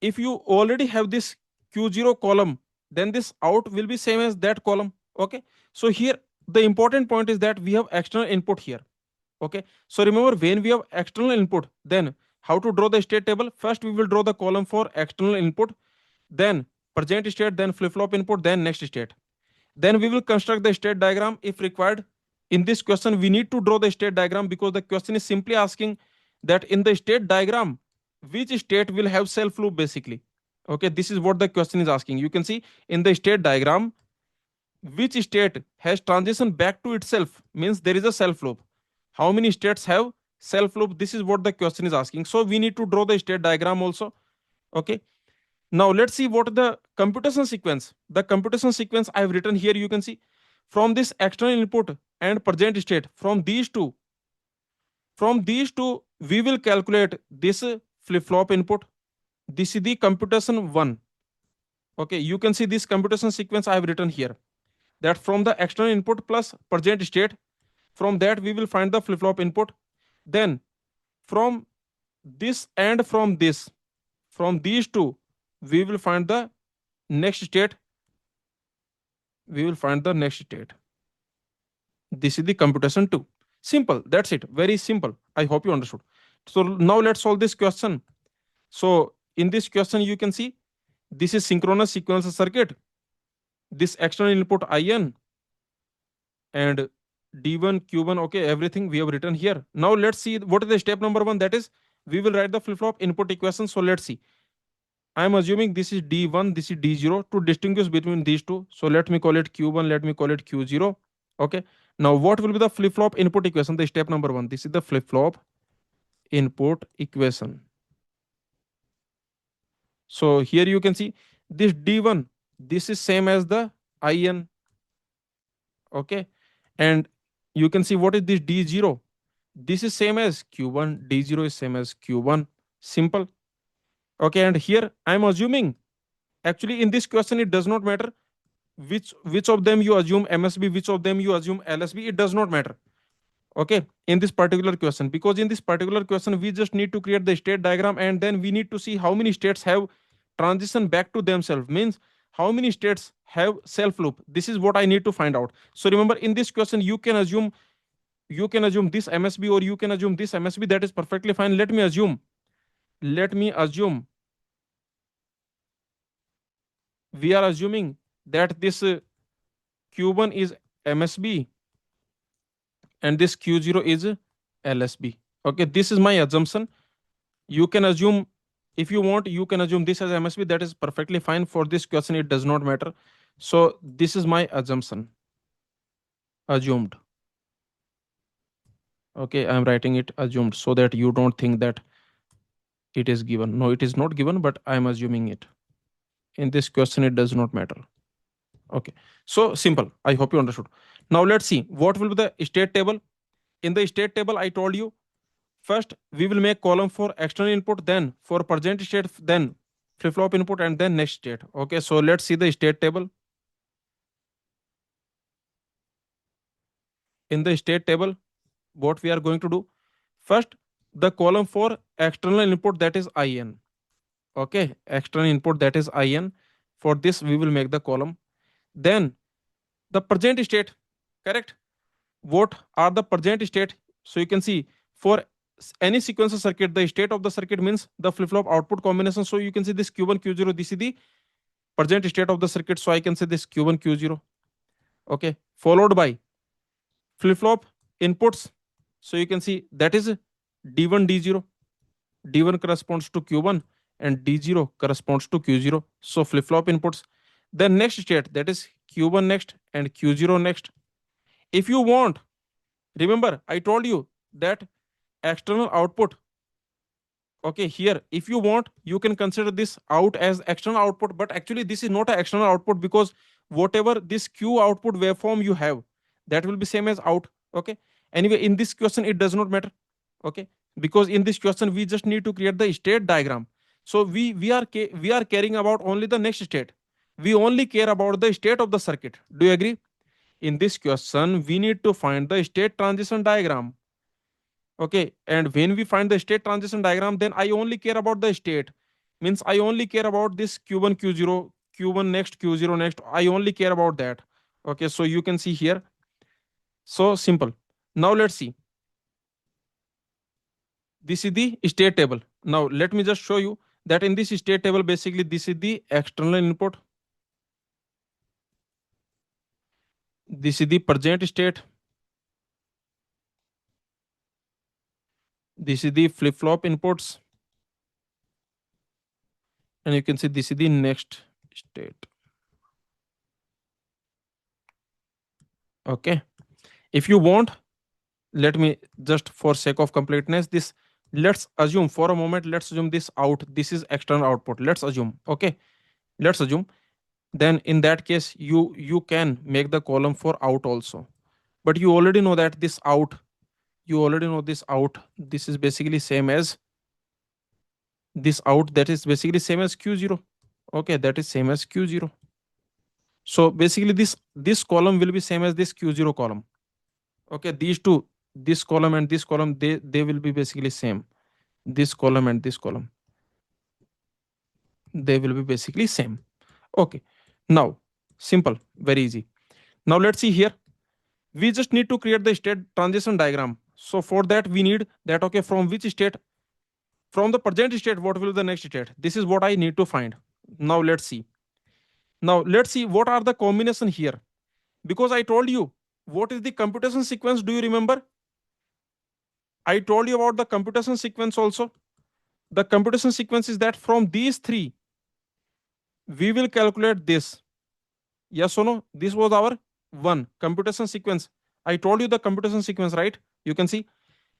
if you already have this Q0 column, then this out will be same as that column. Okay, so here the important point is that we have external input here. Okay, so remember, when we have external input, then how to draw the state table? First we will draw the column for external input, then present state, then flip-flop input, then next state. Then we will construct the state diagram if required. In this question, we need to draw the state diagram because the question is simply asking that in the state diagram, which state will have self loop basically. Okay, this is what the question is asking. You can see in the state diagram, which state has transition back to itself, means there is a self loop. How many states have self loop? This is what the question is asking. So we need to draw the state diagram also. Okay, now let's see what the computation sequence. The computation sequence I have written here. You can see from this external input and present state, from these two we will calculate this flip-flop input. This is the computation 1. Okay, you can see this computation sequence I have written here, that from the external input plus present state, from that we will find the flip-flop input. Then from this and from this, from these two, we will find the next state. This is the computation 2. Simple, that's it. Very simple. I hope you understood. So now let's solve this question. So in this question, you can see this is synchronous sequential circuit. This external input in and D1, Q1, okay, everything we have written here. Now let's see what is the step number 1. That is, we will write the flip-flop input equation. So let's see. I'm assuming this is D1, this is D0 to distinguish between these two. So let me call it Q1, let me call it Q0. Okay. Now what will be the flip-flop input equation? The step number one. This is the flip-flop input equation. So here you can see this D1, this is same as the IN. Okay. And you can see what is this D0. This is same as Q1, D0 is same as Q1. Simple. Okay. And here I'm assuming, actually in this question it does not matter which of them you assume MSB, which of them you assume LSB, it does not matter. Okay, in this particular question, because in this particular question we just need to create the state diagram and then we need to see how many states have transition back to themselves, means how many states have self loop. This is what I need to find out. So remember, in this question you can assume this MSB or you can assume this MSB, that is perfectly fine. Let me assume we are assuming that this Q1 is MSB and this Q0 is LSB. Okay, this is my assumption. You can assume, if you want, you can assume this as MSB, that is perfectly fine. For this question, it does not matter. So this is my assumption. Assumed. Okay, I'm writing it assumed so that you don't think that it is given. No, it is not given, but I'm assuming it. In this question, it does not matter. Okay, so simple. I hope you understood. Now let's see what will be the state table. In the state table, I told you, first, we will make column for external input, then for present state, then flip-flop input, and then next state. Okay, so let's see the state table. In the state table, what we are going to do, first, the column for external input, that is IN. Okay, external input, that is IN. For this, we will make the column. Then the present state, correct? What are the present state? So you can see for any sequential circuit, the state of the circuit means the flip-flop output combination. So you can see this Q1, Q0, this is the present state of the circuit. So I can say this Q1, Q0. Okay, followed by flip-flop inputs. So you can see that is D1, D0. D1 corresponds to Q1 and D0 corresponds to Q0. So flip-flop inputs. Then next state, that is Q1 next and Q0 next. If you want, remember I told you that external output. Okay, here if you want you can consider this out as external output, but actually this is not an external output, because whatever this Q output waveform you have, that will be same as out. Okay, anyway, in this question it does not matter. Okay, because in this question we just need to create the state diagram. So we are caring about only the next state. We only care about the state of the circuit. Do you agree? In this question we need to find the state transition diagram. Okay, and when we find the state transition diagram, then I only care about the state. Means I only care about this Q1, Q0, Q1 next, Q0 next. I only care about that. Okay, so you can see here. So simple. Now let's see. This is the state table. Now let me just show you that in this state table, basically this is the external input. This is the present state. This is the flip-flop inputs. And you can see this is the next state. Okay, if you want, let me just, for sake of completeness, this, let's assume for a moment, let's assume this out, this is external output, let's assume. Okay, let's assume. Then in that case you can make the column for out also, but you already know that this out, you already know this out, this is basically same as this out, that is basically same as Q0. Okay, that is same as Q0. So basically this column will be same as this Q0 column. Okay, these two, this column and this column, they will be basically same. This column and this column, they will be basically same. Okay, now simple, very easy. Now let's see here. We just need to create the state transition diagram. So for that we need that, okay, from which state, from the present state, what will be the next state? This is what I need to find. Now let's see. Now let's see what are the combination here. Because I told you what is the computation sequence. Do you remember? I told you about the computation sequence also. The computation sequence is that from these three, we will calculate this. Yes or no? This was our one computation sequence. I told you the computation sequence, right? You can see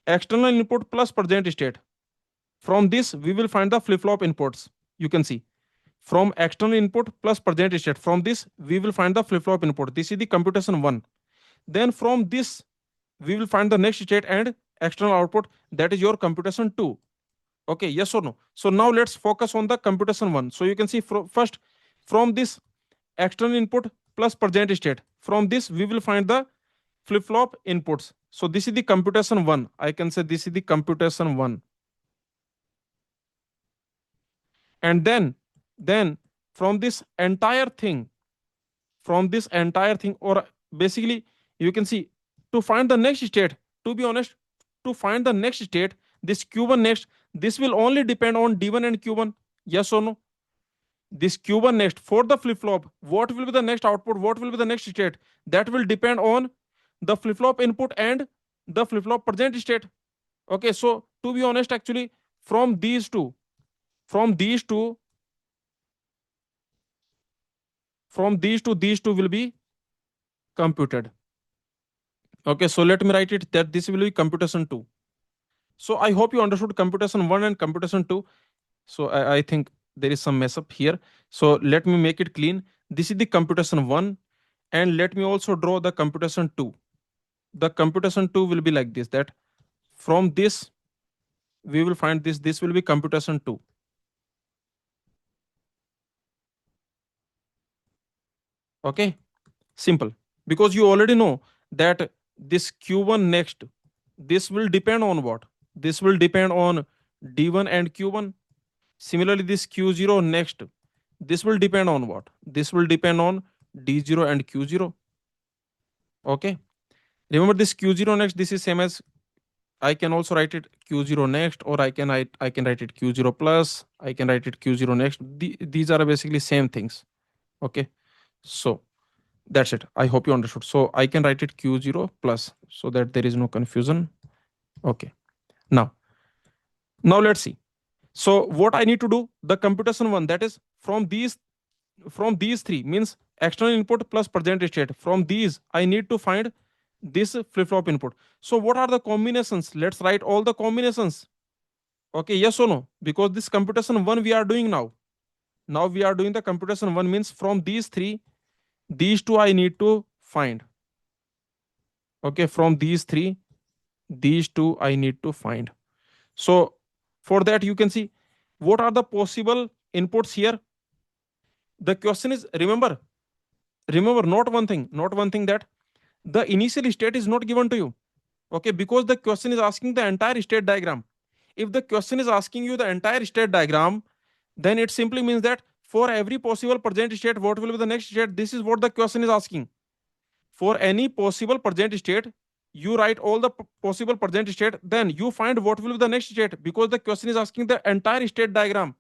external input plus present state. From this, we will find the flip flop inputs. You can see from external input plus present state. From this, we will find the flip flop input. This is the computation one. Then from this, we will find the next state and external output. That is your computation two. Okay, yes or no? So now let's focus on the computation one. So you can see first from this external input plus present state. From this, we will find the flip flop inputs. So this is the computation one. I can say this is the computation one. And then from this entire thing, or basically, you can see to find the next state, to be honest, to find the next state, this Q1 next, this will only depend on D1 and Q1. Yes or no? This Q1 next for the flip flop, what will be the next output? What will be the next state? That will depend on the flip flop input and the flip flop present state. Okay, so to be honest, actually, from these two, from these two, these two will be computed. Okay, so let me write it that this will be computation two. So I hope you understood computation one and computation two. So I think there is some mess up here. So let me make it clean. This is the computation one, and let me also draw the computation two. The computation two will be like this, that from this we will find this will be computation two. Okay, simple, because you already know that this Q1 next, this will depend on what? This will depend on D1 and Q1. Similarly, this Q0 next, this will depend on what? This will depend on D0 and Q0. Okay, remember this Q0 next, this is same as, I can also write it Q0 next, or I can write it Q0 plus, I can write it Q0 next. These are basically same things. Okay, so that's it. I hope you understood. So I can write it Q0 plus so that there is no confusion. Okay, now let's see. So what I need to do, the computation one, that is from these three, means external input plus present state. From these, I need to find this flip flop input. So what are the combinations? Let's write all the combinations. Okay, yes or no? Because this computation one we are doing now. Now we are doing the computation one, means from these three, these two I need to find. Okay, from these three, these two I need to find. So for that, you can see what are the possible inputs here. The question is, remember not one thing, that the initial state is not given to you. Okay, because the question is asking the entire state diagram. If the question is asking you the entire state diagram, then it simply means that for every possible present state, what will be the next state? This is what the question is asking. For any possible present state, you write all the possible present state, then you find what will be the next state, because the question is asking the entire state diagram.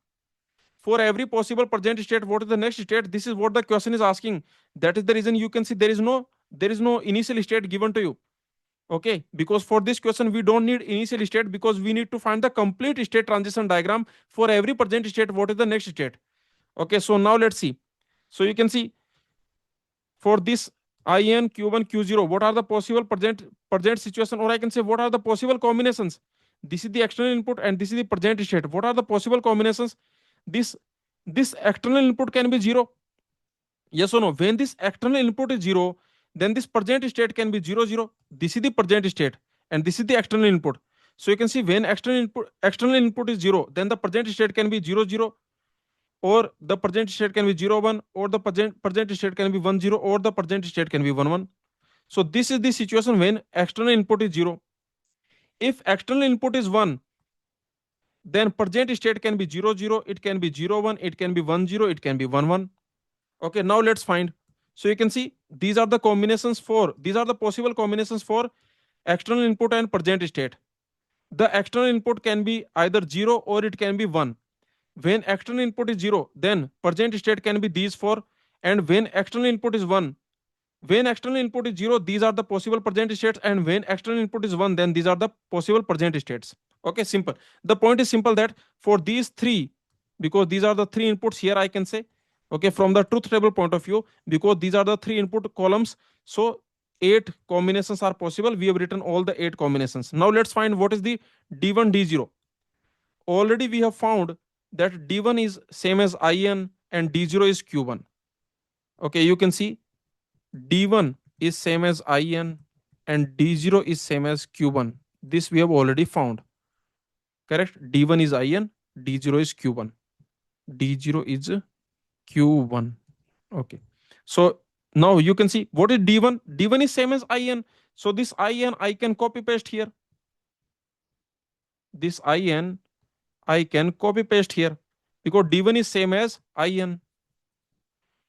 For every possible present state, what is the next state? This is what the question is asking. That is the reason you can see there is no initial state given to you. Okay, because for this question we don't need initial state, because we need to find the complete state transition diagram for every present state. What is the next state? Okay, so now let's see. So you can see for this IN Q1 Q0, what are the possible present situation, or I can say what are the possible combinations? This is the external input and this is the present state. What are the possible combinations? This external input can be zero. Yes or no? When this external input is zero, then this present state can be 0 0. This is the present state and this is the external input. So you can see when external input is 0, then the present state can be 0 0, or the present state can be 0 1, or the present state can be 1 0, or the present state can be 1 1. So this is the situation when external input is 0. If external input is 1, then present state can be 0 0, it can be 0 1, it can be 1 0, it can be 1 1. Okay, now let's find. So you can see these are the possible combinations for external input and present state. The external input can be either 0 or it can be 1. When external input is 0, then present state can be these four. And when external input is 1, when external input is 0, these are the possible present states. And when external input is 1, then these are the possible present states. Okay, simple. The point is simple, that for these three, because these are the three inputs here, I can say, Okay, from the truth table point of view, because these are the three input columns, so 8 combinations are possible. We have written all the 8 combinations. Now let's find what is the d1 d0. Already we have found that d1 is same as in and d0 is q1. Okay, you can see d1 is same as in and d0 is same as q1. This we have already found. Correct? D1 is in, d0 is q1. D0 is q1. Okay. So now you can see what is d1. D1 is same as in. So this in I can copy paste here. This in I can copy paste here because d1 is same as in.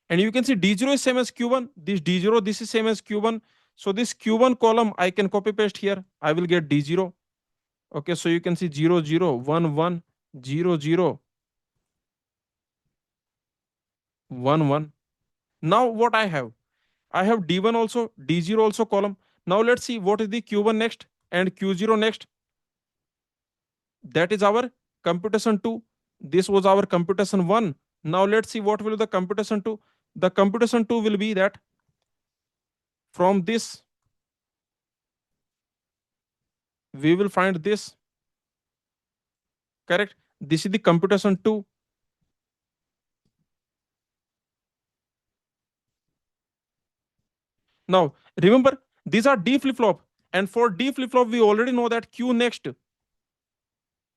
And you can see d0 is same as q1. This d0, this is same as q1. So this q1 column I can copy paste here. I will get d0. Okay, so you can see 0 0 1 1 0 0 1 1. Now what I have? I have d1 also, d0 also column. Now let's see what is the q1 next and q0 next. That is our computation 2. This was our computation 1. Now let's see what will be the computation 2. The computation 2 will be that from this we will find this. Correct? This is the computation 2. Now remember, these are D flip flop, and for D flip flop we already know that q next.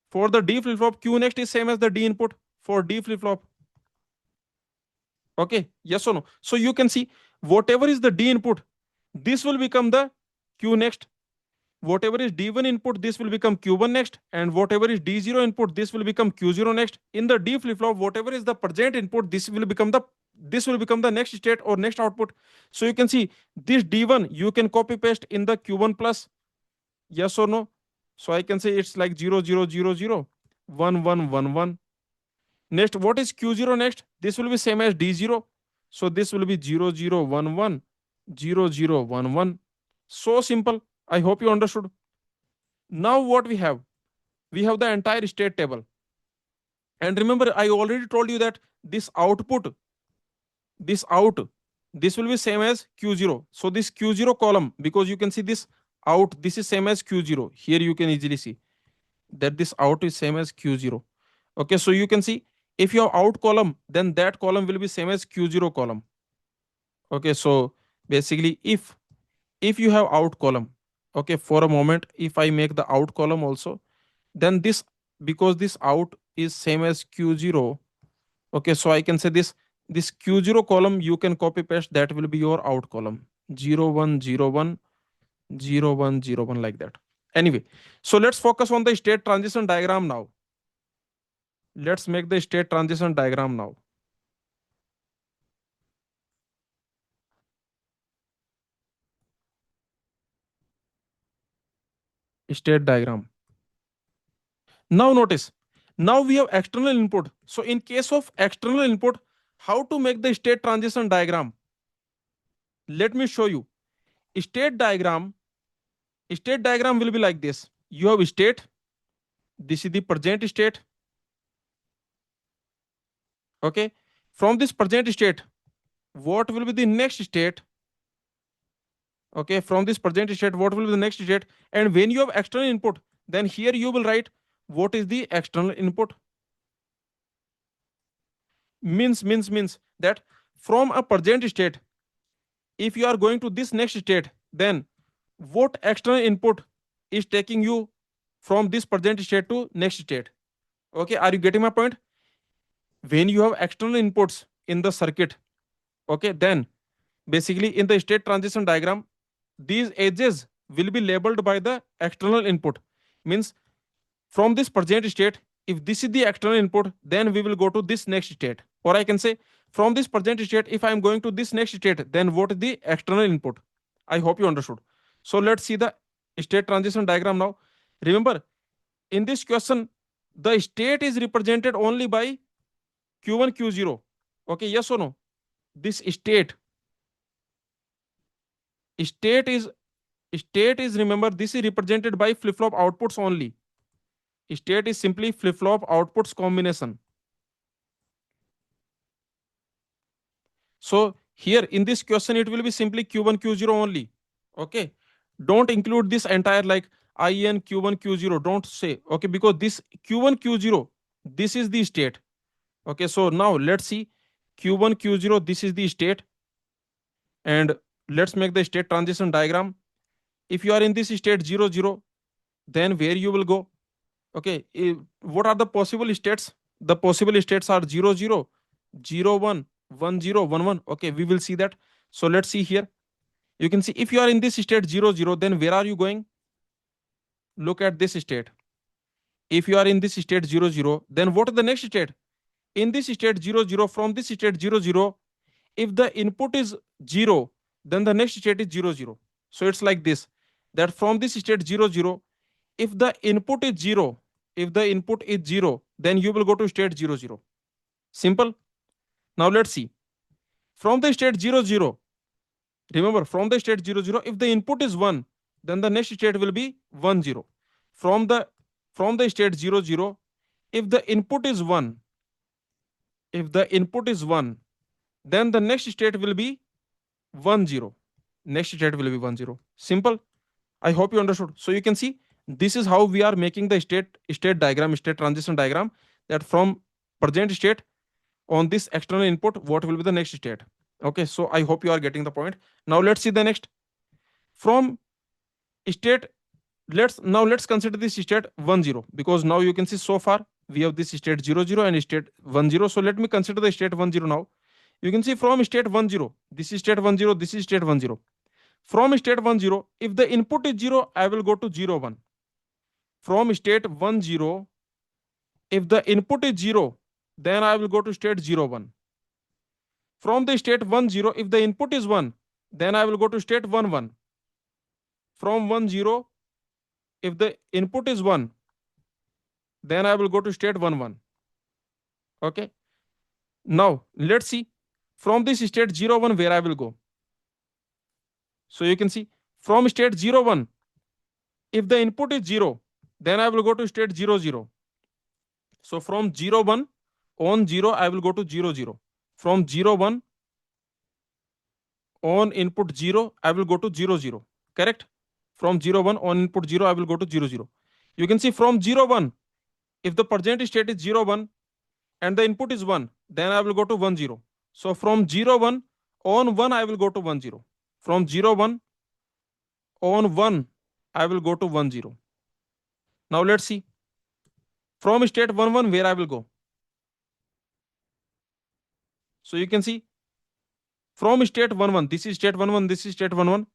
For the D flip flop, q next is same as the D input for D flip flop. Okay, yes or no? So you can see whatever is the D input, this will become the q next. Whatever is d1 input, this will become q1 next, and whatever is d0 input, this will become q0 next. In the D flip flop, whatever is the present input, this will become the next state or next output. So you can see this d1 you can copy paste in the q1 plus. Yes or no? So I can say it's like 0 0 0 0 1 1 1 1. Next, what is q0 next? This will be same as d0. So this will be 0 0 1 1 0 0 1 1. So simple. I hope you understood. Now what we have? We have the entire state table. And remember, I already told you that this output, this out, this will be same as q0. So this q0 column, because you can see this out, this is same as q0. Here you can easily see that this out is same as q0. Okay, so you can see if you have out column, then that column will be same as q0 column. Okay, so basically if you have out column, okay, for a moment, if I make the out column also, then this, because this out is same as q0. Okay, so I can say this q0 column you can copy paste, that will be your out column. 0 1 0 1 0 1 0 1, like that. Anyway, so let's focus on the state transition diagram now. Let's make the state transition diagram now. State diagram. Now notice, now we have external input. So in case of external input, how to make the state transition diagram? Let me show you. State diagram, state diagram will be like this. You have state, this is the present state. Okay, from this present state, what will be the next state? Okay, from this present state, what will be the next state? And when you have external input, then here you will write what is the external input. Means that from a present state, if you are going to this next state, then what external input is taking you from this present state to next state? Okay, are you getting my point? When you have external inputs in the circuit, okay, then basically in the state transition diagram, these edges will be labeled by the external input. Means from this present state, if this is the external input, then we will go to this next state. Or I can say from this present state, if I am going to this next state, then what is the external input? I hope you understood. So let's see the state transition diagram now. Remember, in this question, the state is represented only by q1 q0. Okay, yes or no? This state is state is, remember, this is represented by flip flop outputs only. State is simply flip flop outputs combination. So here in this question, it will be simply Q1, Q0 only. Okay. Don't include this entire like IN Q1, Q0. Don't say, okay, because this Q1, Q0, this is the state. Okay. So now let's see Q1, Q0, this is the state. And let's make the state transition diagram. If you are in this state 0, 0, then where you will go? Okay. What are the possible states? The possible states are 0, 0, 0, 1, 1, 0, 1, 1. Okay. We will see that. So let's see here. You can see if you are in this state 0, 0, then where are you going? Look at this state. If you are in this state 0, 0, then what is the next state? In this state 0, 0, from this state 0, 0, if the input is 0, then the next state is 0, 0. So it's like this, that from this state 0, 0, if the input is 0, if the input is 0, then you will go to state 0, 0. Simple. Now let's see. From the state 0, 0, remember, from the state 0, 0, if the input is 1, then the next state will be 1, 0. From the state 0, 0, if the input is 1, if the input is 1, then the next state will be 1, 0. Next state will be 1, 0. Simple. I hope you understood. So you can see this is how we are making the state diagram, state transition diagram, that from present state on this external input, what will be the next state. Okay, so I hope you are getting the point. Now let's see the next. From state, let's consider this state 1, 0, because now you can see so far we have this state 0, 0 and state 1, 0. So let me consider the state 1, 0 now. You can see from state 1, 0, this is state 1, 0, this is state 1, 0. From state 1, 0, if the input is 0, I will go to 0, 1. From state 1, 0, if the input is 0, then I will go to state 0, 1. From the state 1, 0, if the input is 1, then I will go to state 1, 1. From 1, 0, if the input is 1, then I will go to state 1, 1. Okay. Now let's see from this state 0, 1 where I will go. So you can see from state 0, 1, if the input is 0, then I will go to state 0, 0. So from 0, 1 on 0, I will go to 0, 0. From 0, 1 on input 0, I will go to 0, 0. Correct? From 0, 1 on input 0, I will go to 0, 0. You can see from 0, 1, if the present state is 0, 1 and the input is 1, then I will go to 1, 0. So from 0, 1 on 1, I will go to 1, 0. From 0, 1 on 1, I will go to 1, 0. Now let's see. From state 1, 1, where I will go. So you can see from state 1, 1, this is state 1, 1, this is state 1, 1.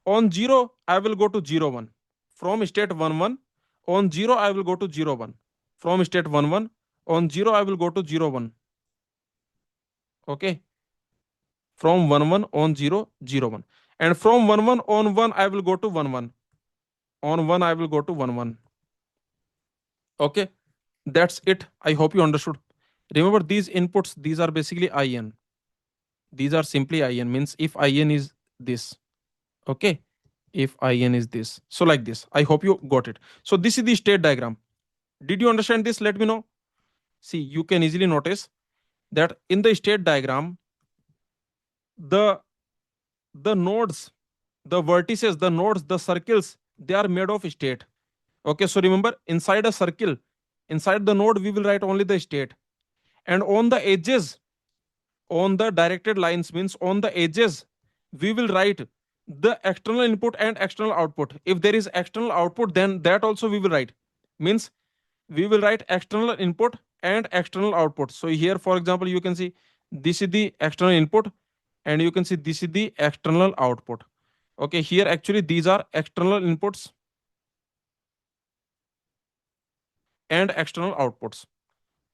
On 0, I will go to 0, 1. From state 1, 1, on 0, I will go to 0, 1. From state 1, 1, on 0, I will go to 0, 1. Okay. From 1, 1 on 0, 0, 1. And from 1, 1 on 1, I will go to 1, 1. On 1, I will go to 1, 1. Okay. That's it. I hope you understood. Remember these inputs, these are basically IN. These are simply IN, means if IN is this. Okay. If IN is this. So like this. I hope you got it. So this is the state diagram. Did you understand this? Let me know. See, you can easily notice that in the state diagram, the nodes, the vertices, the nodes, the circles, they are made of state. Okay, so remember, inside a circle, inside the node, we will write only the state. And on the edges, on the directed lines, means on the edges, we will write the external input and external output. If there is external output, then that also we will write. Means we will write external input and external output. So here, for example, you can see this is the external input and you can see this is the external output. Okay, here actually these are external inputs and external outputs.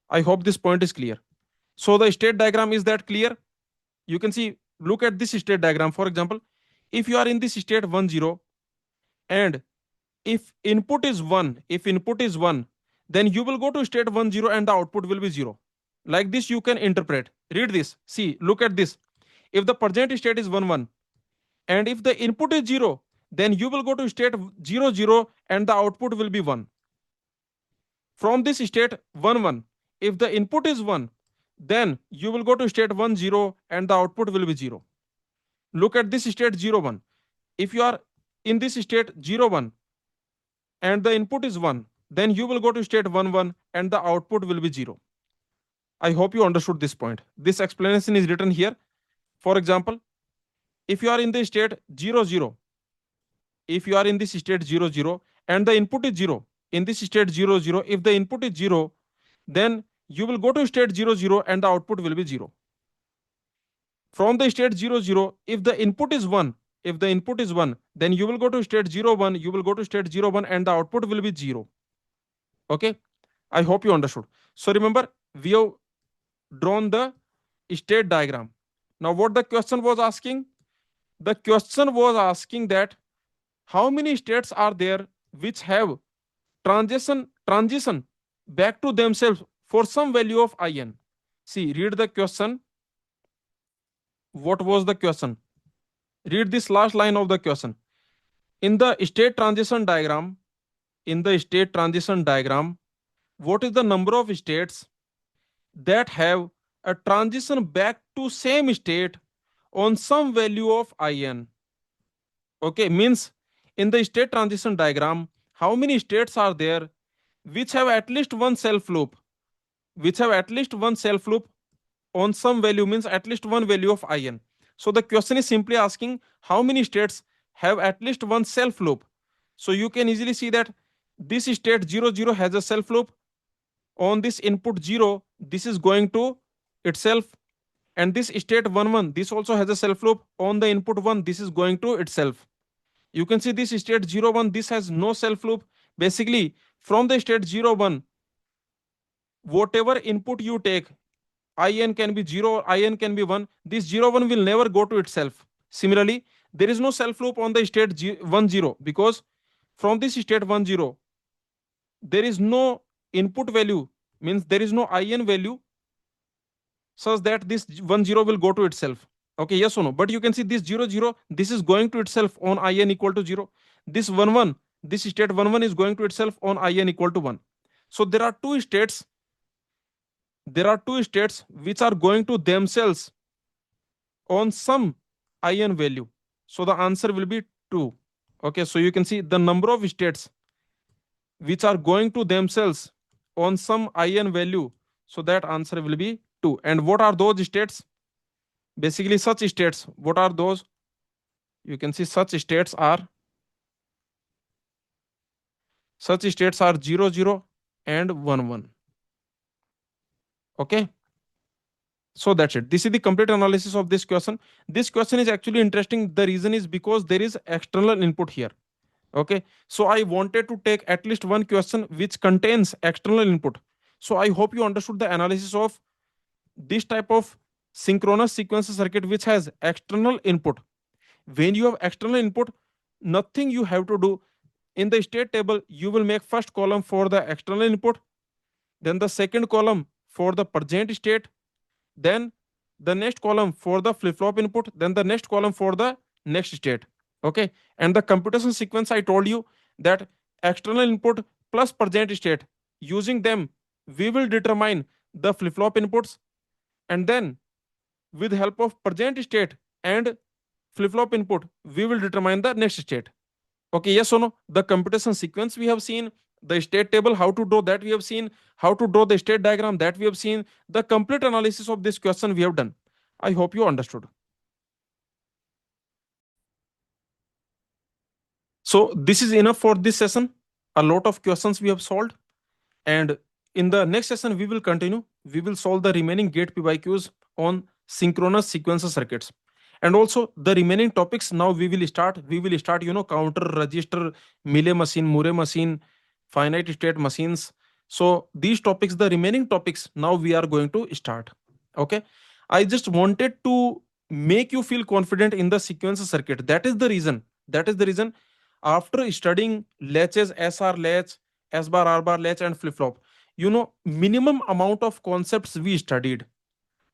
I hope this point is clear. So the state diagram, is that clear? You can see, look at this state diagram. For example, if you are in this state 1, 0 and if input is 1, then you will go to state 1, 0 and the output will be 0. Like this you can interpret. Read this. See, look at this. If the present state is 1, 1 and if the input is 0, then you will go to state 0, 0 and the output will be 1. From this state 1, 1, if the input is 1, then you will go to state 1 0 and the output will be 0. Look at this state 0 1. If you are in this state 0 1 and the input is 1, then you will go to state 1 1 and the output will be 0. I hope you understood this point. This explanation is written here. For example, if you are in the state 0 0, if you are in this state 0 0 and the input is 0, in this state 0 0, if the input is 0, then you will go to state 0 0 and the output will be 0. From the state 0 0, if the input is 1, if the input is 1, then you will go to state 0 1, you will go to state 0 1 and the output will be 0. Okay, I hope you understood. So remember, we have drawn the state diagram. Now what the question was asking? The question was asking that how many states are there which have transition back to themselves for some value of in. See, read the question. What was the question? Read this last line of the question. In the state transition diagram, what is the number of states that have a transition back to same state on some value of in? Okay, means in the state transition diagram, how many states are there which have at least one self loop, on some value, means at least one value of in. So the question is simply asking how many states have at least one self loop. So you can easily see that this state 0 0 has a self loop. On this input 0, this is going to itself, and this state 1 1, this also has a self loop. On the input 1, this is going to itself. You can see this state 0 1, this has no self loop. Basically, from the state 0 1, whatever input you take, in can be 0 or in can be 1, this 0 1 will never go to itself. Similarly, there is no self loop on the state 1 0, because from this state 1 0, there is no input value, means there is no in value such that this 1 0 will go to itself. Okay, yes or no? But you can see this 0 0, this is going to itself on in equal to 0. This 1 1, this state 1 1 is going to itself on in equal to 1. So there are two states which are going to themselves on some in value. So the answer will be 2. Okay, so you can see the number of states which are going to themselves on some in value. So that answer will be 2. And what are those states? Basically, such states, what are those? You can see such states are 0 0 and 1 1. Okay, so that's it. This is the complete analysis of this question. This question is actually interesting. The reason is because there is external input here. Okay, so I wanted to take at least one question which contains external input. So I hope you understood the analysis of this type of synchronous sequence circuit which has external input. When you have external input, nothing you have to do. In the state table, you will make first column for the external input, then the second column for the present state, then the next column for the flip-flop input, then the next column for the next state. Okay, and the computation sequence, I told you that external input plus present state, using them we will determine the flip-flop inputs, and then with help of present state and flip-flop input we will determine the next state. Okay, yes or no? The computation sequence we have seen, the state table, how to draw that we have seen, how to draw the state diagram that we have seen, the complete analysis of this question we have done. I hope you understood. So this is enough for this session. A lot of questions we have solved, and in the next session we will continue. We will solve the remaining gate PYQs on synchronous sequencer circuits. And also the remaining topics now we will start, counter, register, Mealy machine, Murray machine, finite state machines. So these topics, the remaining topics, now we are going to start. Okay, I just wanted to make you feel confident in the sequencer circuit. That is the reason, after studying latches, SR latch, S bar, R bar latch, and flip flop, minimum amount of concepts we studied.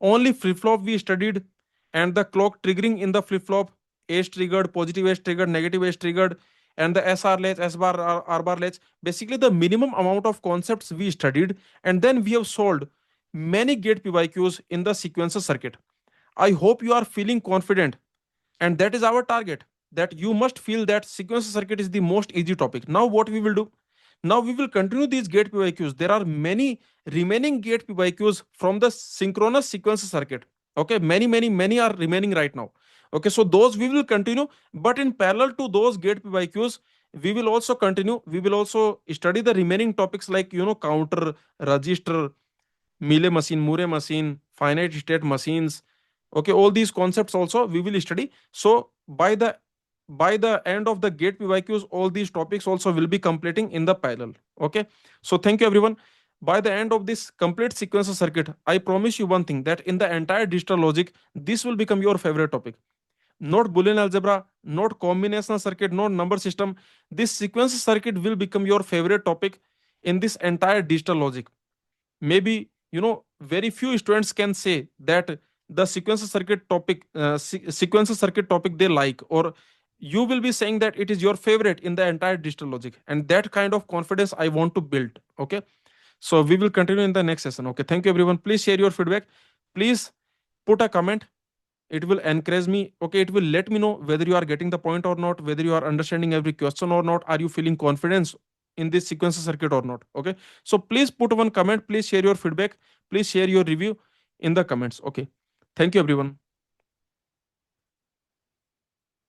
Only flip flop we studied, and the clock triggering in the flip flop, age triggered, positive age triggered, negative age triggered, and the SR latch, S bar, R bar latch. Basically, the minimum amount of concepts we studied, and then we have solved many gate PYQs in the sequencer circuit. I hope you are feeling confident, and that is our target, that you must feel that sequencer circuit is the most easy topic. Now what we will do, now we will continue these gate PYQs. There are many remaining gate PYQs from the synchronous sequencer circuit. Okay, many are remaining right now. Okay, so those we will continue, but in parallel to those gate PYQs, we will also continue, we will also study the remaining topics like, counter, register, Mealy machine, Murray machine, finite state machines. Okay, all these concepts also we will study. So by the end of the gate PYQs, all these topics also will be completing in the parallel. Okay, so thank you everyone. By the end of this complete sequencer circuit, I promise you one thing, that in the entire digital logic, this will become your favorite topic. Not Boolean algebra, not combinational circuit, not number system. This sequencer circuit will become your favorite topic in this entire digital logic. Maybe, very few students can say that the sequencer circuit topic they like, or you will be saying that it is your favorite in the entire digital logic, and that kind of confidence I want to build. Okay, so we will continue in the next session. Okay, thank you everyone. Please share your feedback. Please put a comment. It will encourage me. Okay, it will let me know whether you are getting the point or not, whether you are understanding every question or not, are you feeling confidence in this sequencer circuit or not. Okay, so please put one comment, please share your feedback, please share your review in the comments. Okay, thank you everyone.